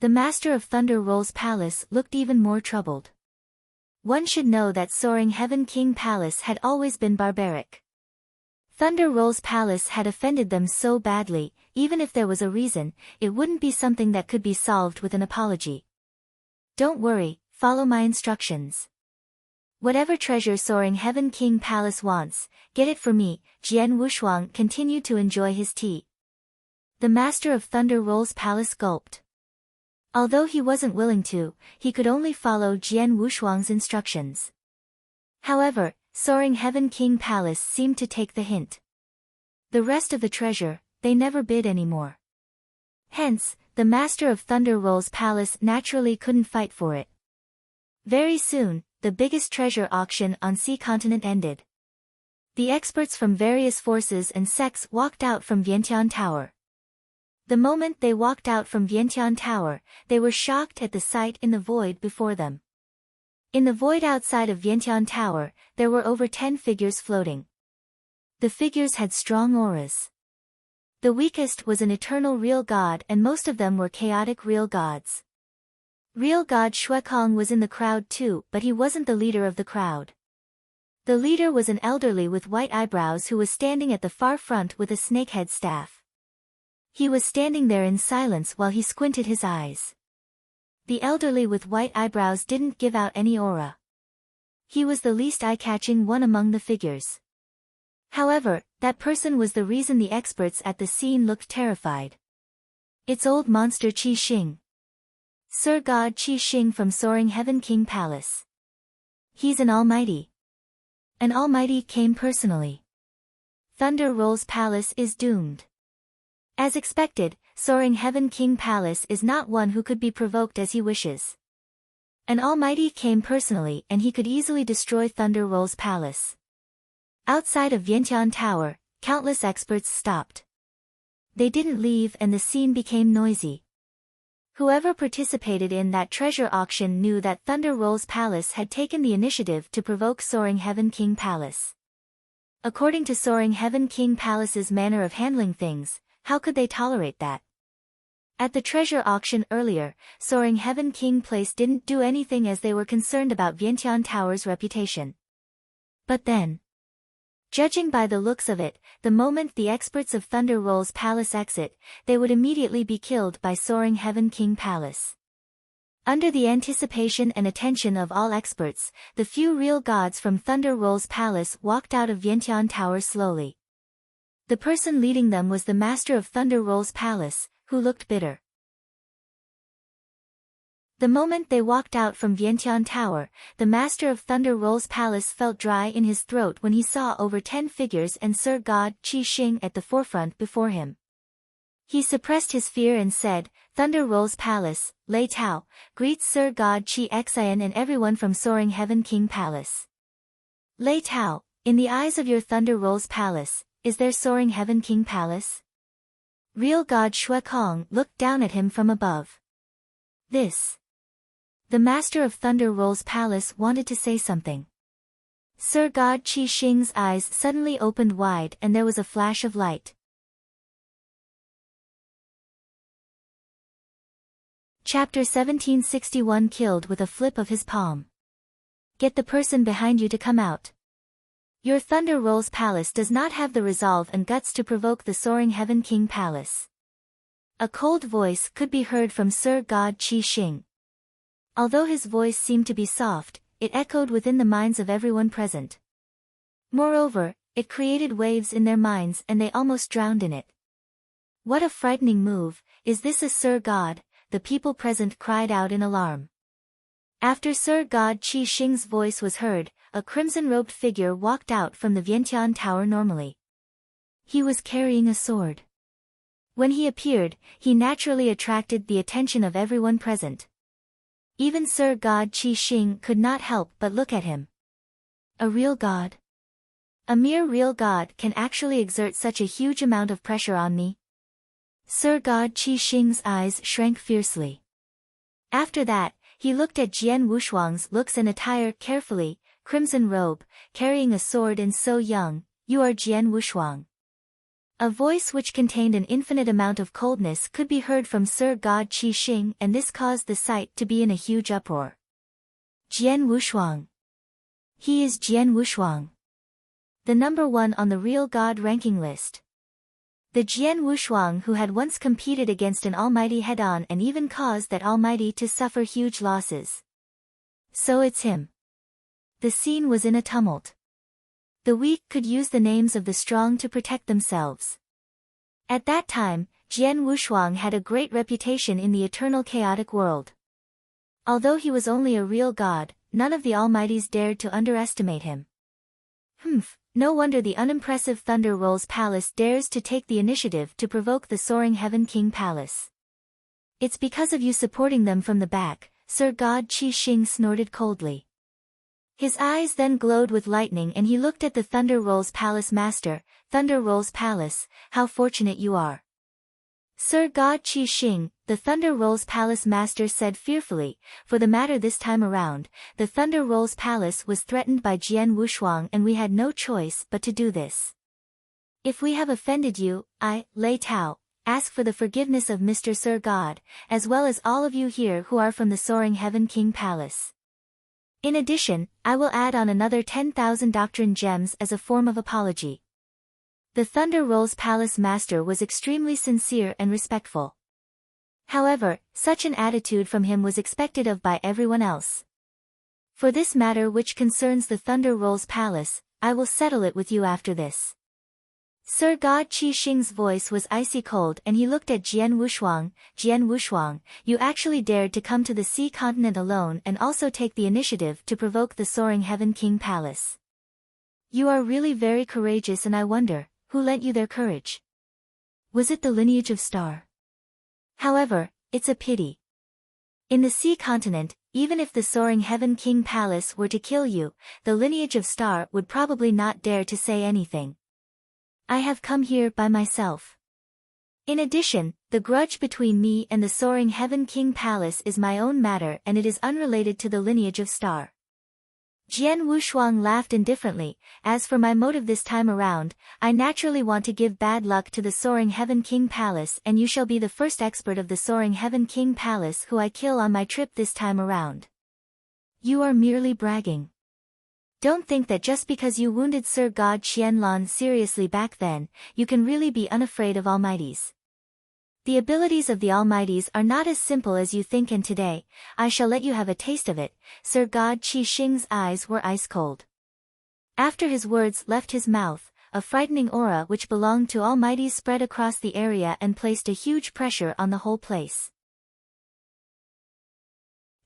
The master of Thunder Roll's palace looked even more troubled. One should know that Soaring Heaven King Palace had always been barbaric. Thunder Roll's palace had offended them so badly, even if there was a reason, it wouldn't be something that could be solved with an apology. Don't worry, follow my instructions. Whatever treasure Soaring Heaven King Palace wants, get it for me. Jian Wushuang continued to enjoy his tea. The master of Thunder Roll's palace gulped. Although he wasn't willing to, he could only follow Jian Wushuang's instructions. However, Soaring Heaven King Palace seemed to take the hint. The rest of the treasure, they never bid anymore. Hence, the master of Thunder Roll's palace naturally couldn't fight for it. Very soon, the biggest treasure auction on Sea Continent ended. The experts from various forces and sects walked out from Vientiane Tower. The moment they walked out from Vientiane Tower, they were shocked at the sight in the void before them. In the void outside of Vientiane Tower, there were over 10 figures floating. The figures had strong auras. The weakest was an eternal real god and most of them were chaotic real gods. Real god Shuekong was in the crowd too, but he wasn't the leader of the crowd. The leader was an elderly with white eyebrows who was standing at the far front with a snakehead staff. He was standing there in silence while he squinted his eyes. The elderly with white eyebrows didn't give out any aura. He was the least eye-catching one among the figures. However, that person was the reason the experts at the scene looked terrified. It's old monster Qi Xing. Sir God Qi Xing from Soaring Heaven King Palace. He's an almighty. An almighty came personally. Thunder Rolls Palace is doomed. As expected, Soaring Heaven King Palace is not one who could be provoked as he wishes. An almighty came personally and he could easily destroy Thunder Rolls Palace. Outside of Vientiane Tower, countless experts stopped. They didn't leave and the scene became noisy. Whoever participated in that treasure auction knew that Thunder Rolls Palace had taken the initiative to provoke Soaring Heaven King Palace. According to Soaring Heaven King Palace's manner of handling things, how could they tolerate that? At the treasure auction earlier, Soaring Heaven King Place didn't do anything as they were concerned about Vientiane Tower's reputation. But then, judging by the looks of it, the moment the experts of Thunder Rolls Palace exit, they would immediately be killed by Soaring Heaven King Palace. Under the anticipation and attention of all experts, the few real gods from Thunder Rolls Palace walked out of Vientiane Tower slowly. The person leading them was the master of Thunder Rolls Palace, who looked bitter. The moment they walked out from Vientiane Tower, the master of Thunder Rolls Palace felt dry in his throat when he saw over 10 figures and Sir God Qi Xing at the forefront before him. He suppressed his fear and said, "Thunder Rolls Palace, Lei Tao, greets Sir God Qi Xian and everyone from Soaring Heaven King Palace." Lei Tao, in the eyes of your Thunder Rolls Palace, is there Soaring Heaven King Palace? Real God Shui Kong looked down at him from above. The master of Thunder Rolls Palace wanted to say something. Sir God Qi Xing's eyes suddenly opened wide and there was a flash of light. Chapter 1761 Killed with a flip of his palm. Get the person behind you to come out. Your Thunder Rolls Palace does not have the resolve and guts to provoke the Soaring Heaven King Palace. A cold voice could be heard from Sir God Qi Xing. Although his voice seemed to be soft, it echoed within the minds of everyone present. Moreover, it created waves in their minds and they almost drowned in it. What a frightening move, is this a Sir God? The people present cried out in alarm. After Sir God Qi Xing's voice was heard, a crimson-robed figure walked out from the Vientiane Tower normally. He was carrying a sword. When he appeared, he naturally attracted the attention of everyone present. Even Sir God Qi Xing could not help but look at him. A real god? A mere real god can actually exert such a huge amount of pressure on me? Sir God Qi Xing's eyes shrank fiercely. After that, he looked at Jian Wushuang's looks and attire carefully, crimson robe, carrying a sword and so young, you are Jian Wushuang. A voice which contained an infinite amount of coldness could be heard from Sir God Qi Xing and this caused the sight to be in a huge uproar. Jian Wushuang. He is Jian Wushuang. The number 1 on the real god ranking list. The Jian Wushuang who had once competed against an almighty head-on and even caused that almighty to suffer huge losses. So it's him. The scene was in a tumult. The weak could use the names of the strong to protect themselves. At that time, Jian Wushuang had a great reputation in the eternal chaotic world. Although he was only a real god, none of the almighties dared to underestimate him. No wonder the unimpressive Thunder Rolls Palace dares to take the initiative to provoke the Soaring Heaven King Palace. It's because of you supporting them from the back, Sir God Qi Xing snorted coldly. His eyes then glowed with lightning and he looked at the Thunder Rolls Palace master. Thunder Rolls Palace, how fortunate you are. Sir God Qi Xing, the Thunder Rolls Palace master said fearfully, for the matter this time around, the Thunder Rolls Palace was threatened by Jian Wushuang and we had no choice but to do this. If we have offended you, I, Lei Tao, ask for the forgiveness of Mr. Sir God, as well as all of you here who are from the Soaring Heaven King Palace. In addition, I will add on another 10,000 doctrine gems as a form of apology. The Thunder Rolls Palace master was extremely sincere and respectful. However, such an attitude from him was expected of by everyone else. For this matter which concerns the Thunder Rolls Palace, I will settle it with you after this. Sir God Qi Xing's voice was icy cold and he looked at Jian Wushuang. Jian Wushuang, you actually dared to come to the sea continent alone and also take the initiative to provoke the Soaring Heaven King Palace. You are really very courageous, and I wonder, who lent you their courage? Was it the lineage of Star? However, it's a pity. In the sea continent, even if the Soaring Heaven King Palace were to kill you, the lineage of Star would probably not dare to say anything. I have come here by myself. In addition, the grudge between me and the Soaring Heaven King Palace is my own matter and it is unrelated to the lineage of Star. Jian Wushuang laughed indifferently. As for my motive this time around, I naturally want to give bad luck to the Soaring Heaven King Palace, and you shall be the first expert of the Soaring Heaven King Palace who I kill on my trip this time around. You are merely bragging. Don't think that just because you wounded Sir God Qianlan seriously back then, you can really be unafraid of Almighties. The abilities of the Almighties are not as simple as you think, and today, I shall let you have a taste of it. Sir God Qi Xing's eyes were ice cold. After his words left his mouth, a frightening aura which belonged to Almighties spread across the area and placed a huge pressure on the whole place.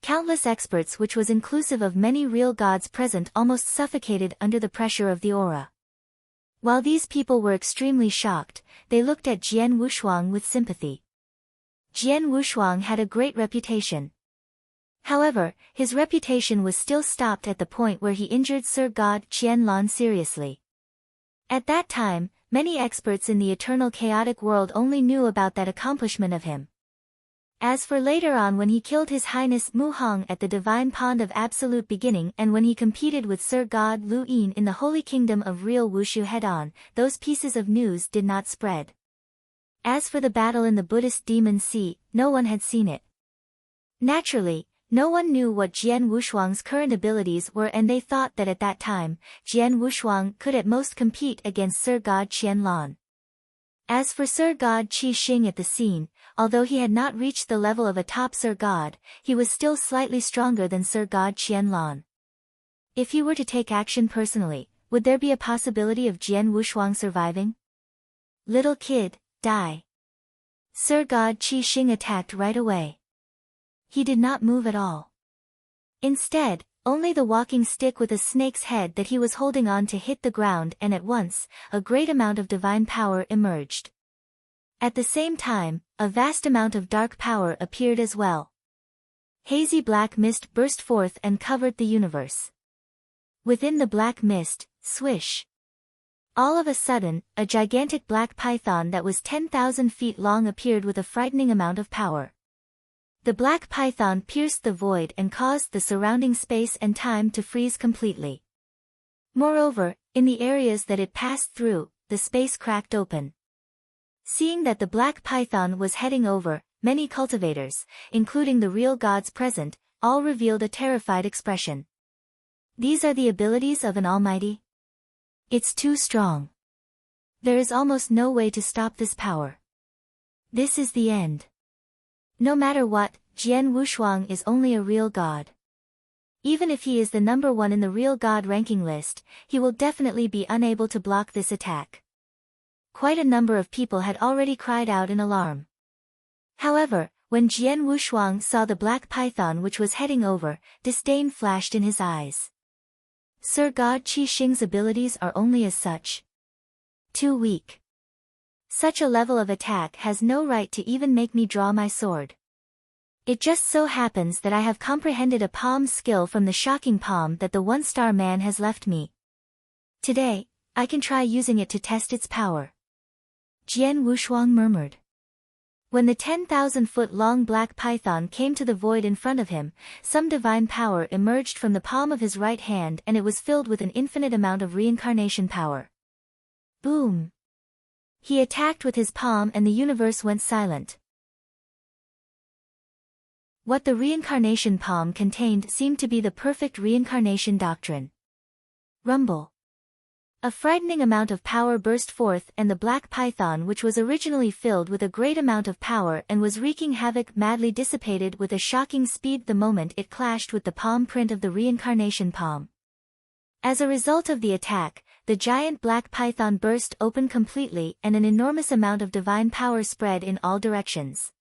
Countless experts, which was inclusive of many real gods present, almost suffocated under the pressure of the aura. While these people were extremely shocked, they looked at Jian Wushuang with sympathy. Jian Wushuang had a great reputation. However, his reputation was still stopped at the point where he injured Sir God Qianlan seriously. At that time, many experts in the eternal chaotic world only knew about that accomplishment of him. As for later on, when he killed His Highness Mu Hong at the Divine Pond of Absolute Beginning, and when he competed with Sir God Lu Yin in the Holy Kingdom of Real Wushu head-on, those pieces of news did not spread. As for the battle in the Buddhist Demon Sea, no one had seen it. Naturally, no one knew what Jian Wushuang's current abilities were, and they thought that at that time, Jian Wushuang could at most compete against Sir God Qianlan. As for Sir God Qi Xing at the scene, although he had not reached the level of a top Sir God, he was still slightly stronger than Sir God Qianlan. If he were to take action personally, would there be a possibility of Jian Wushuang surviving? Little kid, die. Sir God Qi Xing attacked right away. He did not move at all. Instead, only the walking stick with a snake's head that he was holding on to hit the ground, and at once, a great amount of divine power emerged. At the same time, a vast amount of dark power appeared as well. Hazy black mist burst forth and covered the universe. Within the black mist, swish. All of a sudden, a gigantic black python that was 10,000 feet long appeared with a frightening amount of power. The black python pierced the void and caused the surrounding space and time to freeze completely. Moreover, in the areas that it passed through, the space cracked open. Seeing that the black python was heading over, many cultivators, including the real gods present, all revealed a terrified expression. These are the abilities of an almighty? It's too strong. There is almost no way to stop this power. This is the end. No matter what, Jian Wushuang is only a real god. Even if he is the number one in the real god ranking list, he will definitely be unable to block this attack. Quite a number of people had already cried out in alarm. However, when Jian Wushuang saw the black python which was heading over, disdain flashed in his eyes. Sir God Qi Xing's abilities are only as such. Too weak. Such a level of attack has no right to even make me draw my sword. It just so happens that I have comprehended a palm skill from the shocking palm that the one-star man has left me. Today, I can try using it to test its power. Jian Wushuang murmured. When the 10,000-foot-long black python came to the void in front of him, some divine power emerged from the palm of his right hand, and it was filled with an infinite amount of reincarnation power. Boom! He attacked with his palm and the universe went silent. What the reincarnation palm contained seemed to be the perfect reincarnation doctrine. Rumble. A frightening amount of power burst forth, and the black python, which was originally filled with a great amount of power and was wreaking havoc, madly dissipated with a shocking speed the moment it clashed with the palm print of the reincarnation palm. As a result of the attack, the giant black python burst open completely and an enormous amount of divine power spread in all directions.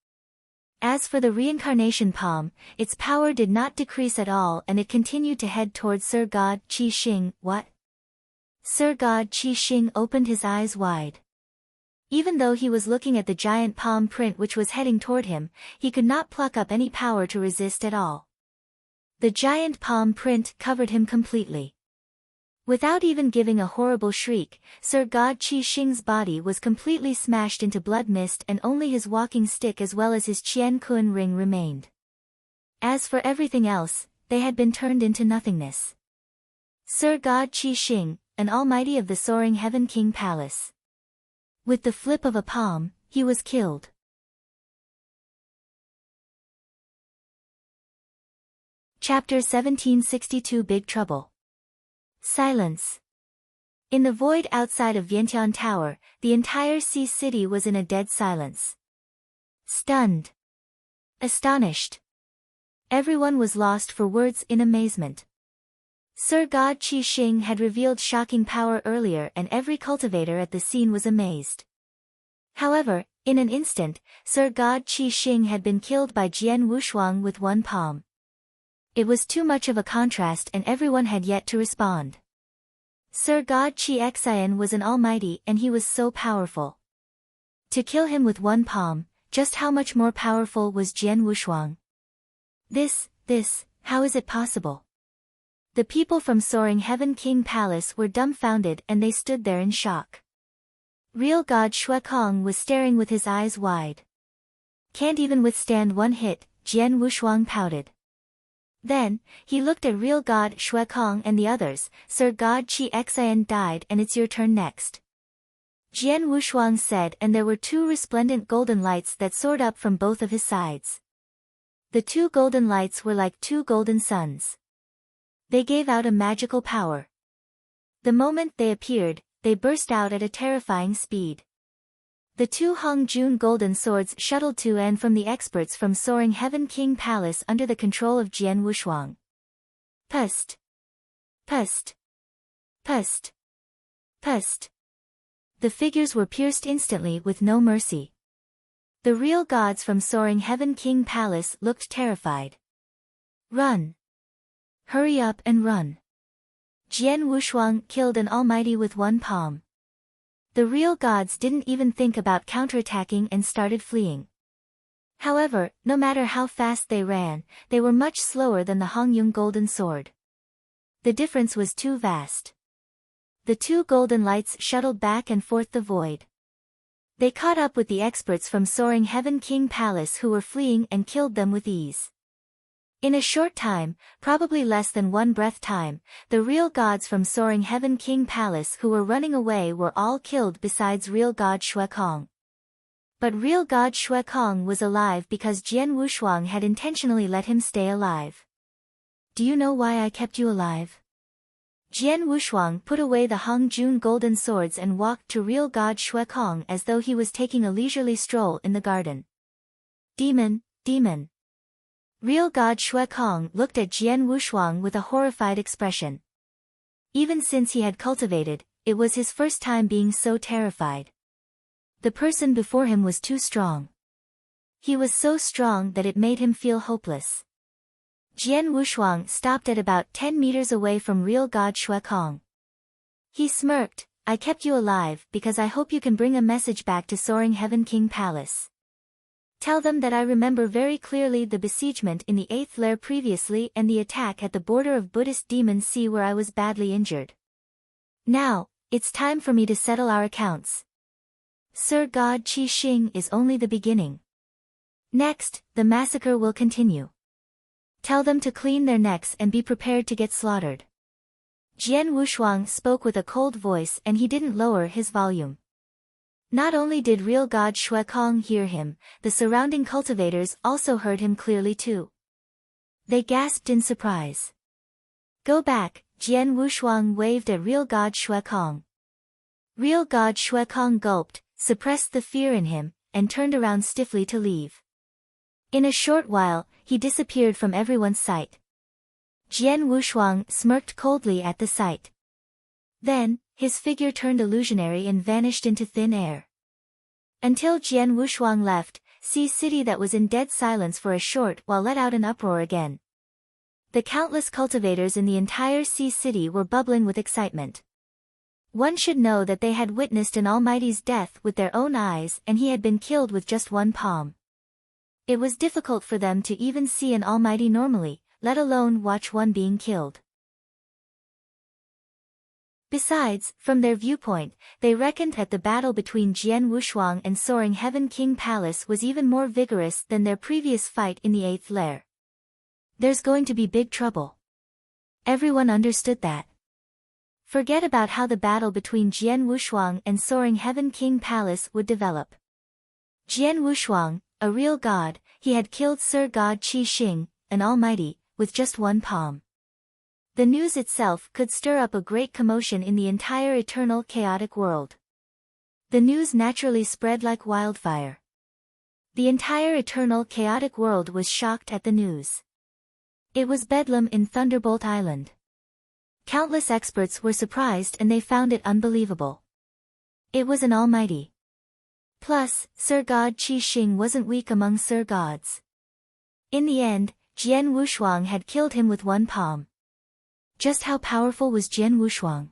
As for the reincarnation palm, its power did not decrease at all and it continued to head towards Sir God Qi Xing. What? Sir God Qi Xing opened his eyes wide. Even though he was looking at the giant palm print which was heading toward him, he could not pluck up any power to resist at all. The giant palm print covered him completely. Without even giving a horrible shriek, Sir God Qi Xing's body was completely smashed into blood mist and only his walking stick as well as his Qian Kun ring remained. As for everything else, they had been turned into nothingness. Sir God Qi Xing, an almighty of the soaring Heaven King Palace. With the flip of a palm, he was killed. Chapter 1762 Big Trouble. Silence. In the void outside of Vientiane Tower, the entire sea city was in a dead silence. Stunned. Astonished. Everyone was lost for words in amazement. Sir God Qi Xing had revealed shocking power earlier and every cultivator at the scene was amazed. However, in an instant, Sir God Qi Xing had been killed by Jian Wushuang with one palm. It was too much of a contrast and everyone had yet to respond. Sir God Qi Xian was an almighty and he was so powerful. To kill him with one palm, just how much more powerful was Jian Wushuang? How is it possible? The people from Soaring Heaven King Palace were dumbfounded and they stood there in shock. Real God Shuekong was staring with his eyes wide. Can't even withstand one hit, Jian Wushuang pouted. Then, he looked at real God Shuekong and the others. Sir God Qi Xian died and it's your turn next. Jian Wushuang said and there were two resplendent golden lights that soared up from both of his sides. The two golden lights were like two golden suns. They gave out a magical power. The moment they appeared, they burst out at a terrifying speed. The two Hongjun golden swords shuttled to and from the experts from Soaring Heaven King Palace under the control of Jian Wushuang. Pust. Pust. Pust. Pust. The figures were pierced instantly with no mercy. The real gods from Soaring Heaven King Palace looked terrified. Run. Hurry up and run. Jian Wushuang killed an almighty with one palm. The real gods didn't even think about counterattacking and started fleeing. However, no matter how fast they ran, they were much slower than the Hongyun golden sword. The difference was too vast. The two golden lights shuttled back and forth the void. They caught up with the experts from Soaring Heaven King Palace who were fleeing and killed them with ease. In a short time, probably less than one breath time, the real gods from Soaring Heaven King Palace who were running away were all killed besides real God Shuekong. But real God Shuekong was alive because Jian Wushuang had intentionally let him stay alive. Do you know why I kept you alive? Jian Wushuang put away the Hongjun golden swords and walked to real God Shuekong as though he was taking a leisurely stroll in the garden. Demon, demon. Real God Shuekong looked at Jian Wushuang with a horrified expression. Even since he had cultivated, it was his first time being so terrified. The person before him was too strong. He was so strong that it made him feel hopeless. Jian Wushuang stopped at about 10 meters away from real God Shuekong. He smirked, I kept you alive because I hope you can bring a message back to Soaring Heaven King Palace. Tell them that I remember very clearly the besiegement in the 8th lair previously and the attack at the border of Buddhist Demon Sea where I was badly injured. Now, it's time for me to settle our accounts. Sir God Qi Xing is only the beginning. Next, the massacre will continue. Tell them to clean their necks and be prepared to get slaughtered. Jian Wushuang spoke with a cold voice and he didn't lower his volume. Not only did real God Shuekong hear him, the surrounding cultivators also heard him clearly too. They gasped in surprise. Go back, Jian Wushuang waved at real God Shuekong. Real God Shuekong gulped, suppressed the fear in him, and turned around stiffly to leave. In a short while, he disappeared from everyone's sight. Jian Wushuang smirked coldly at the sight. Then, his figure turned illusionary and vanished into thin air. Until Jian Wushuang left, Sea City that was in dead silence for a short while let out an uproar again. The countless cultivators in the entire Sea City were bubbling with excitement. One should know that they had witnessed an almighty's death with their own eyes and he had been killed with just one palm. It was difficult for them to even see an almighty normally, let alone watch one being killed. Besides, from their viewpoint, they reckoned that the battle between Jian Wushuang and Soaring Heaven King Palace was even more vigorous than their previous fight in the 8th lair. There's going to be big trouble. Everyone understood that. Forget about how the battle between Jian Wushuang and Soaring Heaven King Palace would develop. Jian Wushuang, a real god, he had killed Sir God Qi Xing, an almighty, with just one palm. The news itself could stir up a great commotion in the entire eternal chaotic world. The news naturally spread like wildfire. The entire eternal chaotic world was shocked at the news. It was bedlam in Thunderbolt Island. Countless experts were surprised and they found it unbelievable. It was an almighty. Plus, Sir God Qi Xing wasn't weak among Sir Gods. In the end, Jian Wushuang had killed him with one palm. Just how powerful was Jian Wushuang?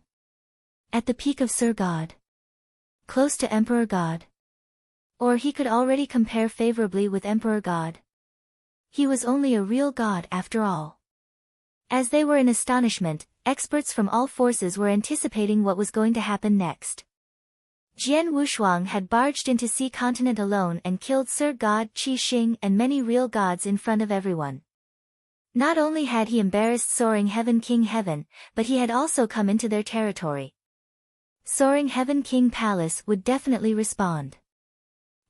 At the peak of Sir God? Close to Emperor God? Or he could already compare favorably with Emperor God? He was only a real god after all. As they were in astonishment, experts from all forces were anticipating what was going to happen next. Jian Wushuang had barged into Sea Continent alone and killed Sir God Qi Xing and many real gods in front of everyone. Not only had he embarrassed Soaring Heaven King Heaven, but he had also come into their territory. Soaring Heaven King Palace would definitely respond.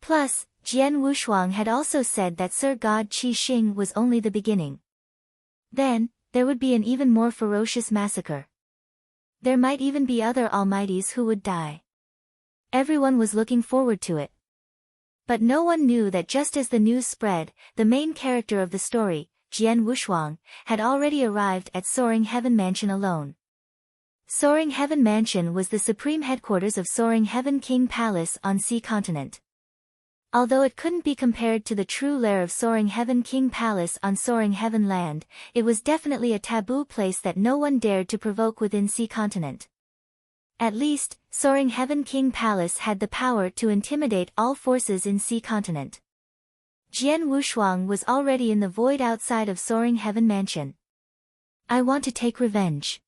Plus, Jian Wushuang had also said that Sir God Qi Xing was only the beginning. Then, there would be an even more ferocious massacre. There might even be other almighties who would die. Everyone was looking forward to it. But no one knew that just as the news spread, the main character of the story, Jian Wushuang, had already arrived at Soaring Heaven Mansion alone. Soaring Heaven Mansion was the supreme headquarters of Soaring Heaven King Palace on Sea Continent. Although it couldn't be compared to the true lair of Soaring Heaven King Palace on Soaring Heaven Land, it was definitely a taboo place that no one dared to provoke within Sea Continent. At least, Soaring Heaven King Palace had the power to intimidate all forces in Sea Continent. Jian Wushuang was already in the void outside of Soaring Heaven Mansion. I want to take revenge.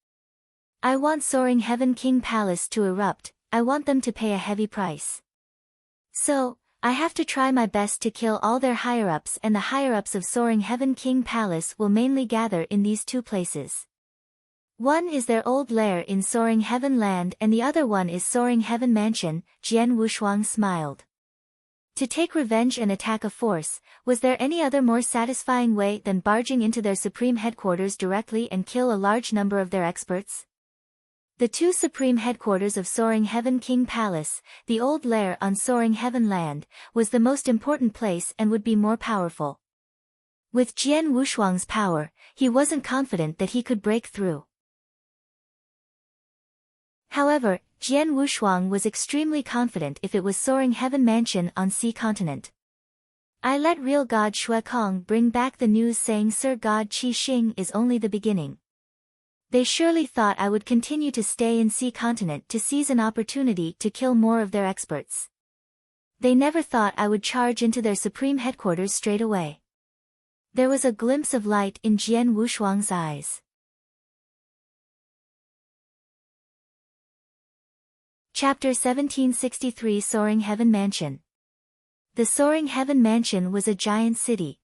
I want Soaring Heaven King Palace to erupt, I want them to pay a heavy price. So, I have to try my best to kill all their higher-ups, and the higher-ups of Soaring Heaven King Palace will mainly gather in these two places. One is their old lair in Soaring Heaven Land and the other one is Soaring Heaven Mansion. Jian Wushuang smiled. To take revenge and attack a force, was there any other more satisfying way than barging into their supreme headquarters directly and kill a large number of their experts? The two supreme headquarters of Soaring Heaven King Palace, the old lair on Soaring Heaven Land, was the most important place and would be more powerful. With Jian Wushuang's power, he wasn't confident that he could break through. However, Jian Wushuang was extremely confident if it was Soaring Heaven Mansion on Sea Continent. I let real God Shuekong bring back the news saying Sir God Qi Xing is only the beginning. They surely thought I would continue to stay in Sea Continent to seize an opportunity to kill more of their experts. They never thought I would charge into their supreme headquarters straight away. There was a glimpse of light in Jian Wushuang's eyes. Chapter 1763 Soaring Heaven Mansion. The Soaring Heaven Mansion was a giant city.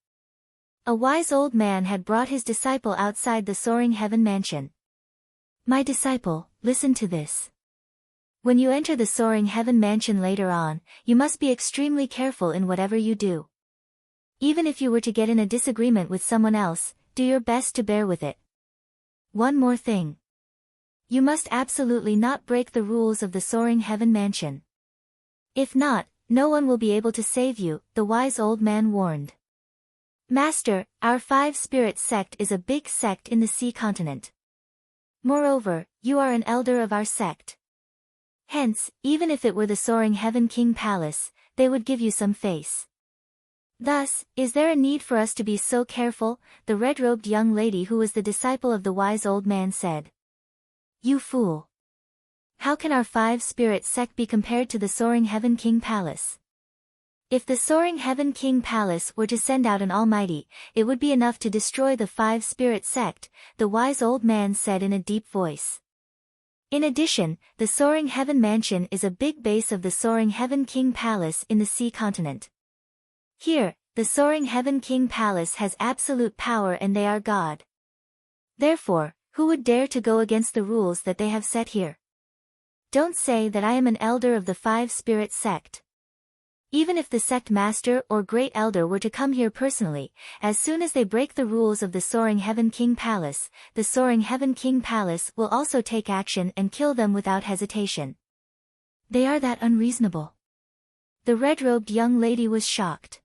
A wise old man had brought his disciple outside the Soaring Heaven Mansion. My disciple, listen to this. When you enter the Soaring Heaven Mansion later on, you must be extremely careful in whatever you do. Even if you were to get in a disagreement with someone else, do your best to bear with it. One more thing. You must absolutely not break the rules of the Soaring Heaven Mansion. If not, no one will be able to save you, the wise old man warned. Master, our five-spirit sect is a big sect in the Sea Continent. Moreover, you are an elder of our sect. Hence, even if it were the Soaring Heaven King Palace, they would give you some face. Thus, is there a need for us to be so careful? The red-robed young lady who was the disciple of the wise old man said. You fool! How can our five-spirit sect be compared to the Soaring Heaven King Palace? If the Soaring Heaven King Palace were to send out an almighty, it would be enough to destroy the five-spirit sect, the wise old man said in a deep voice. In addition, the Soaring Heaven Mansion is a big base of the Soaring Heaven King Palace in the sea continent. Here, the Soaring Heaven King Palace has absolute power and they are God. Therefore, who would dare to go against the rules that they have set here? Don't say that I am an elder of the five-spirit sect. Even if the sect master or great elder were to come here personally, as soon as they break the rules of the Soaring Heaven King Palace, the Soaring Heaven King Palace will also take action and kill them without hesitation. They are that unreasonable. The red-robed young lady was shocked.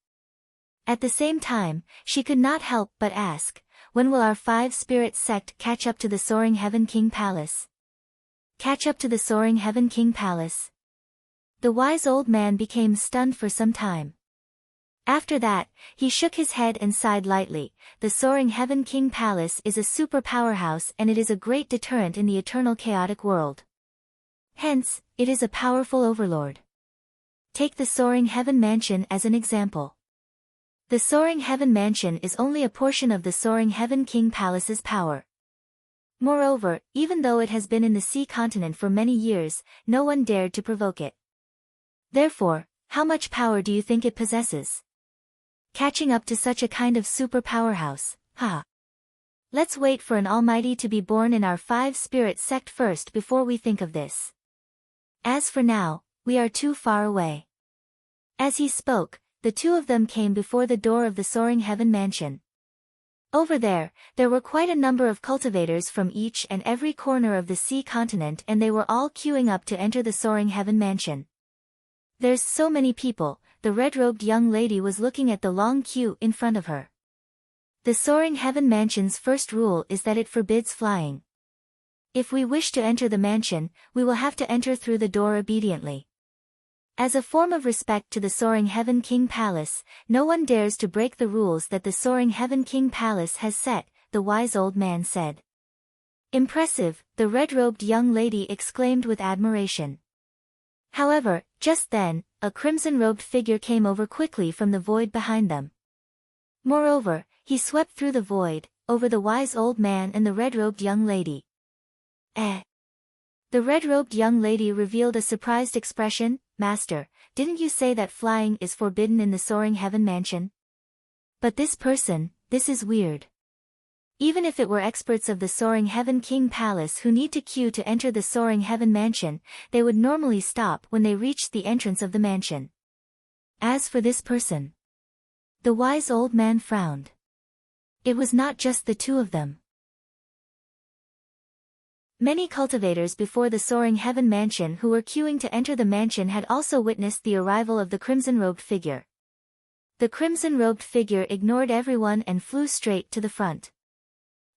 At the same time, she could not help but ask, when will our five-spirit sect catch up to the Soaring Heaven King Palace? Catch up to the Soaring Heaven King Palace? The wise old man became stunned for some time. After that, he shook his head and sighed lightly. The Soaring Heaven King Palace is a super powerhouse and it is a great deterrent in the eternal chaotic world. Hence, it is a powerful overlord. Take the Soaring Heaven Mansion as an example. The Soaring Heaven Mansion is only a portion of the Soaring Heaven King Palace's power. Moreover, even though it has been in the sea continent for many years, no one dared to provoke it. Therefore, how much power do you think it possesses? Catching up to such a kind of super powerhouse, ha! Let's wait for an almighty to be born in our five-spirit sect first before we think of this. As for now, we are too far away. As he spoke, the two of them came before the door of the Soaring Heaven Mansion. Over there were quite a number of cultivators from each and every corner of the sea continent and they were all queuing up to enter the Soaring Heaven Mansion. There's so many people, the red-robed young lady was looking at the long queue in front of her. The Soaring Heaven Mansion's first rule is that it forbids flying. If we wish to enter the mansion, we will have to enter through the door obediently. As a form of respect to the Soaring Heaven King Palace, no one dares to break the rules that the Soaring Heaven King Palace has set, the wise old man said. Impressive, the red-robed young lady exclaimed with admiration. However, just then, a crimson-robed figure came over quickly from the void behind them. Moreover, he swept through the void, over the wise old man and the red-robed young lady. The red-robed young lady revealed a surprised expression. Master, didn't you say that flying is forbidden in the Soaring Heaven Mansion? But this is weird. Even if it were experts of the Soaring Heaven King Palace who need to queue to enter the Soaring Heaven Mansion, they would normally stop when they reached the entrance of the mansion. As for this person, the wise old man frowned. It was not just the two of them. Many cultivators before the Soaring Heaven Mansion who were queuing to enter the mansion had also witnessed the arrival of the crimson-robed figure. The crimson-robed figure ignored everyone and flew straight to the front.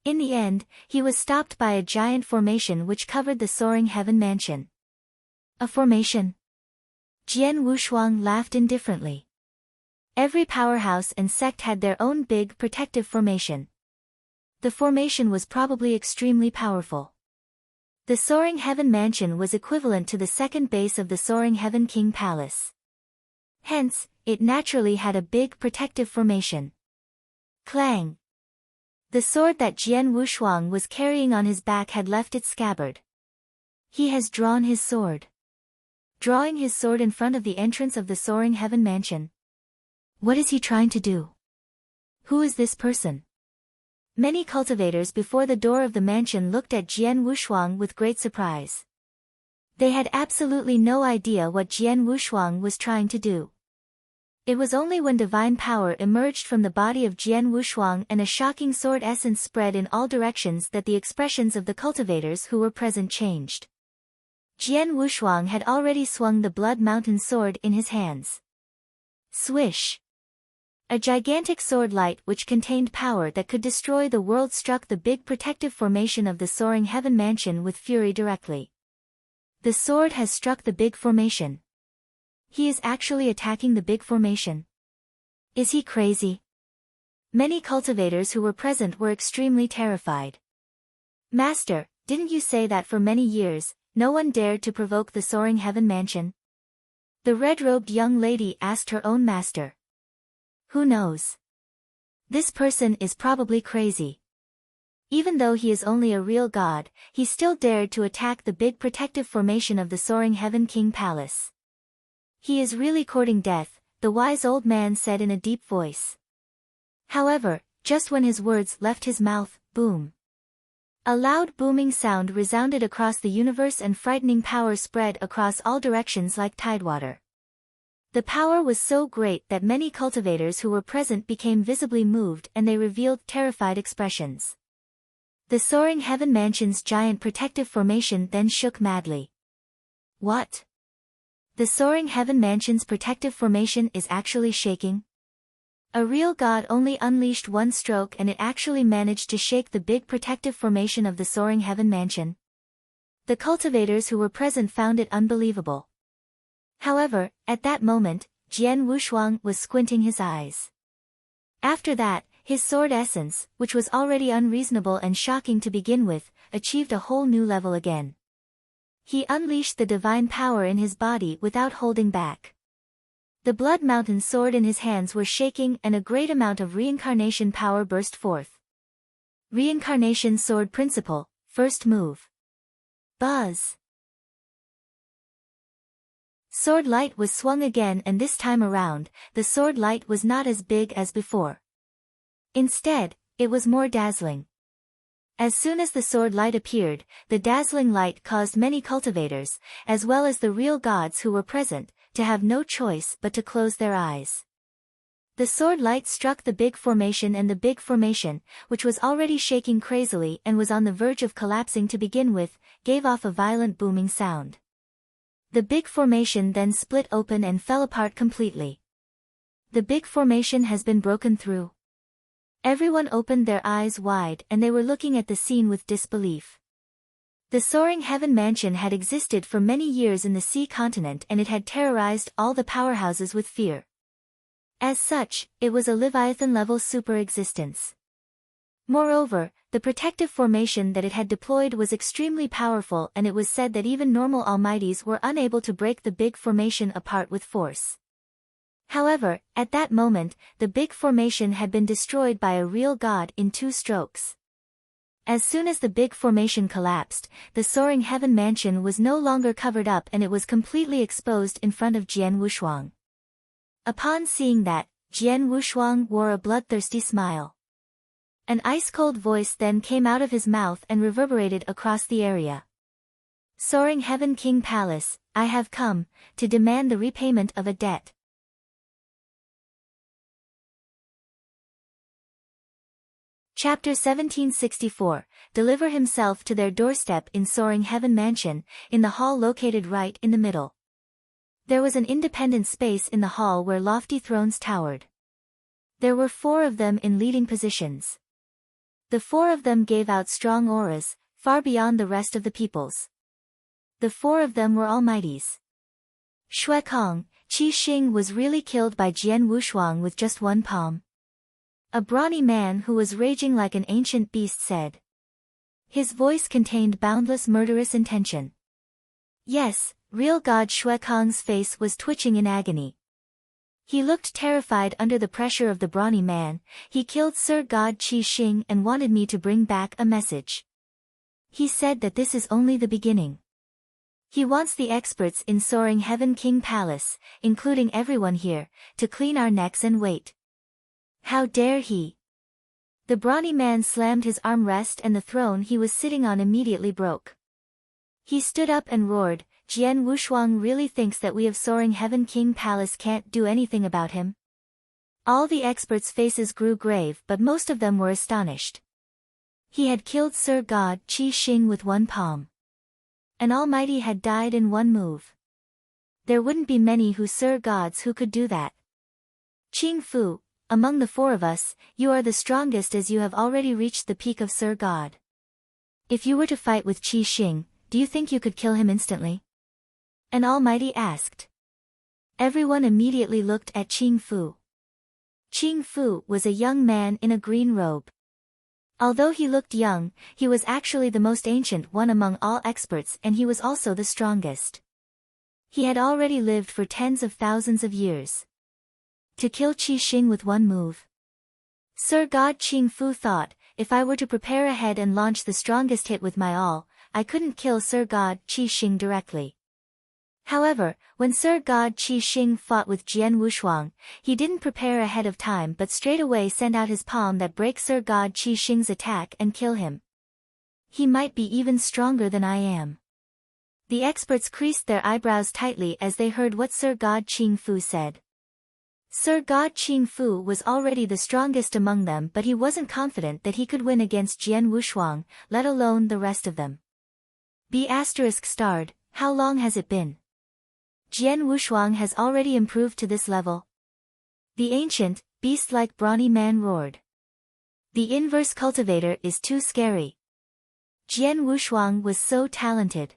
In the end, he was stopped by a giant formation which covered the Soaring Heaven Mansion. A formation? Jian Wushuang laughed indifferently. Every powerhouse and sect had their own big protective formation. The formation was probably extremely powerful. The Soaring Heaven Mansion was equivalent to the second base of the Soaring Heaven King Palace. Hence, it naturally had a big protective formation. Clang! The sword that Jian Wushuang was carrying on his back had left its scabbard. He has drawn his sword. Drawing his sword in front of the entrance of the Soaring Heaven Mansion. What is he trying to do? Who is this person? Many cultivators before the door of the mansion looked at Jian Wushuang with great surprise. They had absolutely no idea what Jian Wushuang was trying to do. It was only when divine power emerged from the body of Jian Wushuang and a shocking sword essence spread in all directions that the expressions of the cultivators who were present changed. Jian Wushuang had already swung the Blood Mountain sword in his hands. Swish! A gigantic sword light which contained power that could destroy the world struck the big protective formation of the Soaring Heaven Mansion with fury directly. The sword has struck the big formation. He is actually attacking the big formation. Is he crazy? Many cultivators who were present were extremely terrified. Master, didn't you say that for many years, no one dared to provoke the soaring heaven mansion? The red-robed young lady asked her own master. Who knows? This person is probably crazy. Even though he is only a real god, he still dared to attack the big protective formation of the soaring heaven king palace. He is really courting death, the wise old man said in a deep voice. However, just when his words left his mouth, boom. A loud booming sound resounded across the universe and frightening power spread across all directions like tidewater. The power was so great that many cultivators who were present became visibly moved and they revealed terrified expressions. The soaring heaven mansion's giant protective formation then shook madly. What? The soaring heaven mansion's protective formation is actually shaking? A real god only unleashed one stroke and it actually managed to shake the big protective formation of the soaring heaven mansion. The cultivators who were present found it unbelievable. However, at that moment, Jian Wushuang was squinting his eyes. After that, his sword essence, which was already unreasonable and shocking to begin with, achieved a whole new level again. He unleashed the divine power in his body without holding back. The Blood Mountain sword in his hands were shaking and a great amount of reincarnation power burst forth. Reincarnation sword principle, first move. Buzz. Sword light was swung again and this time around, the sword light was not as big as before. Instead, it was more dazzling. As soon as the sword light appeared, the dazzling light caused many cultivators, as well as the real gods who were present, to have no choice but to close their eyes. The sword light struck the big formation and the big formation, which was already shaking crazily and was on the verge of collapsing to begin with, gave off a violent booming sound. The big formation then split open and fell apart completely. The big formation has been broken through. Everyone opened their eyes wide and they were looking at the scene with disbelief. The soaring heaven mansion had existed for many years in the sea continent and it had terrorized all the powerhouses with fear. As such, it was a Leviathan-level super-existence. Moreover, the protective formation that it had deployed was extremely powerful and it was said that even normal almighties were unable to break the big formation apart with force. However, at that moment, the big formation had been destroyed by a real god in 2 strokes. As soon as the big formation collapsed, the soaring heaven mansion was no longer covered up and it was completely exposed in front of Jian Wushuang. Upon seeing that, Jian Wushuang wore a bloodthirsty smile. An ice-cold voice then came out of his mouth and reverberated across the area. Soaring Heaven King Palace, I have come, to demand the repayment of a debt. Chapter 1764, Deliver himself to their doorstep in Soaring Heaven Mansion, in the hall located right in the middle. There was an independent space in the hall where lofty thrones towered. There were 4 of them in leading positions. The 4 of them gave out strong auras, far beyond the rest of the peoples. The 4 of them were almighties. Shui Kong, Qi Xing was really killed by Jian Wushuang with just 1 palm. A brawny man who was raging like an ancient beast said. His voice contained boundless murderous intention. Yes, real god Shui Kong's face was twitching in agony. He looked terrified under the pressure of the brawny man. He killed Sir God Qi Xing and wanted me to bring back a message. He said that this is only the beginning. He wants the experts in Soaring Heaven King Palace, including everyone here, to clean our necks and wait. How dare he? The brawny man slammed his armrest and the throne he was sitting on immediately broke. He stood up and roared, Jian Wushuang really thinks that we of Soaring Heaven King Palace can't do anything about him? All the experts' faces grew grave but most of them were astonished. He had killed Sir God Qi Xing with 1 palm. An almighty had died in 1 move. There wouldn't be many Sir gods who could do that. Qing Fu, among the 4 of us, you are the strongest as you have already reached the peak of Sir God. If you were to fight with Qi Xing, do you think you could kill him instantly? An Almighty asked. Everyone immediately looked at Qing Fu. Qing Fu was a young man in a green robe. Although he looked young, he was actually the most ancient one among all experts, and he was also the strongest. He had already lived for tens of thousands of years. To kill Qi Xing with one move. Sir God Qing Fu thought, if I were to prepare ahead and launch the strongest hit with my all, I couldn't kill Sir God Qi Xing directly. However, when Sir God Qi Xing fought with Jian Wushuang, he didn't prepare ahead of time but straight away sent out his palm that break Sir God Qi Xing's attack and kill him. He might be even stronger than I am. The experts creased their eyebrows tightly as they heard what Sir God Qing Fu said. Sir God Qing Fu was already the strongest among them, but he wasn't confident that he could win against Jian Wushuang, let alone the rest of them. B****, how long has it been? Jian Wushuang has already improved to this level. The ancient, beast-like brawny man roared. The inverse cultivator is too scary. Jian Wushuang was so talented.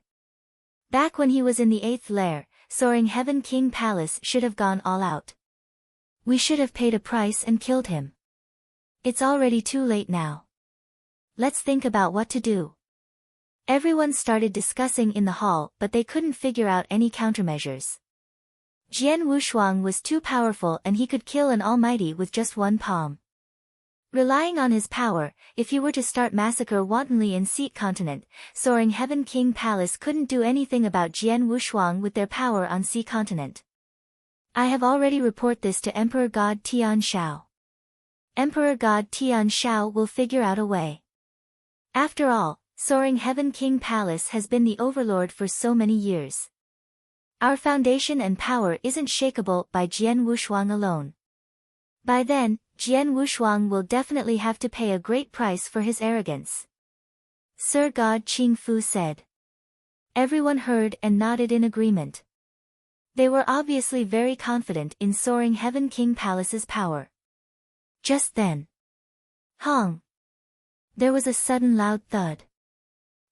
Back when he was in the 8th lair, Soaring Heaven King Palace should have gone all out. We should have paid a price and killed him. It's already too late now. Let's think about what to do. Everyone started discussing in the hall, but they couldn't figure out any countermeasures. Jian Wushuang was too powerful and he could kill an almighty with just one palm. Relying on his power, if he were to start massacre wantonly in Seat Continent, Soaring Heaven King Palace couldn't do anything about Jian Wushuang with their power on Sea Continent. I have already reported this to Emperor God Tian Shao. Emperor God Tian Shao will figure out a way. After all, Soaring Heaven King Palace has been the overlord for so many years. Our foundation and power isn't shakeable by Jian Wushuang alone. By then, Jian Wushuang will definitely have to pay a great price for his arrogance. Sir God Qing Fu said. Everyone heard and nodded in agreement. They were obviously very confident in Soaring Heaven King Palace's power. Just then. Hong! There was a sudden loud thud.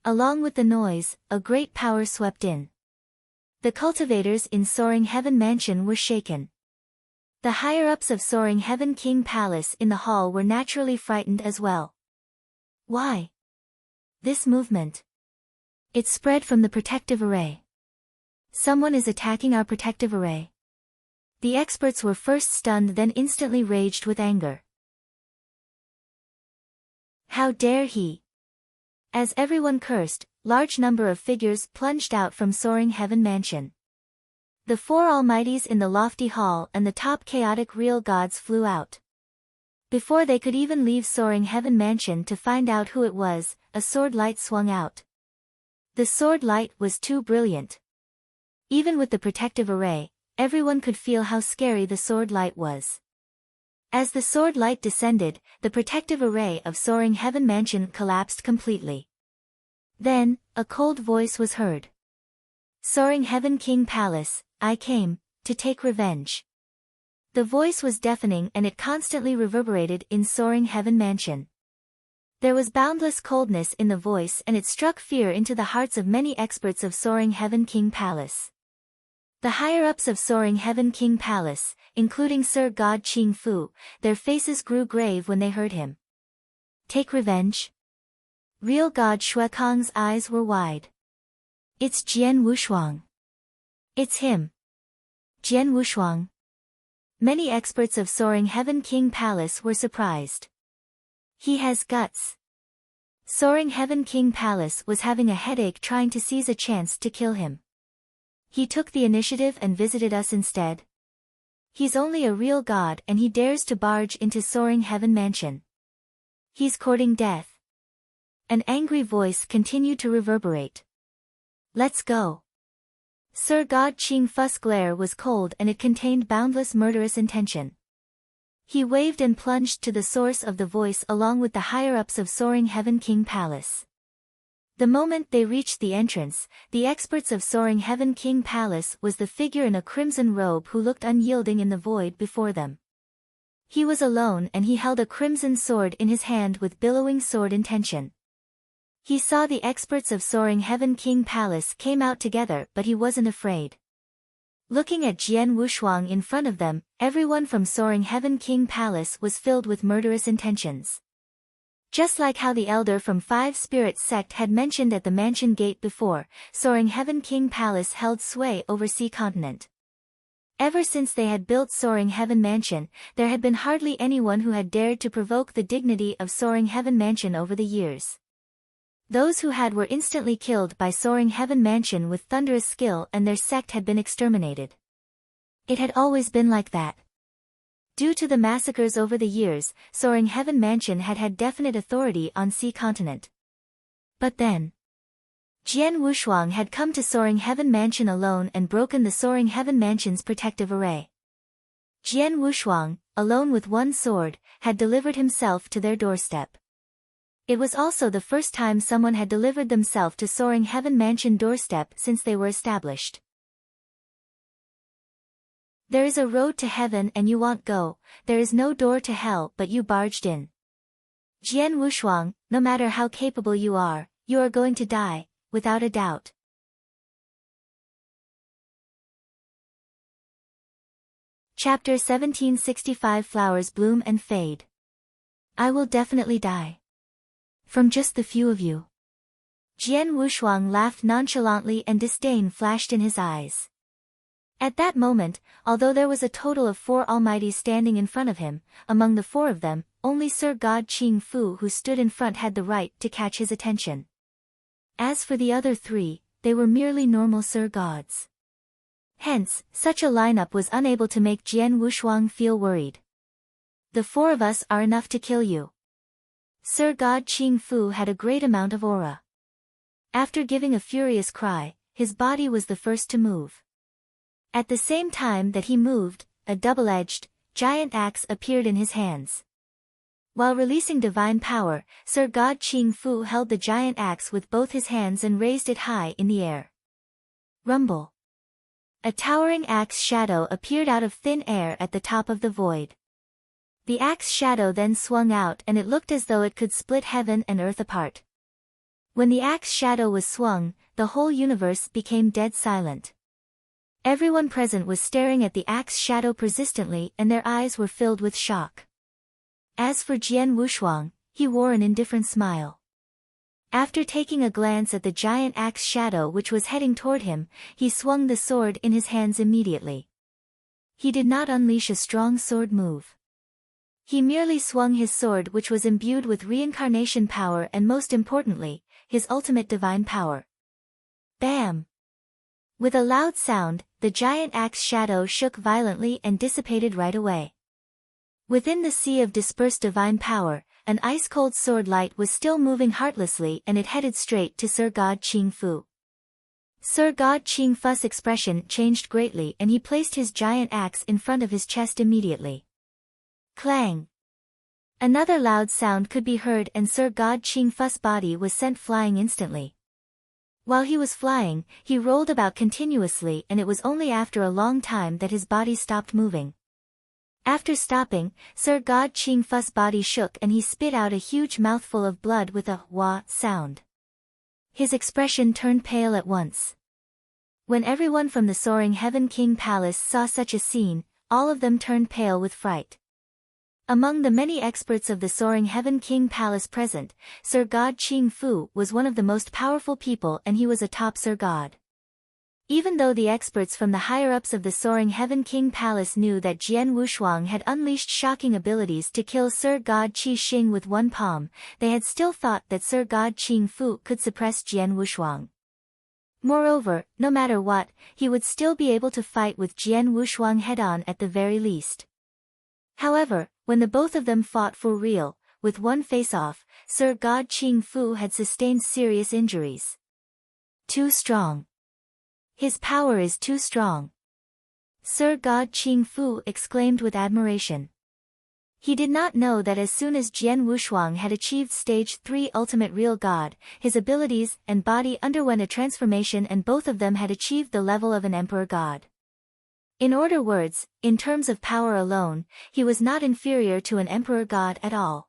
Along with the noise, a great power swept in. The cultivators in Soaring Heaven Mansion were shaken. The higher-ups of Soaring Heaven King Palace in the hall were naturally frightened as well. Why? This movement. It spread from the protective array. Someone is attacking our protective array. The experts were first stunned, then instantly raged with anger. How dare he! As everyone cursed, large number of figures plunged out from Soaring Heaven Mansion. The 4 almighties in the lofty hall and the top chaotic real gods flew out. Before they could even leave Soaring Heaven Mansion to find out who it was, a sword light swung out. The sword light was too brilliant. Even with the protective array, everyone could feel how scary the sword light was. As the sword light descended, the protective array of Soaring Heaven Mansion collapsed completely. Then, a cold voice was heard. Soaring Heaven King Palace, I came to take revenge. The voice was deafening and it constantly reverberated in Soaring Heaven Mansion. There was boundless coldness in the voice and it struck fear into the hearts of many experts of Soaring Heaven King Palace. The higher-ups of Soaring Heaven King Palace, including Sir God Qing Fu, their faces grew grave when they heard him. Take revenge? Real God Shui Kong's eyes were wide. It's Jian Wushuang. It's him. Jian Wushuang. Many experts of Soaring Heaven King Palace were surprised. He has guts. Soaring Heaven King Palace was having a headache trying to seize a chance to kill him. He took the initiative and visited us instead. He's only a real god and he dares to barge into Soaring Heaven Mansion. He's courting death. An angry voice continued to reverberate. Let's go. Sir God Qing Fu's glare was cold and it contained boundless murderous intention. He waved and plunged to the source of the voice along with the higher-ups of Soaring Heaven King Palace. The moment they reached the entrance, the experts of Soaring Heaven King Palace was the figure in a crimson robe who looked unyielding in the void before them. He was alone and he held a crimson sword in his hand with billowing sword intention. He saw the experts of Soaring Heaven King Palace came out together, but he wasn't afraid. Looking at Jian Wushuang in front of them, everyone from Soaring Heaven King Palace was filled with murderous intentions. Just like how the elder from Five Spirits sect had mentioned at the mansion gate before, Soaring Heaven King Palace held sway over Sea Continent. Ever since they had built Soaring Heaven Mansion, there had been hardly anyone who had dared to provoke the dignity of Soaring Heaven Mansion over the years. Those who had were instantly killed by Soaring Heaven Mansion with thunderous skill, and their sect had been exterminated. It had always been like that. Due to the massacres over the years, Soaring Heaven Mansion had had definite authority on Sea Continent. But then, Jian Wushuang had come to Soaring Heaven Mansion alone and broken the Soaring Heaven Mansion's protective array. Jian Wushuang, alone with one sword, had delivered himself to their doorstep. It was also the first time someone had delivered themselves to Soaring Heaven Mansion doorstep since they were established. There is a road to heaven and you won't go, there is no door to hell but you barged in. Jian Wushuang, no matter how capable you are going to die, without a doubt. Chapter 1765 Flowers bloom and fade. I will definitely die. From just the few of you. Jian Wushuang laughed nonchalantly and disdain flashed in his eyes. At that moment, although there was a total of 4 almighties standing in front of him, among the 4 of them, only Sir God Ching Fu who stood in front had the right to catch his attention. As for the other 3, they were merely normal Sir Gods. Hence, such a lineup was unable to make Jian Wushuang feel worried. The 4 of us are enough to kill you. Sir God Ching Fu had a great amount of aura. After giving a furious cry, his body was the first to move. At the same time that he moved, a double-edged, giant axe appeared in his hands. While releasing divine power, Sir God Ching Fu held the giant axe with both his hands and raised it high in the air. Rumble. A towering axe shadow appeared out of thin air at the top of the void. The axe shadow then swung out and it looked as though it could split heaven and earth apart. When the axe shadow was swung, the whole universe became dead silent. Everyone present was staring at the axe shadow persistently and their eyes were filled with shock. As for Jian Wushuang, he wore an indifferent smile. After taking a glance at the giant axe shadow which was heading toward him, he swung the sword in his hands immediately. He did not unleash a strong sword move. He merely swung his sword which was imbued with reincarnation power and most importantly, his ultimate divine power. Bam! With a loud sound, the giant axe shadow shook violently and dissipated right away. Within the sea of dispersed divine power, an ice-cold sword light was still moving heartlessly and it headed straight to Sir God Ching Fu. Sir God Ching Fu's expression changed greatly and he placed his giant axe in front of his chest immediately. Clang! Another loud sound could be heard and Sir God Ching Fu's body was sent flying instantly. While he was flying, he rolled about continuously and it was only after a long time that his body stopped moving. After stopping, Sir God Ching Fu's body shook and he spit out a huge mouthful of blood with a wah sound. His expression turned pale at once. When everyone from the Soaring Heaven King Palace saw such a scene, all of them turned pale with fright. Among the many experts of the Soaring Heaven King Palace present, Sir God Ching Fu was one of the most powerful people and he was a top Sir God. Even though the experts from the higher-ups of the Soaring Heaven King Palace knew that Jian Wushuang had unleashed shocking abilities to kill Sir God Qi Xing with one palm, they had still thought that Sir God Ching Fu could suppress Jian Wushuang. Moreover, no matter what, he would still be able to fight with Jian Wushuang head-on at the very least. However, when the both of them fought for real, with one face-off, Sir God Ching Fu had sustained serious injuries. Too strong. His power is too strong. Sir God Ching Fu exclaimed with admiration. He did not know that as soon as Jian Wushuang had achieved stage 3 ultimate real god, his abilities and body underwent a transformation and both of them had achieved the level of an emperor god. In other words, in terms of power alone, he was not inferior to an emperor god at all.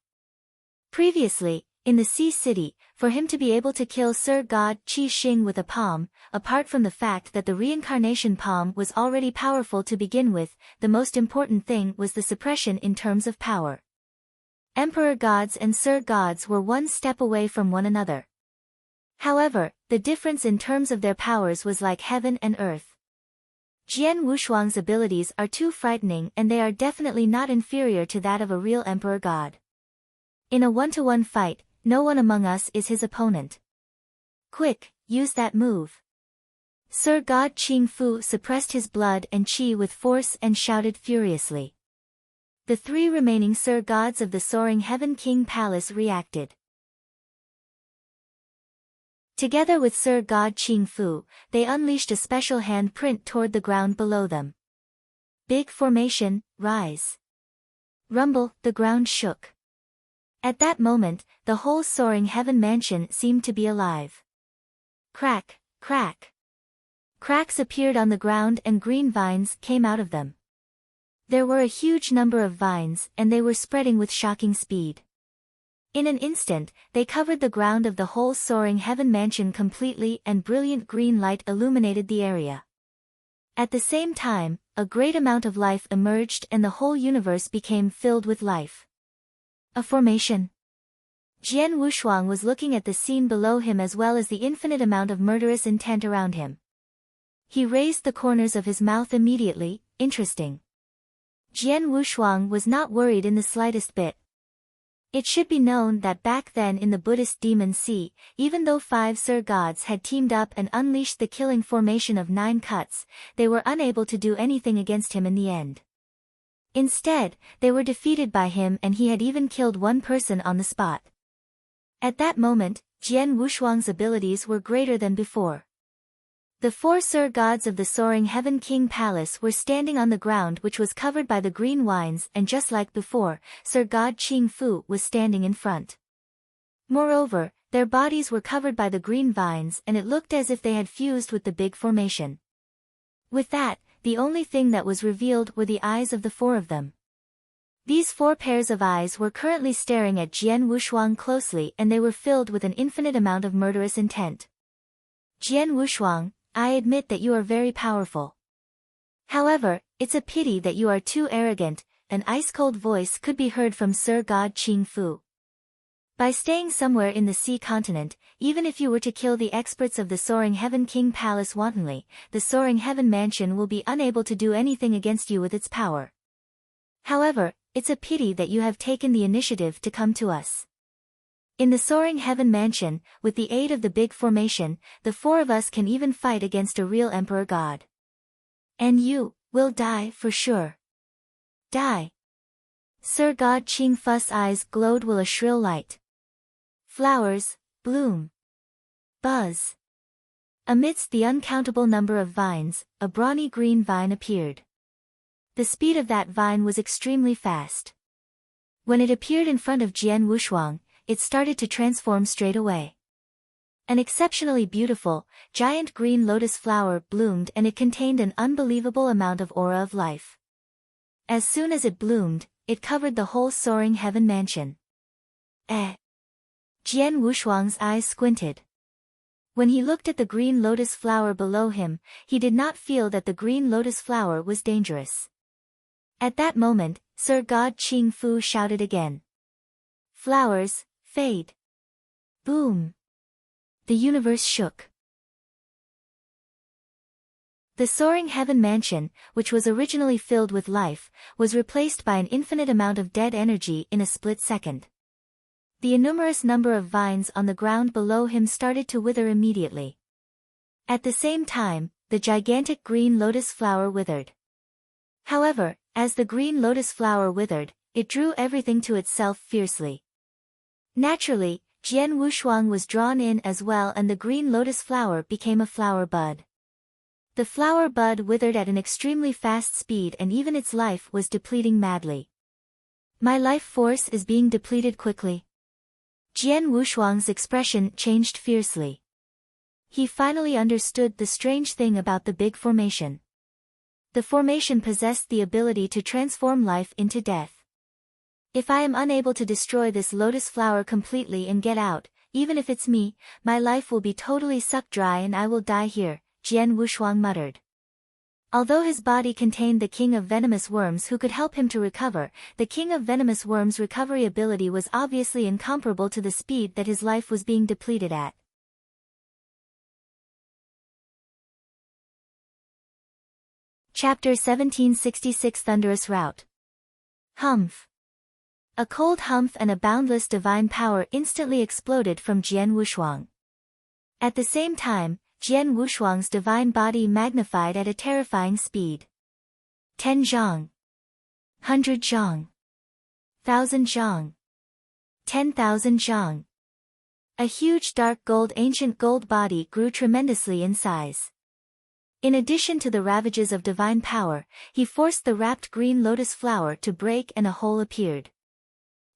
Previously, In the Sea City, for him to be able to kill Sir God Qi Xing with a palm, apart from the fact that the reincarnation palm was already powerful to begin with, the most important thing was the suppression in terms of power. Emperor gods and Sir gods were one step away from one another. However, the difference in terms of their powers was like heaven and earth. Jian Wushuang's abilities are too frightening, and they are definitely not inferior to that of a real emperor god. In a one-to-one fight, no one among us is his opponent. Quick, use that move. Sir God Qing Fu suppressed his blood and qi with force and shouted furiously. The three remaining Sir Gods of the Soaring Heaven King Palace reacted. Together with Sir God Qing Fu, they unleashed a special handprint toward the ground below them. Big formation, rise. Rumble, the ground shook. At that moment, the whole Soaring Heaven mansion seemed to be alive. Crack, crack. Cracks appeared on the ground and green vines came out of them. There were a huge number of vines, and they were spreading with shocking speed. In an instant, they covered the ground of the whole Soaring Heaven mansion completely, and brilliant green light illuminated the area. At the same time, a great amount of life emerged and the whole universe became filled with life. A formation. Jian Wushuang was looking at the scene below him as well as the infinite amount of murderous intent around him. He raised the corners of his mouth immediately. Interesting. Jian Wushuang was not worried in the slightest bit. It should be known that back then in the Buddhist Demon Sea, even though 5 Sir Gods had teamed up and unleashed the killing formation of 9 cuts, they were unable to do anything against him in the end. Instead, they were defeated by him, and he had even killed one person on the spot. At that moment, Jian Wushuang's abilities were greater than before. The 4 Sir Gods of the Soaring Heaven King Palace were standing on the ground which was covered by the green vines, and just like before, Sir God Qing Fu was standing in front. Moreover, their bodies were covered by the green vines, and it looked as if they had fused with the big formation. With that, the only thing that was revealed were the eyes of the 4 of them. These 4 pairs of eyes were currently staring at Jian Wushuang closely, and they were filled with an infinite amount of murderous intent. Jian Wushuang, I admit that you are very powerful. However, it's a pity that you are too arrogant. An ice-cold voice could be heard from Sir God Qing Fu. By staying somewhere in the sea continent, even if you were to kill the experts of the Soaring Heaven King Palace wantonly, the Soaring Heaven Mansion will be unable to do anything against you with its power. However, it's a pity that you have taken the initiative to come to us. In the Soaring Heaven Mansion, with the aid of the big formation, the 4 of us can even fight against a real Emperor God. And you will die for sure. Die. Sir God Qing Fu's eyes glowed with a shrill light. Flowers, bloom. Buzz. Amidst the uncountable number of vines, a brawny green vine appeared. The speed of that vine was extremely fast. When it appeared in front of Jian Wushuang, it started to transform straight away. An exceptionally beautiful, giant green lotus flower bloomed, and it contained an unbelievable amount of aura of life. As soon as it bloomed, it covered the whole Soaring Heaven Mansion. Jian Wushuang's eyes squinted. When he looked at the green lotus flower below him, he did not feel that the green lotus flower was dangerous. At that moment, Sir God Qing Fu shouted again. Flowers, fade. Boom. The universe shook. The Soaring Heaven Mansion, which was originally filled with life, was replaced by an infinite amount of dead energy in a split second. The innumerous number of vines on the ground below him started to wither immediately. At the same time, the gigantic green lotus flower withered. However, as the green lotus flower withered, it drew everything to itself fiercely. Naturally, Jian Wushuang was drawn in as well, and the green lotus flower became a flower bud. The flower bud withered at an extremely fast speed, and even its life was depleting madly. My life force is being depleted quickly. Jian Wushuang's expression changed fiercely. He finally understood the strange thing about the big formation. The formation possessed the ability to transform life into death. If I am unable to destroy this lotus flower completely and get out, even if it's me, my life will be totally sucked dry and I will die here, Jian Wushuang muttered. Although his body contained the king of venomous worms who could help him to recover, the king of venomous worms' recovery ability was obviously incomparable to the speed that his life was being depleted at. Chapter 1766 Thunderous Rout. Humph. A cold humph and a boundless divine power instantly exploded from Jian Wushuang. At the same time, Jian Wushuang's divine body magnified at a terrifying speed. 10 zhang. 100 zhang. 1,000 zhang. 10,000 zhang. A huge dark gold ancient gold body grew tremendously in size. In addition to the ravages of divine power, he forced the wrapped green lotus flower to break and a hole appeared.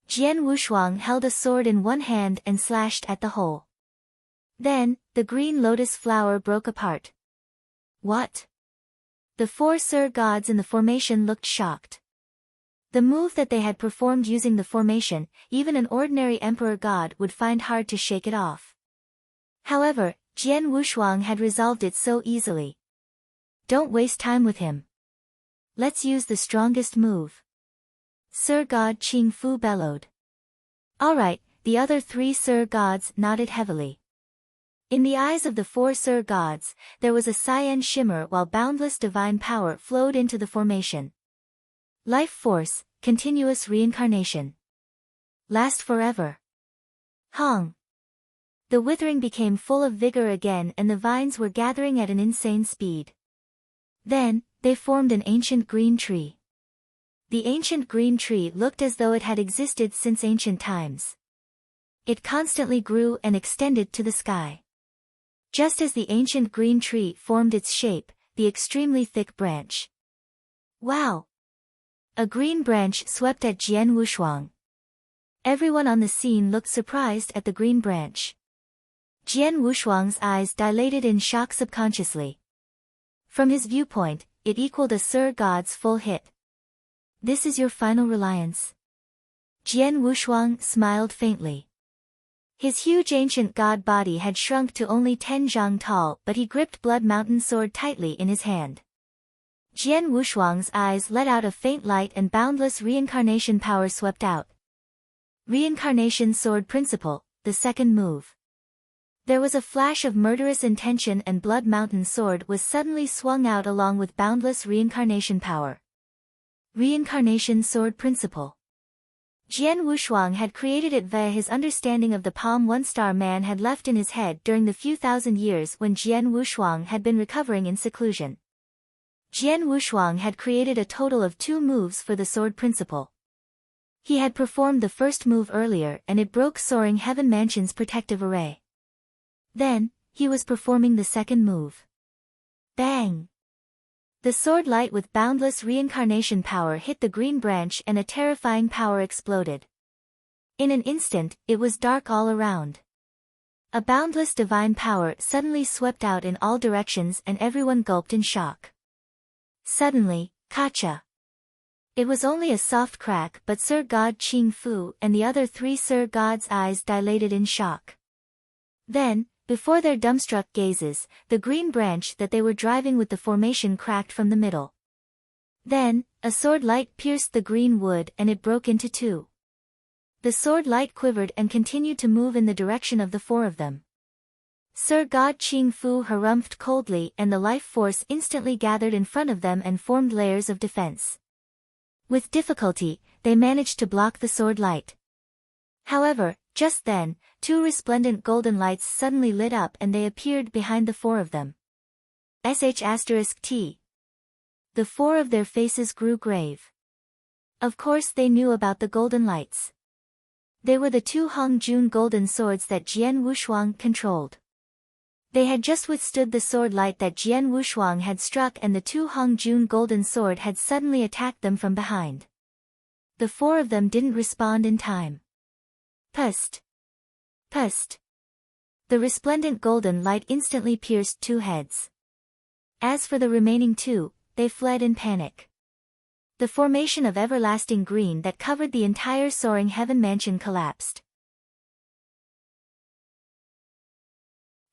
Jian Wushuang held a sword in one hand and slashed at the hole. Then, the green lotus flower broke apart. What? The four Sir gods in the formation looked shocked. The move that they had performed using the formation, even an ordinary emperor god would find hard to shake it off. However, Jian Wushuang had resolved it so easily. Don't waste time with him. Let's use the strongest move. Sir God Qing Fu bellowed. Alright, the other three Sir gods nodded heavily. In the eyes of the four Sir gods, there was a cyan shimmer while boundless divine power flowed into the formation. Life force, continuous reincarnation. Last forever. Hong. The withering became full of vigor again and the vines were gathering at an insane speed. Then, they formed an ancient green tree. The ancient green tree looked as though it had existed since ancient times. It constantly grew and extended to the sky. Just as the ancient green tree formed its shape, the extremely thick branch. Wow! A green branch swept at Jian Wushuang. Everyone on the scene looked surprised at the green branch. Jian Wushuang's eyes dilated in shock subconsciously. From his viewpoint, it equaled a Sir God's full hit. This is your final reliance? Jian Wushuang smiled faintly. His huge ancient god body had shrunk to only 10 zhang tall, but he gripped Blood Mountain sword tightly in his hand. Jian Wushuang's eyes let out a faint light and boundless reincarnation power swept out. Reincarnation Sword Principle, the second move. There was a flash of murderous intention and Blood Mountain sword was suddenly swung out along with boundless reincarnation power. Reincarnation Sword Principle. Jian Wushuang had created it via his understanding of the Palm One-Star Man had left in his head during the few thousand years when Jian Wushuang had been recovering in seclusion. Jian Wushuang had created a total of 2 moves for the Sword Principle. He had performed the first move earlier and it broke Soaring Heaven Mansion's protective array. Then, he was performing the second move. Bang! The sword light with boundless reincarnation power hit the green branch and a terrifying power exploded. In an instant, it was dark all around. A boundless divine power suddenly swept out in all directions and everyone gulped in shock. Suddenly, Kacha. It was only a soft crack but Sir God Qing Fu and the other 3 Sir gods' eyes dilated in shock. Then, before their dumbstruck gazes, the green branch that they were driving with the formation cracked from the middle. Then, a sword light pierced the green wood and it broke into 2. The sword light quivered and continued to move in the direction of the 4 of them. Sir God Qing Fu harumphed coldly and the life force instantly gathered in front of them and formed layers of defense. With difficulty, they managed to block the sword light. However, just then, 2 resplendent golden lights suddenly lit up and they appeared behind the 4 of them. *T. The 4 of their faces grew grave. Of course they knew about the golden lights. They were the 2 Hong Jun golden swords that Jian Wushuang controlled. They had just withstood the sword light that Jian Wushuang had struck and the 2 Hong Jun golden sword had suddenly attacked them from behind. The 4 of them didn't respond in time. Pust! Pust! The resplendent golden light instantly pierced 2 heads. As for the remaining 2, they fled in panic. The formation of everlasting green that covered the entire soaring heaven mansion collapsed.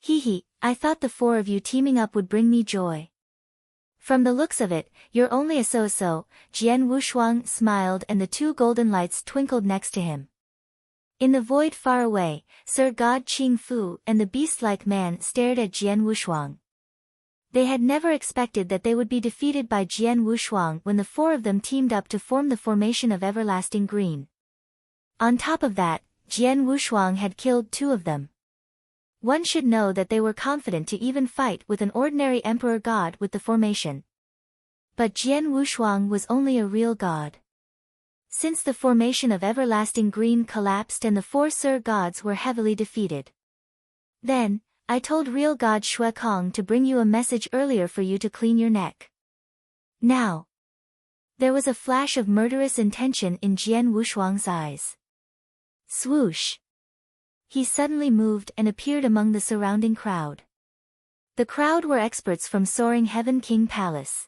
Hee, I thought the four of you teaming up would bring me joy. From the looks of it, you're only a so-so. Jian Wushuang smiled and the two golden lights twinkled next to him. In the void far away, Sir God Qing Fu and the beast-like man stared at Jian Wushuang. They had never expected that they would be defeated by Jian Wushuang when the four of them teamed up to form the formation of everlasting green. On top of that, Jian Wushuang had killed two of them. One should know that they were confident to even fight with an ordinary emperor god with the formation. But Jian Wushuang was only a real god. Since the formation of everlasting green collapsed and the four Sir gods were heavily defeated. Then, I told real god Xue Kong to bring you a message earlier for you to clean your neck. Now. There was a flash of murderous intention in Jian Wushuang's eyes. Swoosh. He suddenly moved and appeared among the surrounding crowd. The crowd were experts from Soaring Heaven King Palace.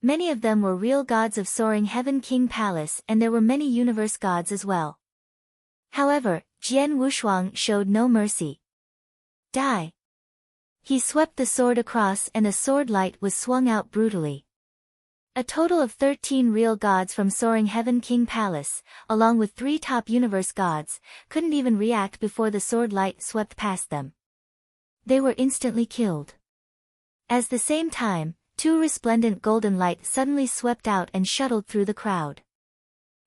Many of them were real gods of Soaring Heaven King Palace and there were many universe gods as well. However, Jian Wushuang showed no mercy. Die. He swept the sword across and the sword light was swung out brutally. A total of 13 real gods from Soaring Heaven King Palace, along with 3 top universe gods, couldn't even react before the sword light swept past them. They were instantly killed. At the same time, 2 resplendent golden light suddenly swept out and shuttled through the crowd.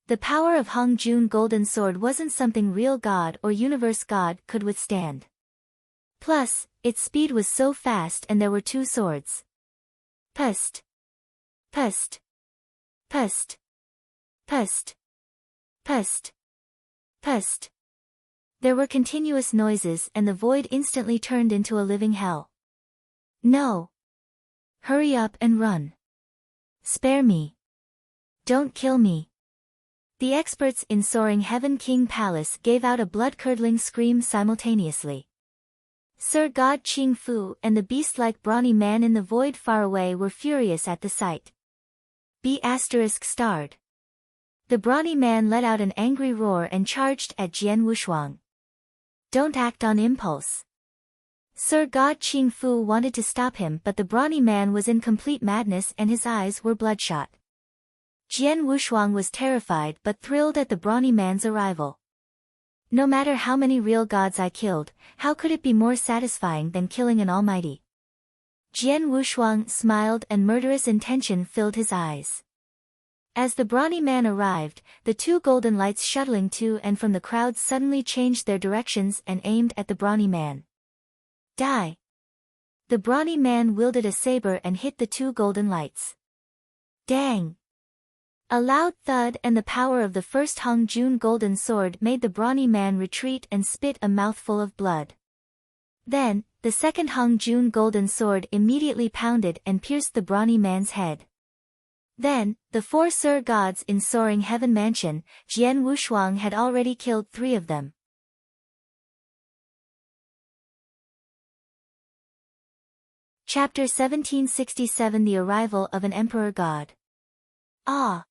The power of Hong Jun Golden Sword wasn't something real god or universe god could withstand. Plus, its speed was so fast and there were 2 swords. Pust. Pust. Pust. Pust. Pust. Pust. There were continuous noises and the void instantly turned into a living hell. No. Hurry up and run. Spare me. Don't kill me. The experts in Soaring Heaven King Palace gave out a blood-curdling scream simultaneously. Sir God Qing Fu and the beast-like brawny man in the void far away were furious at the sight. B*****. The brawny man let out an angry roar and charged at Jian Wushuang. Don't act on impulse. Sir God Qing Fu wanted to stop him but the brawny man was in complete madness and his eyes were bloodshot. Jian Wushuang was terrified but thrilled at the brawny man's arrival. No matter how many real gods I killed, how could it be more satisfying than killing an almighty? Jian Wushuang smiled and murderous intention filled his eyes. As the brawny man arrived, the 2 golden lights shuttling to and from the crowd suddenly changed their directions and aimed at the brawny man. Die! The brawny man wielded a saber and hit the 2 golden lights. Dang! A loud thud and the power of the first Hong Jun golden sword made the brawny man retreat and spit a mouthful of blood. Then, the second Hong Jun golden sword immediately pounded and pierced the brawny man's head. Then, the 4 Sir gods in Soaring Heaven Mansion, Jian Wushuang had already killed 3 of them. Chapter 1767 The Arrival of an Emperor God. Ah!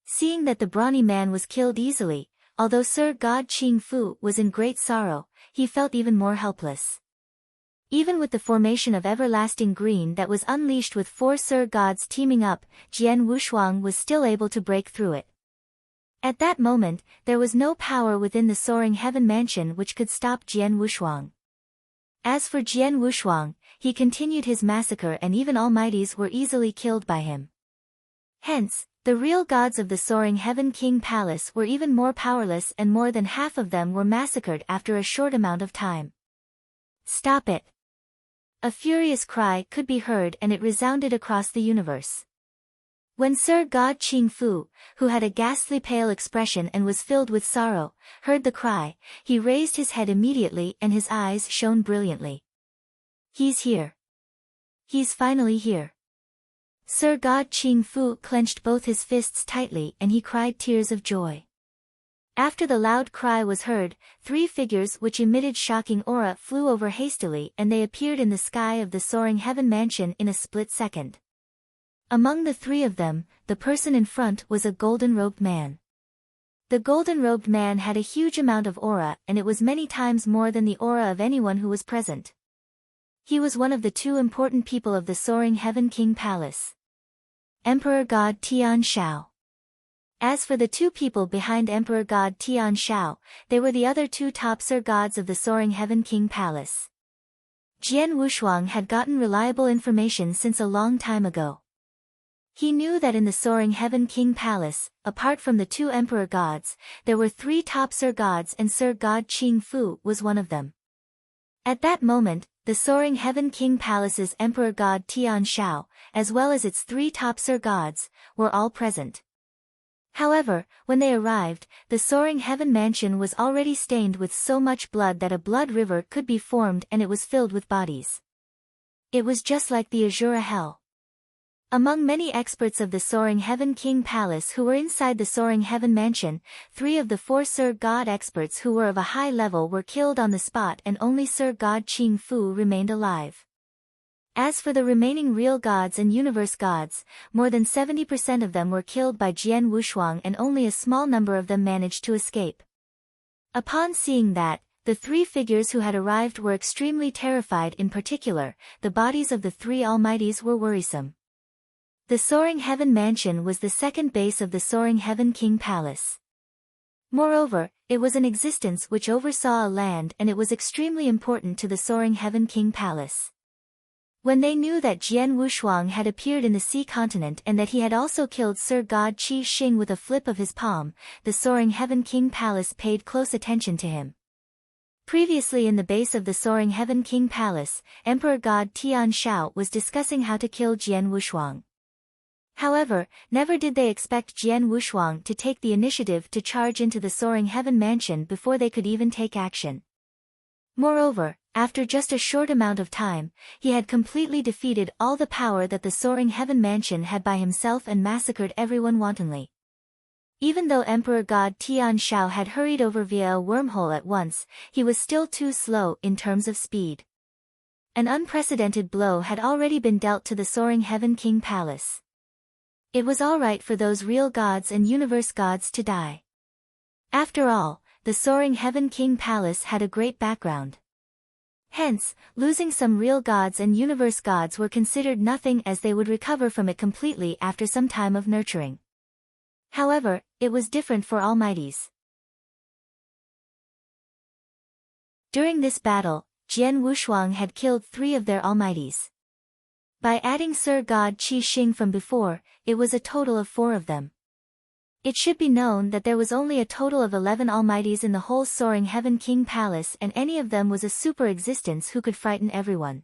Seeing that the brawny man was killed easily, although Sir God Qing Fu was in great sorrow, he felt even more helpless. Even with the formation of everlasting green that was unleashed with 4 Sir gods teaming up, Jian Wushuang was still able to break through it. At that moment, there was no power within the Soaring Heaven Mansion which could stop Jian Wushuang. As for Jian Wushuang, he continued his massacre and even almighties were easily killed by him. Hence, the real gods of the Soaring Heaven King Palace were even more powerless and more than half of them were massacred after a short amount of time. Stop it! A furious cry could be heard and it resounded across the universe. When Sir God Qing Fu, who had a ghastly pale expression and was filled with sorrow, heard the cry, he raised his head immediately and his eyes shone brilliantly. He's here. He's finally here. Sir God Qing Fu clenched both his fists tightly and he cried tears of joy. After the loud cry was heard, 3 figures which emitted shocking aura flew over hastily and they appeared in the sky of the Soaring Heaven Mansion in a split second. Among the 3 of them, the person in front was a golden-robed man. The golden-robed man had a huge amount of aura, and it was many times more than the aura of anyone who was present. He was one of the two important people of the Soaring Heaven King Palace. Emperor God Tian Shao. As for the two people behind Emperor God Tian Shao, they were the other two top Sir Gods of the Soaring Heaven King Palace. Jian Wushuang had gotten reliable information since a long time ago. He knew that in the Soaring Heaven King Palace, apart from the two Emperor Gods, there were three top Sir Gods and Sir God Qing Fu was one of them. At that moment, the Soaring Heaven King Palace's Emperor God Tian Shao, as well as its three top Sir Gods, were all present. However, when they arrived, the Soaring Heaven Mansion was already stained with so much blood that a blood river could be formed and it was filled with bodies. It was just like the Azura Hell. Among many experts of the Soaring Heaven King Palace who were inside the Soaring Heaven Mansion, 3 of the 4 Sir God experts who were of a high level were killed on the spot and only Sir God Qing Fu remained alive. As for the remaining real gods and universe gods, more than 70% of them were killed by Jian Wushuang and only a small number of them managed to escape. Upon seeing that, the 3 figures who had arrived were extremely terrified. In particular, the bodies of the 3 almighties were worrisome. The Soaring Heaven Mansion was the second base of the Soaring Heaven King Palace. Moreover, it was an existence which oversaw a land and it was extremely important to the Soaring Heaven King Palace. When they knew that Jian Wushuang had appeared in the sea continent and that he had also killed Sir God Qi Xing with a flip of his palm, the Soaring Heaven King Palace paid close attention to him. Previously in the base of the Soaring Heaven King Palace, Emperor God Tian Shao was discussing how to kill Jian Wushuang. However, never did they expect Jian Wushuang to take the initiative to charge into the Soaring Heaven Mansion before they could even take action. Moreover, after just a short amount of time, he had completely defeated all the power that the Soaring Heaven Mansion had by himself and massacred everyone wantonly. Even though Emperor God Tian Shao had hurried over via a wormhole at once, he was still too slow in terms of speed. An unprecedented blow had already been dealt to the Soaring Heaven King Palace. It was alright for those real gods and universe gods to die. After all, the Soaring Heaven King Palace had a great background. Hence, losing some real gods and universe gods were considered nothing as they would recover from it completely after some time of nurturing. However, it was different for almighties. During this battle, Jian Wushuang had killed 3 of their almighties. By adding Sir God Qi Xing from before, it was a total of 4 of them. It should be known that there was only a total of 11 almighties in the whole Soaring Heaven King Palace and any of them was a super existence who could frighten everyone.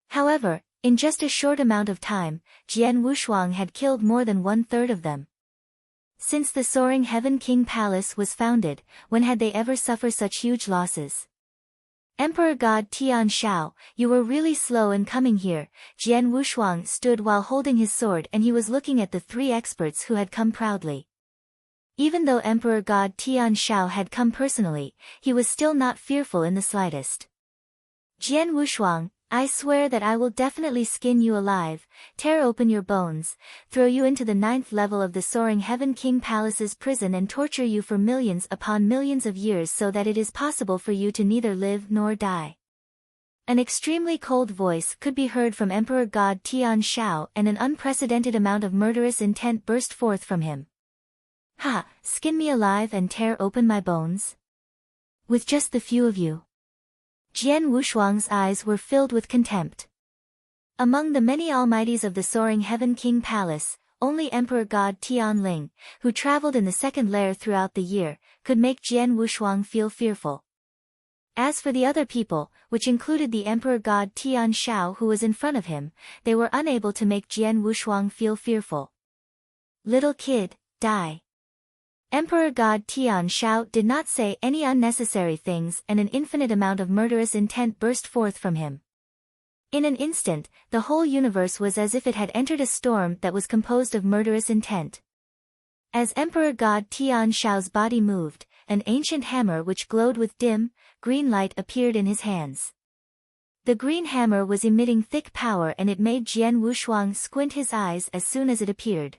However, in just a short amount of time, Jian Wushuang had killed more than 1/3 of them. Since the Soaring Heaven King Palace was founded, when had they ever suffered such huge losses? Emperor God Tian Shao, you were really slow in coming here. Jian Wushuang stood while holding his sword and he was looking at the 3 experts who had come proudly. Even though Emperor God Tian Shao had come personally, he was still not fearful in the slightest. Jian Wushuang, I swear that I will definitely skin you alive, tear open your bones, throw you into the 9th level of the Soaring Heaven King Palace's prison and torture you for millions upon millions of years so that it is possible for you to neither live nor die. An extremely cold voice could be heard from Emperor God Tian Shao and an unprecedented amount of murderous intent burst forth from him. Ha, skin me alive and tear open my bones? With just the few of you. Jian Wushuang's eyes were filled with contempt. Among the many almighties of the Soaring Heaven King Palace, only Emperor God Tianling, who traveled in the 2nd layer throughout the year, could make Jian Wushuang feel fearful. As for the other people, which included the Emperor God Tian Shao who was in front of him, they were unable to make Jian Wushuang feel fearful. Little kid, die. Emperor God Tian Shao did not say any unnecessary things and an infinite amount of murderous intent burst forth from him. In an instant, the whole universe was as if it had entered a storm that was composed of murderous intent. As Emperor God Tian Shao's body moved, an ancient hammer which glowed with dim, green light appeared in his hands. The green hammer was emitting thick power and it made Jian Wushuang squint his eyes as soon as it appeared.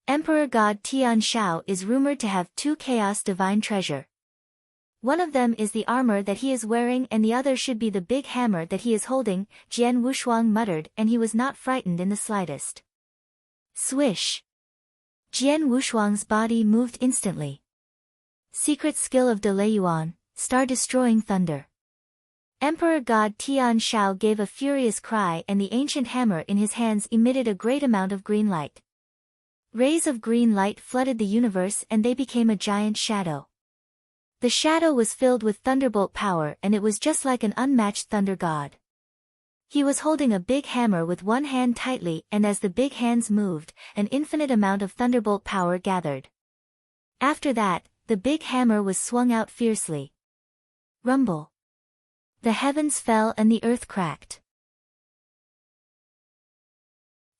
Emperor God Tian Shao is rumored to have two chaos divine treasure. One of them is the armor that he is wearing and the other should be the big hammer that he is holding, Jian Wushuang muttered, and he was not frightened in the slightest. Swish! Jian Wushuang's body moved instantly. Secret skill of De Yuan, star-destroying thunder. Emperor God Tian Shao gave a furious cry and the ancient hammer in his hands emitted a great amount of green light. Rays of green light flooded the universe and they became a giant shadow. The shadow was filled with thunderbolt power and it was just like an unmatched thunder god. He was holding a big hammer with one hand tightly and as the big hands moved, an infinite amount of thunderbolt power gathered. After that, the big hammer was swung out fiercely. Rumble. The heavens fell and the earth cracked.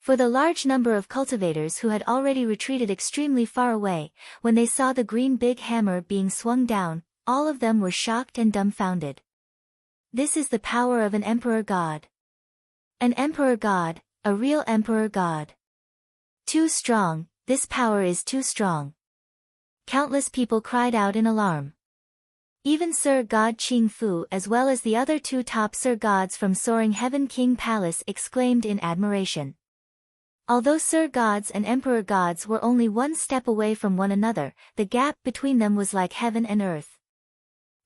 For the large number of cultivators who had already retreated extremely far away, when they saw the green big hammer being swung down, all of them were shocked and dumbfounded. This is the power of an emperor god. An emperor god, a real emperor god. Too strong, this power is too strong. Countless people cried out in alarm. Even Sir God Qing Fu as well as the other two top Sir gods from Soaring Heaven King Palace exclaimed in admiration. Although Sir gods and emperor gods were only one step away from one another, the gap between them was like heaven and earth.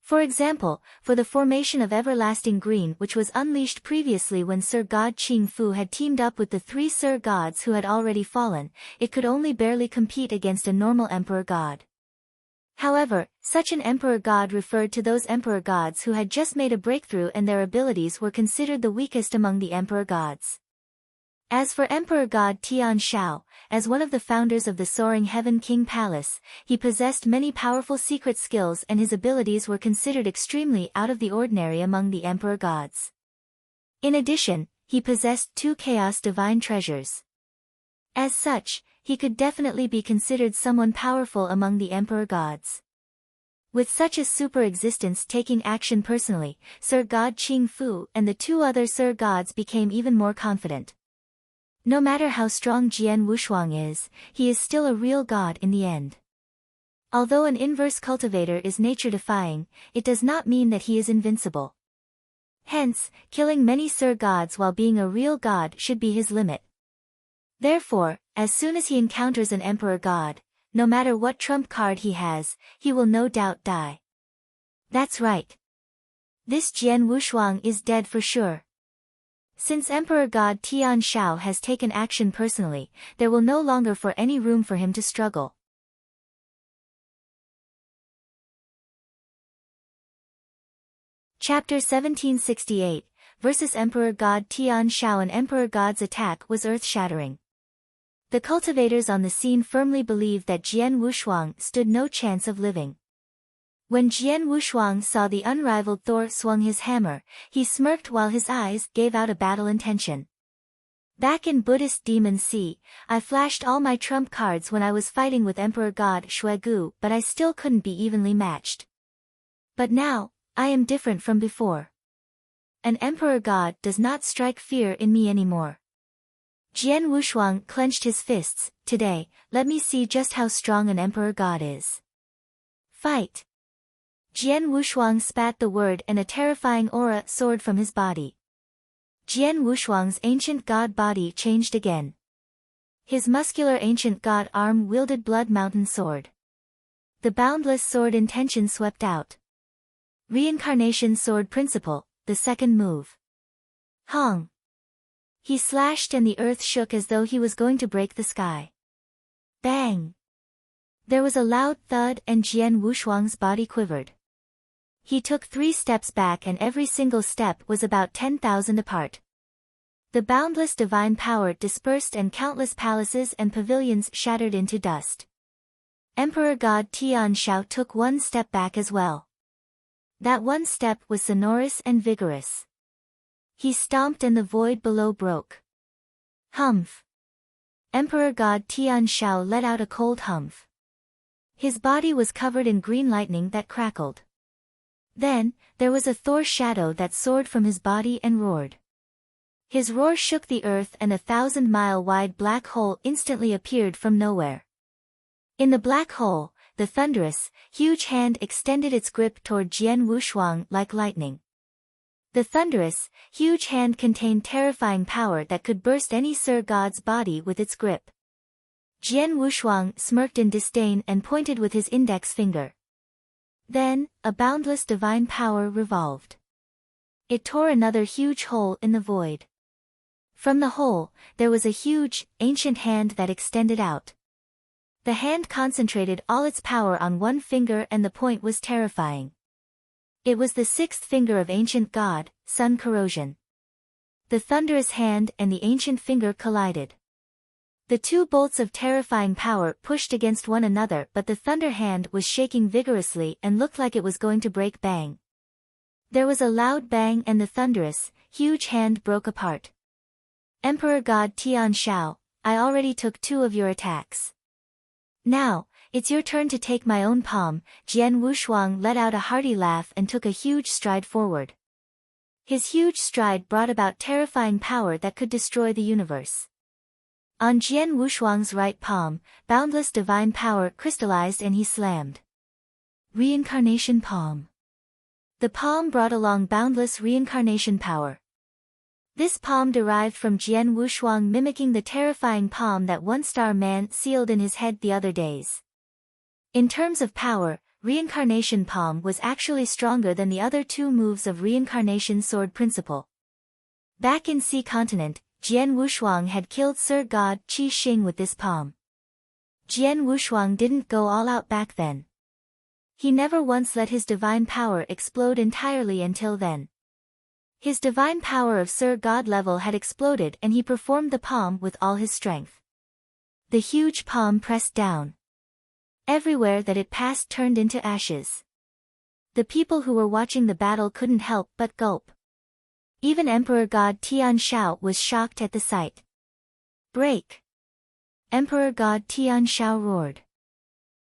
For example, for the formation of Everlasting Green which was unleashed previously when Sir God Qing Fu had teamed up with the three Sir gods who had already fallen, it could only barely compete against a normal emperor god. However, such an emperor god referred to those emperor gods who had just made a breakthrough and their abilities were considered the weakest among the emperor gods. As for Emperor God Tian Shao, as one of the founders of the Soaring Heaven King Palace, he possessed many powerful secret skills and his abilities were considered extremely out of the ordinary among the emperor gods. In addition, he possessed two chaos divine treasures. As such, he could definitely be considered someone powerful among the emperor gods. With such a super existence taking action personally, Sir God Qing Fu and the two other Sir gods became even more confident. No matter how strong Jian Wushuang is, he is still a real god in the end. Although an inverse cultivator is nature-defying, it does not mean that he is invincible. Hence, killing many Sir gods while being a real god should be his limit. Therefore, as soon as he encounters an emperor god, no matter what trump card he has, he will no doubt die. That's right. This Jian Wushuang is dead for sure. Since Emperor God Tian Shao has taken action personally, there will no longer for any room for him to struggle. Chapter 1768, versus Emperor God Tian Shao. An Emperor God's attack was earth-shattering. The cultivators on the scene firmly believed that Jian Wushuang stood no chance of living. When Jian Wushuang saw the unrivaled Thor swung his hammer, he smirked while his eyes gave out a battle intention. Back in Buddhist Demon Sea, I flashed all my trump cards when I was fighting with Emperor God Shuegu, but I still couldn't be evenly matched. But now, I am different from before. An Emperor God does not strike fear in me anymore. Jian Wushuang clenched his fists. Today, let me see just how strong an Emperor God is. Fight! Jian Wushuang spat the word and a terrifying aura soared from his body. Jian Wushuang's ancient god body changed again. His muscular ancient god arm wielded Blood Mountain sword. The boundless sword intention swept out. Reincarnation sword principle, the second move. Hong! He slashed and the earth shook as though he was going to break the sky. Bang! There was a loud thud and Jian Wushuang's body quivered. He took 3 steps back and every single step was about 10,000 apart. The boundless divine power dispersed and countless palaces and pavilions shattered into dust. Emperor God Tian Shao took 1 step back as well. That 1 step was sonorous and vigorous. He stomped and the void below broke. Humph! Emperor God Tian Shao let out a cold humph. His body was covered in green lightning that crackled. Then, there was a Thor shadow that soared from his body and roared. His roar shook the earth and a 1,000-mile-wide black hole instantly appeared from nowhere. In the black hole, the thunderous, huge hand extended its grip toward Jian Wushuang like lightning. The thunderous, huge hand contained terrifying power that could burst any Sir God's body with its grip. Jian Wushuang smirked in disdain and pointed with his index finger. Then, a boundless divine power revolved. It tore another huge hole in the void. From the hole, there was a huge, ancient hand that extended out. The hand concentrated all its power on one finger and the point was terrifying. It was the sixth finger of ancient god, Sun Corrosion. The thunderous hand and the ancient finger collided. The two bolts of terrifying power pushed against one another, but the thunder hand was shaking vigorously and looked like it was going to break. Bang. There was a loud bang and the thunderous, huge hand broke apart. Emperor God Tian Shao, I already took 2 of your attacks. Now, it's your turn to take my own palm. Jian Wushuang let out a hearty laugh and took a huge stride forward. His huge stride brought about terrifying power that could destroy the universe. On Jian Wushuang's right palm, boundless divine power crystallized and he slammed. Reincarnation palm. The palm brought along boundless reincarnation power. This palm derived from Jian Wushuang, mimicking the terrifying palm that one-star man sealed in his head the other days. In terms of power, reincarnation palm was actually stronger than the other 2 moves of reincarnation sword principle. Back in Sea Continent, Jian Wushuang had killed Sir God Qi Xing with this palm. Jian Wushuang didn't go all out back then. He never once let his divine power explode entirely until then. His divine power of Sir God level had exploded and he performed the palm with all his strength. The huge palm pressed down. Everywhere that it passed turned into ashes. The people who were watching the battle couldn't help but gulp. Even Emperor God Tian Shao was shocked at the sight. Break! Emperor God Tian Shao roared.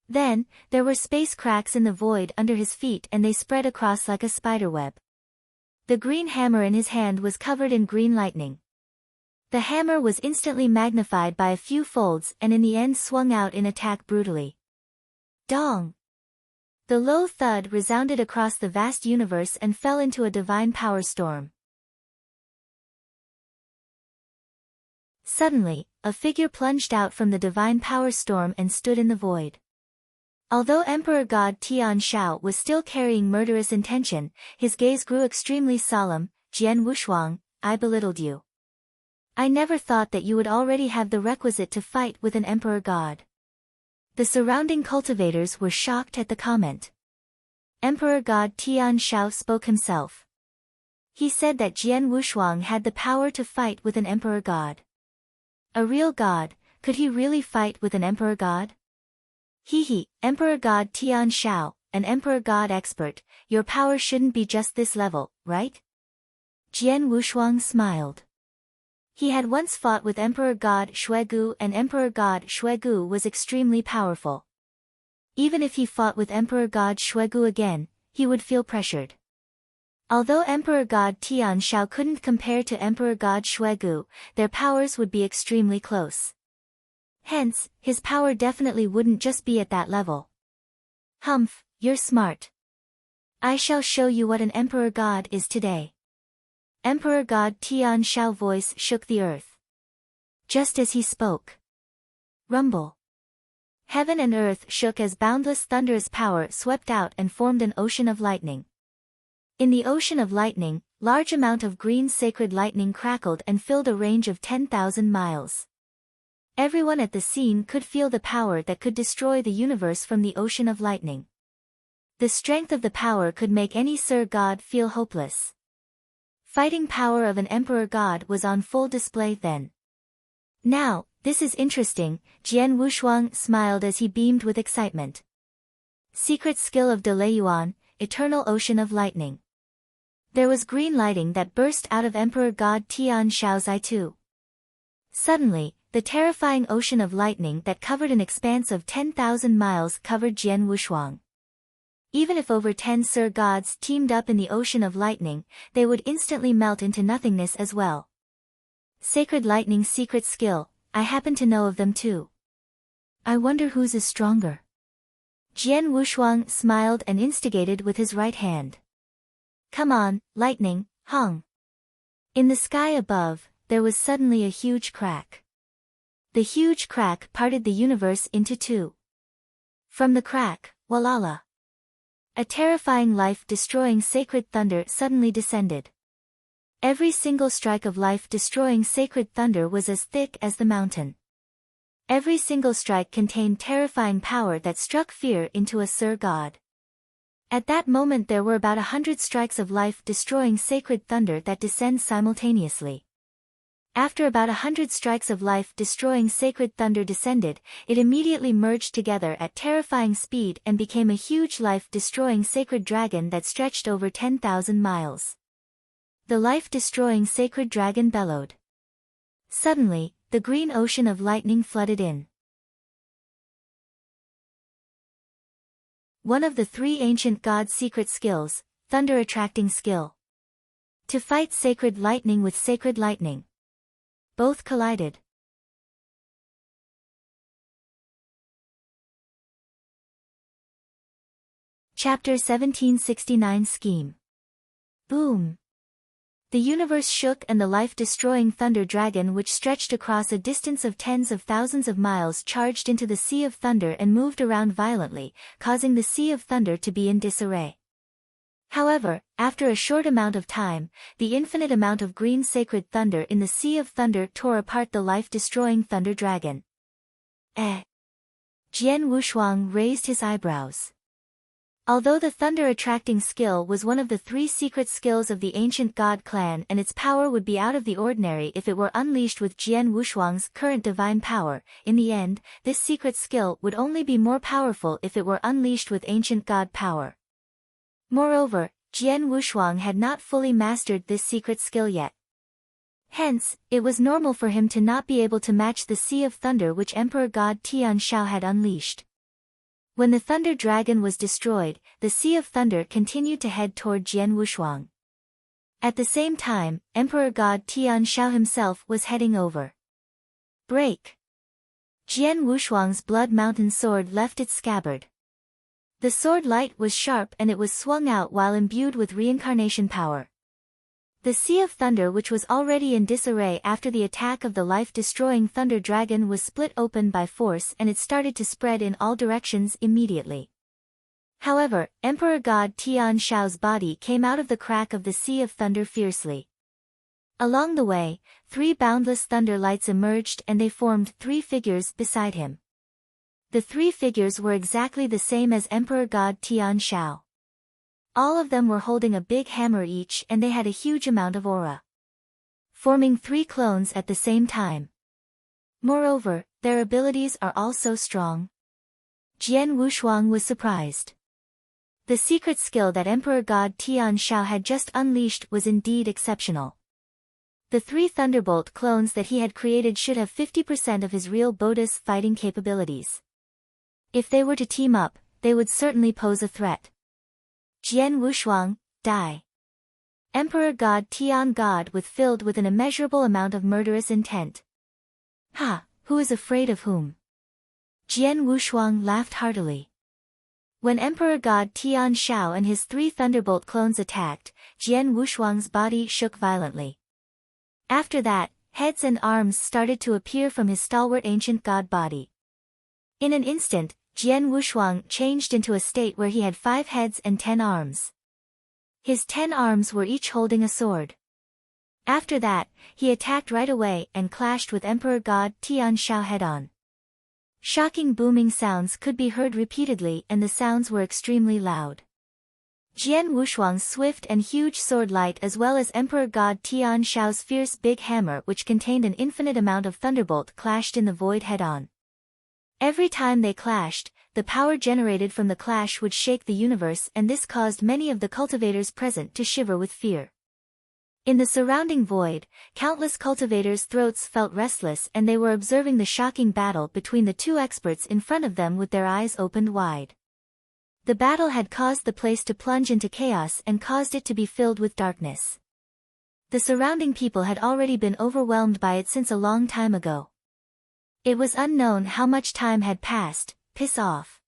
Then, there were space cracks in the void under his feet and they spread across like a spiderweb. The green hammer in his hand was covered in green lightning. The hammer was instantly magnified by a few folds and in the end swung out in attack brutally. Dong! The low thud resounded across the vast universe and fell into a divine power storm. Suddenly, a figure plunged out from the divine power storm and stood in the void. Although Emperor God Tian Shao was still carrying murderous intention, his gaze grew extremely solemn. Jian Wushuang, I belittled you. I never thought that you would already have the requisite to fight with an Emperor God. The surrounding cultivators were shocked at the comment. Emperor God Tian Shao spoke himself. He said that Jian Wushuang had the power to fight with an Emperor God. A real god, could he really fight with an Emperor God? He, Emperor God Tian Shao, an Emperor God expert, your power shouldn't be just this level, right? Jian Wushuang smiled. He had once fought with Emperor God Xuegu and Emperor God Xuegu was extremely powerful. Even if he fought with Emperor God Xuegu again, he would feel pressured. Although Emperor God Tian Shao couldn't compare to Emperor God Xuegu, their powers would be extremely close. Hence, his power definitely wouldn't just be at that level. Humph, you're smart. I shall show you what an Emperor God is today. Emperor God Tian Shao's voice shook the earth. Just as he spoke. Rumble. Heaven and earth shook as boundless thunderous power swept out and formed an ocean of lightning. In the ocean of lightning, large amount of green sacred lightning crackled and filled a range of 10,000 miles. Everyone at the scene could feel the power that could destroy the universe from the ocean of lightning. The strength of the power could make any Sir God feel hopeless. Fighting power of an Emperor God was on full display then. Now, this is interesting, Jian Wushuang smiled as he beamed with excitement. Secret skill of De Yuan, eternal ocean of lightning. There was green lighting that burst out of Emperor God Tian Shao's eye too. Suddenly, the terrifying ocean of lightning that covered an expanse of 10,000 miles covered Jian Wushuang. Even if over 10 Sir Gods teamed up in the ocean of lightning, they would instantly melt into nothingness as well. Sacred lightning secret skill, I happen to know of them too. I wonder whose is stronger. Jian Wushuang smiled and instigated with his right hand. Come on, lightning, hung. In the sky above, there was suddenly a huge crack. The huge crack parted the universe into two. From the crack, Walala. A terrifying life-destroying sacred thunder suddenly descended. Every single strike of life-destroying sacred thunder was as thick as the mountain. Every single strike contained terrifying power that struck fear into a Sir God. At that moment there were about 100 strikes of life-destroying sacred thunder that descend simultaneously. After about 100 strikes of life-destroying sacred thunder descended, it immediately merged together at terrifying speed and became a huge life-destroying sacred dragon that stretched over 10,000 miles. The life-destroying sacred dragon bellowed. Suddenly, the green ocean of lightning flooded in. One of the three ancient gods' secret skills, thunder attracting skill. To fight sacred lightning with sacred lightning. Both collided. Chapter 1769 Scheme. Boom. The universe shook and the life-destroying thunder dragon which stretched across a distance of tens of thousands of miles charged into the sea of thunder and moved around violently, causing the sea of thunder to be in disarray. However, after a short amount of time, the infinite amount of green sacred thunder in the sea of thunder tore apart the life-destroying thunder dragon. Jian Wushuang raised his eyebrows. Although the thunder-attracting skill was one of the three secret skills of the ancient god clan and its power would be out of the ordinary if it were unleashed with Jian Wushuang's current divine power, in the end, this secret skill would only be more powerful if it were unleashed with ancient god power. Moreover, Jian Wushuang had not fully mastered this secret skill yet. Hence, it was normal for him to not be able to match the Sea of Thunder which Emperor God Tian Shao had unleashed. When the Thunder Dragon was destroyed, the Sea of Thunder continued to head toward Jian Wushuang. At the same time, Emperor God Tian Shao himself was heading over. Break! Jian Wushuang's Blood Mountain sword left its scabbard. The sword light was sharp and it was swung out while imbued with reincarnation power. The Sea of Thunder which was already in disarray after the attack of the life-destroying Thunder Dragon was split open by force and it started to spread in all directions immediately. However, Emperor God Tian Shao's body came out of the crack of the Sea of Thunder fiercely. Along the way, three boundless thunder lights emerged and they formed three figures beside him. The three figures were exactly the same as Emperor God Tian Shao. All of them were holding a big hammer each and they had a huge amount of aura. Forming three clones at the same time. Moreover, their abilities are all so strong. Jian Wushuang was surprised. The secret skill that Emperor God Tian Shao had just unleashed was indeed exceptional. The three Thunderbolt clones that he had created should have 50% of his real Bodis fighting capabilities. If they were to team up, they would certainly pose a threat. Jian Wushuang, die. Emperor God Tian God with filled with an immeasurable amount of murderous intent. Ha, who is afraid of whom? Jian Wushuang laughed heartily. When Emperor God Tian Shao and his three Thunderbolt clones attacked, Jian Wushuang's body shook violently. After that, heads and arms started to appear from his stalwart ancient god body. In an instant, Jian Wushuang changed into a state where he had 5 heads and 10 arms. His 10 arms were each holding a sword. After that, he attacked right away and clashed with Emperor God Tian Shao head-on. Shocking booming sounds could be heard repeatedly and the sounds were extremely loud. Jian Wushuang's swift and huge sword light as well as Emperor God Tian Shao's fierce big hammer which contained an infinite amount of thunderbolt clashed in the void head-on. Every time they clashed, the power generated from the clash would shake the universe and this caused many of the cultivators present to shiver with fear. In the surrounding void, countless cultivators' throats felt restless and they were observing the shocking battle between the two experts in front of them with their eyes opened wide. The battle had caused the place to plunge into chaos and caused it to be filled with darkness. The surrounding people had already been overwhelmed by it since a long time ago. It was unknown how much time had passed. Piss off.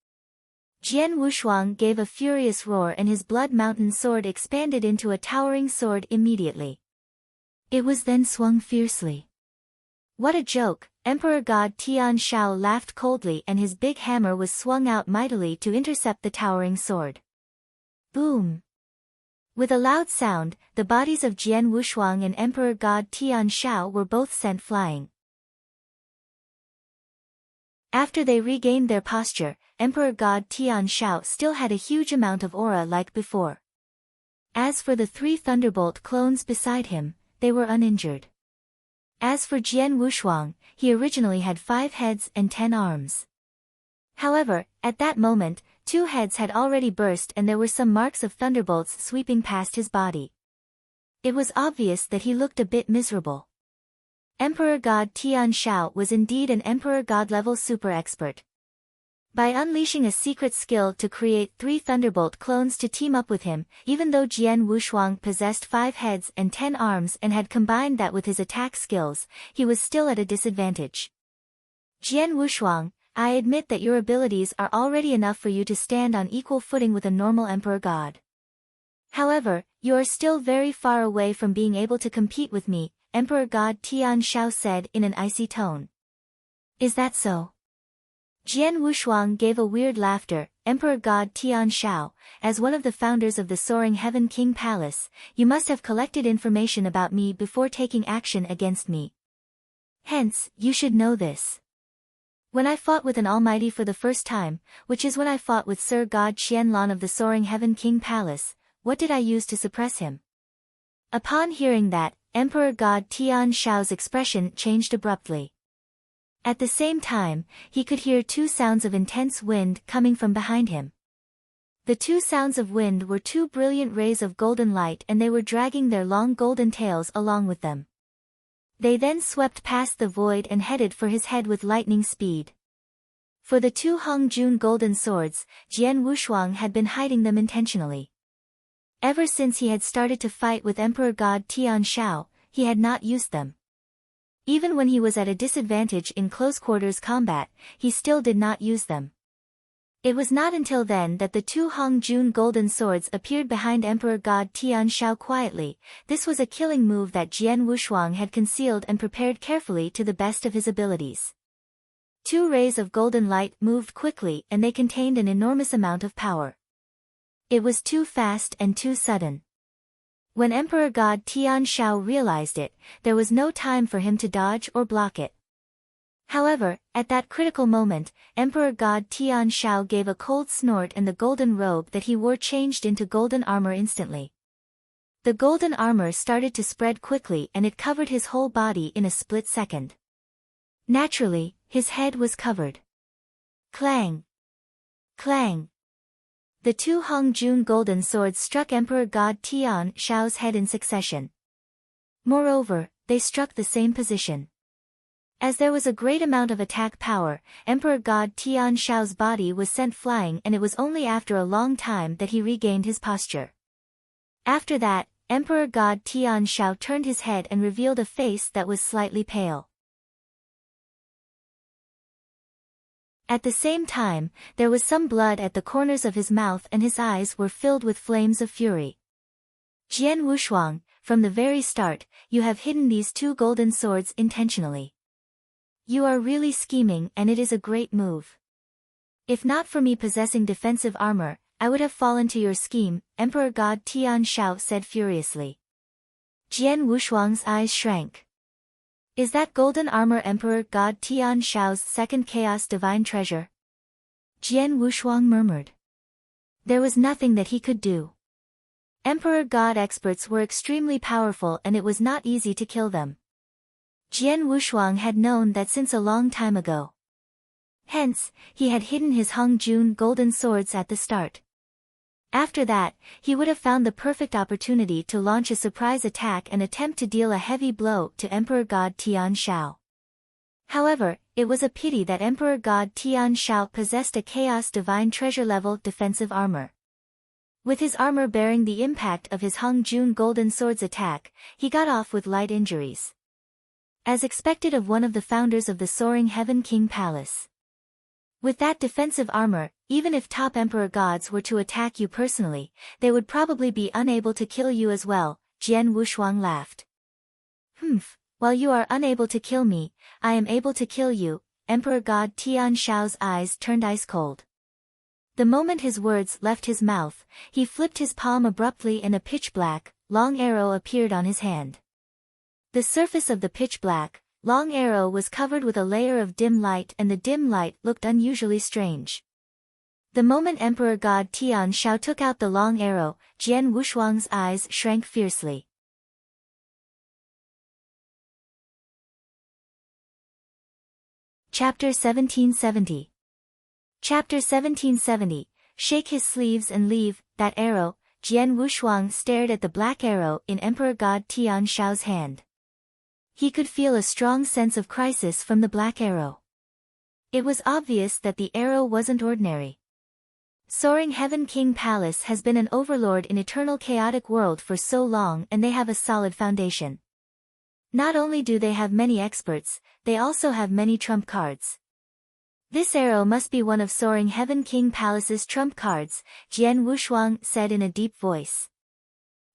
Jian Wushuang gave a furious roar and his blood mountain sword expanded into a towering sword immediately. It was then swung fiercely. What a joke! Emperor God Tian Shao laughed coldly and his big hammer was swung out mightily to intercept the towering sword. Boom! With a loud sound, the bodies of Jian Wushuang and Emperor God Tian Shao were both sent flying. After they regained their posture, Emperor God Tian Shao still had a huge amount of aura like before. As for the 3 Thunderbolt clones beside him, they were uninjured. As for Jian Wushuang, he originally had 5 heads and 10 arms. However, at that moment, 2 heads had already burst and there were some marks of thunderbolts sweeping past his body. It was obvious that he looked a bit miserable. Emperor God Tian Shao was indeed an Emperor God level super expert. By unleashing a secret skill to create 3 Thunderbolt clones to team up with him, even though Jian Wushuang possessed 5 heads and 10 arms and had combined that with his attack skills, he was still at a disadvantage. Jian Wushuang, I admit that your abilities are already enough for you to stand on equal footing with a normal Emperor God. However, you are still very far away from being able to compete with me, Emperor God Tian Shao said in an icy tone. Is that so? Jian Wushuang gave a weird laughter. Emperor God Tian Shao, as one of the founders of the Soaring Heaven King Palace, you must have collected information about me before taking action against me. Hence, you should know this. When I fought with an Almighty for the first time, which is when I fought with Sir God Qianlan of the Soaring Heaven King Palace, what did I use to suppress him? Upon hearing that, Emperor God Tian Shao's expression changed abruptly. At the same time, he could hear 2 sounds of intense wind coming from behind him. The 2 sounds of wind were 2 brilliant rays of golden light and they were dragging their long golden tails along with them. They then swept past the void and headed for his head with lightning speed. For the 2 Hongjun golden swords, Jian Wushuang had been hiding them intentionally. Ever since he had started to fight with Emperor God Tian Shao, he had not used them. Even when he was at a disadvantage in close-quarters combat, he still did not use them. It was not until then that the 2 Hongjun golden swords appeared behind Emperor God Tian Shao quietly. This was a killing move that Jian Wushuang had concealed and prepared carefully to the best of his abilities. 2 rays of golden light moved quickly and they contained an enormous amount of power. It was too fast and too sudden. When Emperor God Tian Shao realized it, there was no time for him to dodge or block it. However, at that critical moment, Emperor God Tian Shao gave a cold snort and the golden robe that he wore changed into golden armor instantly. The golden armor started to spread quickly and it covered his whole body in a split second. Naturally, his head was covered. Clang! Clang! The 2 Hongjun golden swords struck Emperor God Tian Shao's head in succession. Moreover, they struck the same position. As there was a great amount of attack power, Emperor God Tian Shao's body was sent flying and it was only after a long time that he regained his posture. After that, Emperor God Tian Shao turned his head and revealed a face that was slightly pale. At the same time, there was some blood at the corners of his mouth and his eyes were filled with flames of fury. Jian Wushuang, from the very start, you have hidden these 2 golden swords intentionally. You are really scheming and it is a great move. If not for me possessing defensive armor, I would have fallen to your scheme, Emperor God Tian Shao said furiously. Jian Wushuang's eyes shrank. Is that golden armor Emperor God Tian Shao's second Chaos Divine treasure? Jian Wushuang murmured. There was nothing that he could do. Emperor God experts were extremely powerful and it was not easy to kill them. Jian Wushuang had known that since a long time ago. Hence, he had hidden his Hongjun golden swords at the start. After that, he would have found the perfect opportunity to launch a surprise attack and attempt to deal a heavy blow to Emperor God Tian Shao. However, it was a pity that Emperor God Tian Shao possessed a Chaos Divine treasure-level defensive armor. With his armor bearing the impact of his Hongjun golden sword's attack, he got off with light injuries. as expected of one of the founders of the Soaring Heaven King Palace. With that defensive armor, even if top emperor gods were to attack you personally, they would probably be unable to kill you as well, Jian Wushuang laughed. Humph, while you are unable to kill me, I am able to kill you. Emperor God Tian Shao's eyes turned ice cold. The moment his words left his mouth, he flipped his palm abruptly and a pitch-black, long arrow appeared on his hand. The surface of the pitch-black, long arrow was covered with a layer of dim light and the dim light looked unusually strange. The moment Emperor God Tian Shao took out the long arrow, Jian Wushuang's eyes shrank fiercely. Chapter 1770. Chapter 1770, Shake his sleeves and leave, that arrow. Jian Wushuang stared at the black arrow in Emperor God Tian Shao's hand. He could feel a strong sense of crisis from the black arrow. It was obvious that the arrow wasn't ordinary. Soaring Heaven King Palace has been an overlord in eternal chaotic world for so long and they have a solid foundation. Not only do they have many experts, they also have many trump cards. This arrow must be one of Soaring Heaven King Palace's trump cards, Jian Wushuang said in a deep voice.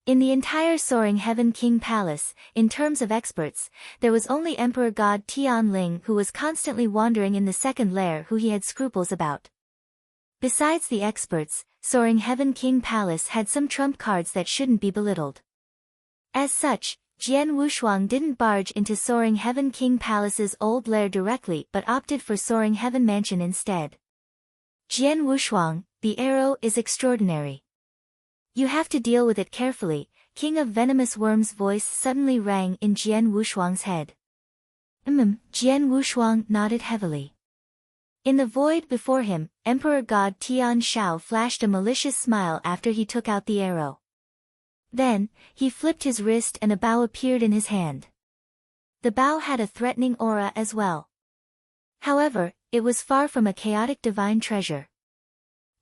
In the entire Soaring Heaven King Palace, in terms of experts, there was only Emperor God Tian Ling who was constantly wandering in the second lair who he had scruples about. Besides the experts, Soaring Heaven King Palace had some trump cards that shouldn't be belittled. As such, Jian Wushuang didn't barge into Soaring Heaven King Palace's old lair directly but opted for Soaring Heaven Mansion instead. Jian Wushuang, the arrow is extraordinary. You have to deal with it carefully, King of Venomous Worm's voice suddenly rang in Jian Wushuang's head. Jian Wushuang nodded heavily. In the void before him, Emperor God Tian Shao flashed a malicious smile after he took out the arrow. Then, he flipped his wrist and a bow appeared in his hand. The bow had a threatening aura as well. However, it was far from a chaotic divine treasure.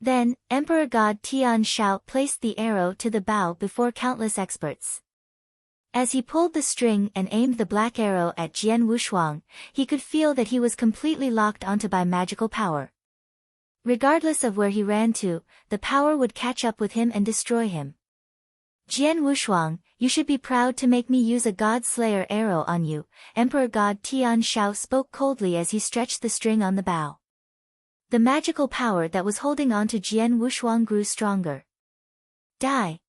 Then, Emperor God Tian Shao placed the arrow to the bow before countless experts. As he pulled the string and aimed the black arrow at Jian Wushuang, he could feel that he was completely locked onto by magical power. Regardless of where he ran to, the power would catch up with him and destroy him. Jian Wushuang, you should be proud to make me use a God Slayer arrow on you, Emperor God Tian Shao spoke coldly as he stretched the string on the bow. The magical power that was holding on to Jian Wushuang grew stronger. Die!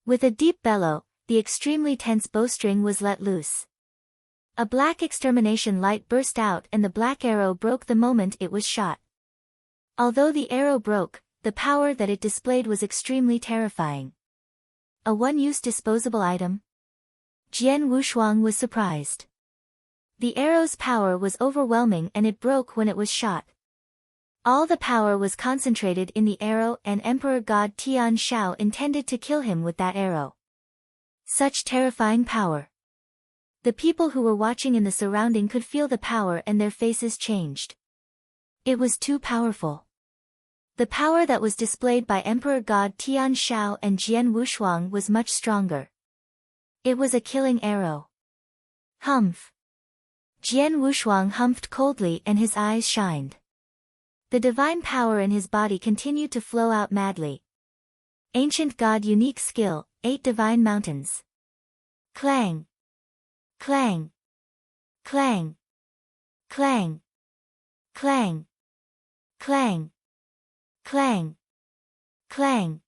With a deep bellow, the extremely tense bowstring was let loose. A black extermination light burst out and the black arrow broke the moment it was shot. Although the arrow broke, the power that it displayed was extremely terrifying. A one-use disposable item? Jian Wushuang was surprised. The arrow's power was overwhelming and it broke when it was shot. All the power was concentrated in the arrow and Emperor God Tian Shao intended to kill him with that arrow. Such terrifying power. The people who were watching in the surrounding could feel the power and their faces changed. It was too powerful. The power that was displayed by Emperor God Tian Shao and Jian Wushuang was much stronger. It was a killing arrow. Humph. Jian Wushuang humphed coldly and his eyes shined. The divine power in his body continued to flow out madly. Ancient God unique skill, 8 divine mountains. Clang. Clang. Clang. Clang. Clang. Clang. Clang. Clang.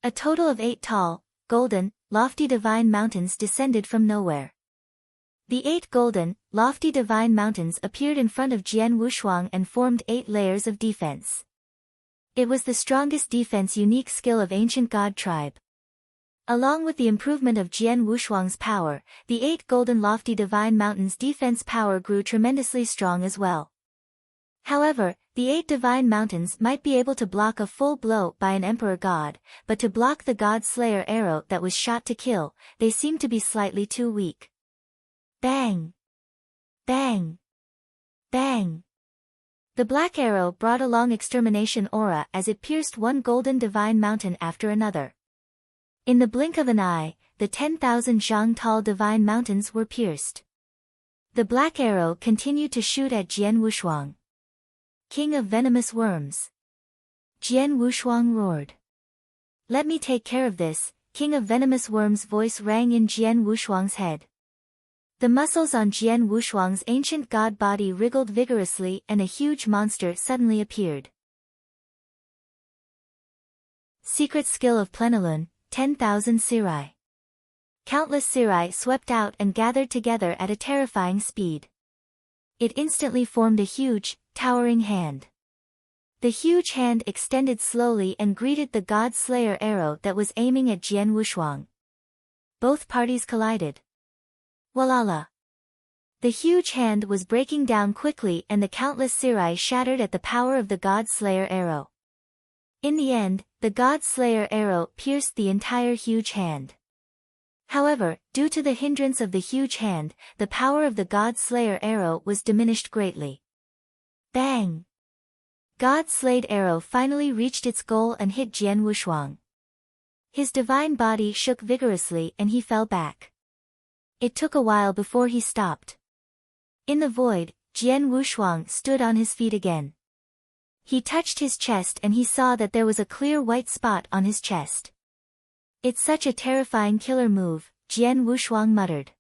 A total of 8 tall, golden, lofty divine mountains descended from nowhere. The 8 golden, lofty divine mountains appeared in front of Jian Wushuang and formed 8 layers of defense. It was the strongest defense unique skill of ancient god tribe. Along with the improvement of Jian Wushuang's power, the 8 golden lofty divine mountains' defense power grew tremendously strong as well. However, the 8 divine mountains might be able to block a full blow by an emperor god, but to block the god slayer arrow that was shot to kill, they seemed to be slightly too weak. Bang! Bang! Bang! The black arrow brought along extermination aura as it pierced one golden divine mountain after another. In the blink of an eye, the 10,000 zhang tall divine mountains were pierced. The black arrow continued to shoot at Jian Wushuang. King of venomous worms. Jian Wushuang roared. Let me take care of this, King of venomous worms' voice rang in Jian Wushuang's head. The muscles on Jian Wushuang's ancient god body wriggled vigorously and a huge monster suddenly appeared. Secret skill of Plenilun, 10,000 Sirai. Countless Sirai swept out and gathered together at a terrifying speed. It instantly formed a huge, towering hand. The huge hand extended slowly and greeted the God Slayer arrow that was aiming at Jian Wushuang. Both parties collided. Walala! The huge hand was breaking down quickly and the countless Sirai shattered at the power of the God Slayer arrow. In the end, the God Slayer arrow pierced the entire huge hand. However, due to the hindrance of the huge hand, the power of the God Slayer arrow was diminished greatly. Bang! God Slayed arrow finally reached its goal and hit Jian Wushuang. His divine body shook vigorously and he fell back. It took a while before he stopped. In the void, Jian Wushuang stood on his feet again. He touched his chest and he saw that there was a clear white spot on his chest. It's such a terrifying killer move, Jian Wushuang muttered.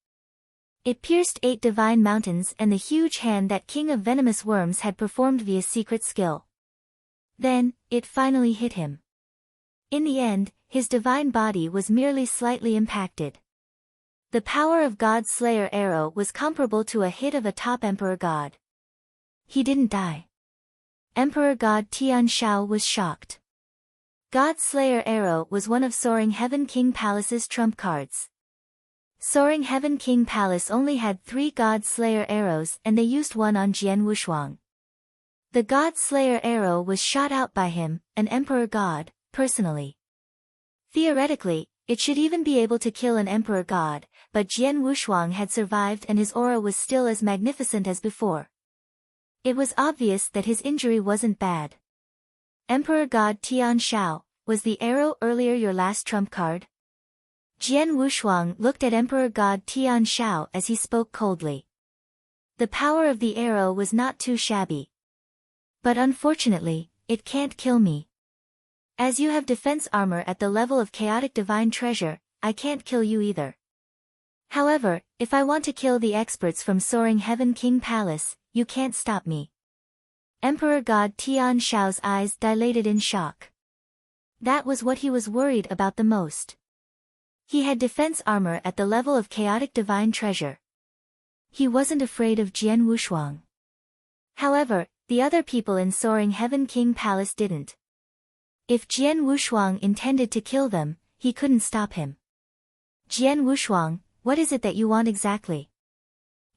It pierced 8 divine mountains and the huge hand that King of Venomous Worms had performed via secret skill. Then, it finally hit him. In the end, his divine body was merely slightly impacted. The power of God Slayer arrow was comparable to a hit of a top Emperor God. He didn't die. Emperor God Tian Shao was shocked. God Slayer arrow was one of Soaring Heaven King Palace's trump cards. Soaring Heaven King Palace only had 3 God Slayer arrows and they used one on Jian Wushuang. The God Slayer arrow was shot out by him, an Emperor God, personally. Theoretically, it should even be able to kill an Emperor God, but Jian Wushuang had survived and his aura was still as magnificent as before. It was obvious that his injury wasn't bad. Emperor God Tian Shao, was the arrow earlier your last trump card? Jian Wushuang looked at Emperor God Tian Shao as he spoke coldly. The power of the arrow was not too shabby. But unfortunately, it can't kill me. As you have defense armor at the level of chaotic divine treasure, I can't kill you either. However, if I want to kill the experts from Soaring Heaven King Palace, you can't stop me. Emperor God Tian Shao's eyes dilated in shock. That was what he was worried about the most. He had defense armor at the level of chaotic divine treasure. He wasn't afraid of Jian Wushuang. However, the other people in Soaring Heaven King Palace didn't. If Jian Wushuang intended to kill them, he couldn't stop him. Jian Wushuang, what is it that you want exactly?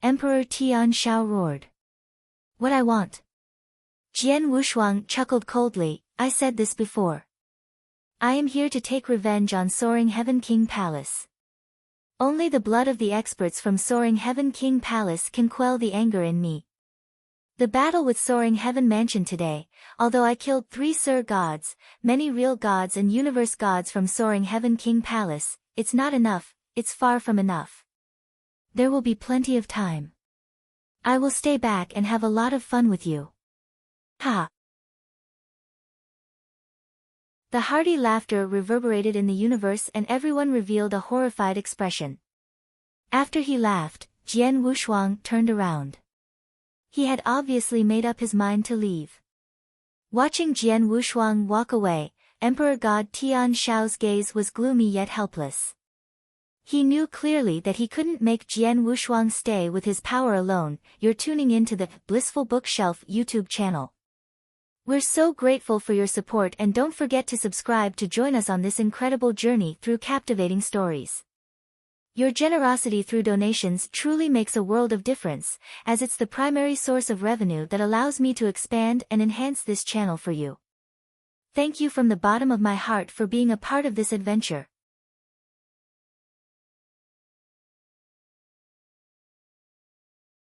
Emperor Tian Shao roared. What I want. Jian Wushuang chuckled coldly, I said this before. I am here to take revenge on Soaring Heaven King Palace. Only the blood of the experts from Soaring Heaven King Palace can quell the anger in me. The battle with Soaring Heaven Mansion today, although I killed 3 Sur gods, many real gods and universe gods from Soaring Heaven King Palace, it's not enough, it's far from enough. There will be plenty of time. I will stay back and have a lot of fun with you. Ha! The hearty laughter reverberated in the universe and everyone revealed a horrified expression. After he laughed, Jian Wushuang turned around. He had obviously made up his mind to leave. Watching Jian Wushuang walk away, Emperor God Tian Shao's gaze was gloomy yet helpless. He knew clearly that he couldn't make Jian Wushuang stay with his power alone. You're tuning into the Blissful Bookshelf YouTube channel. We're so grateful for your support and don't forget to subscribe to join us on this incredible journey through captivating stories. Your generosity through donations truly makes a world of difference, as it's the primary source of revenue that allows me to expand and enhance this channel for you. Thank you from the bottom of my heart for being a part of this adventure.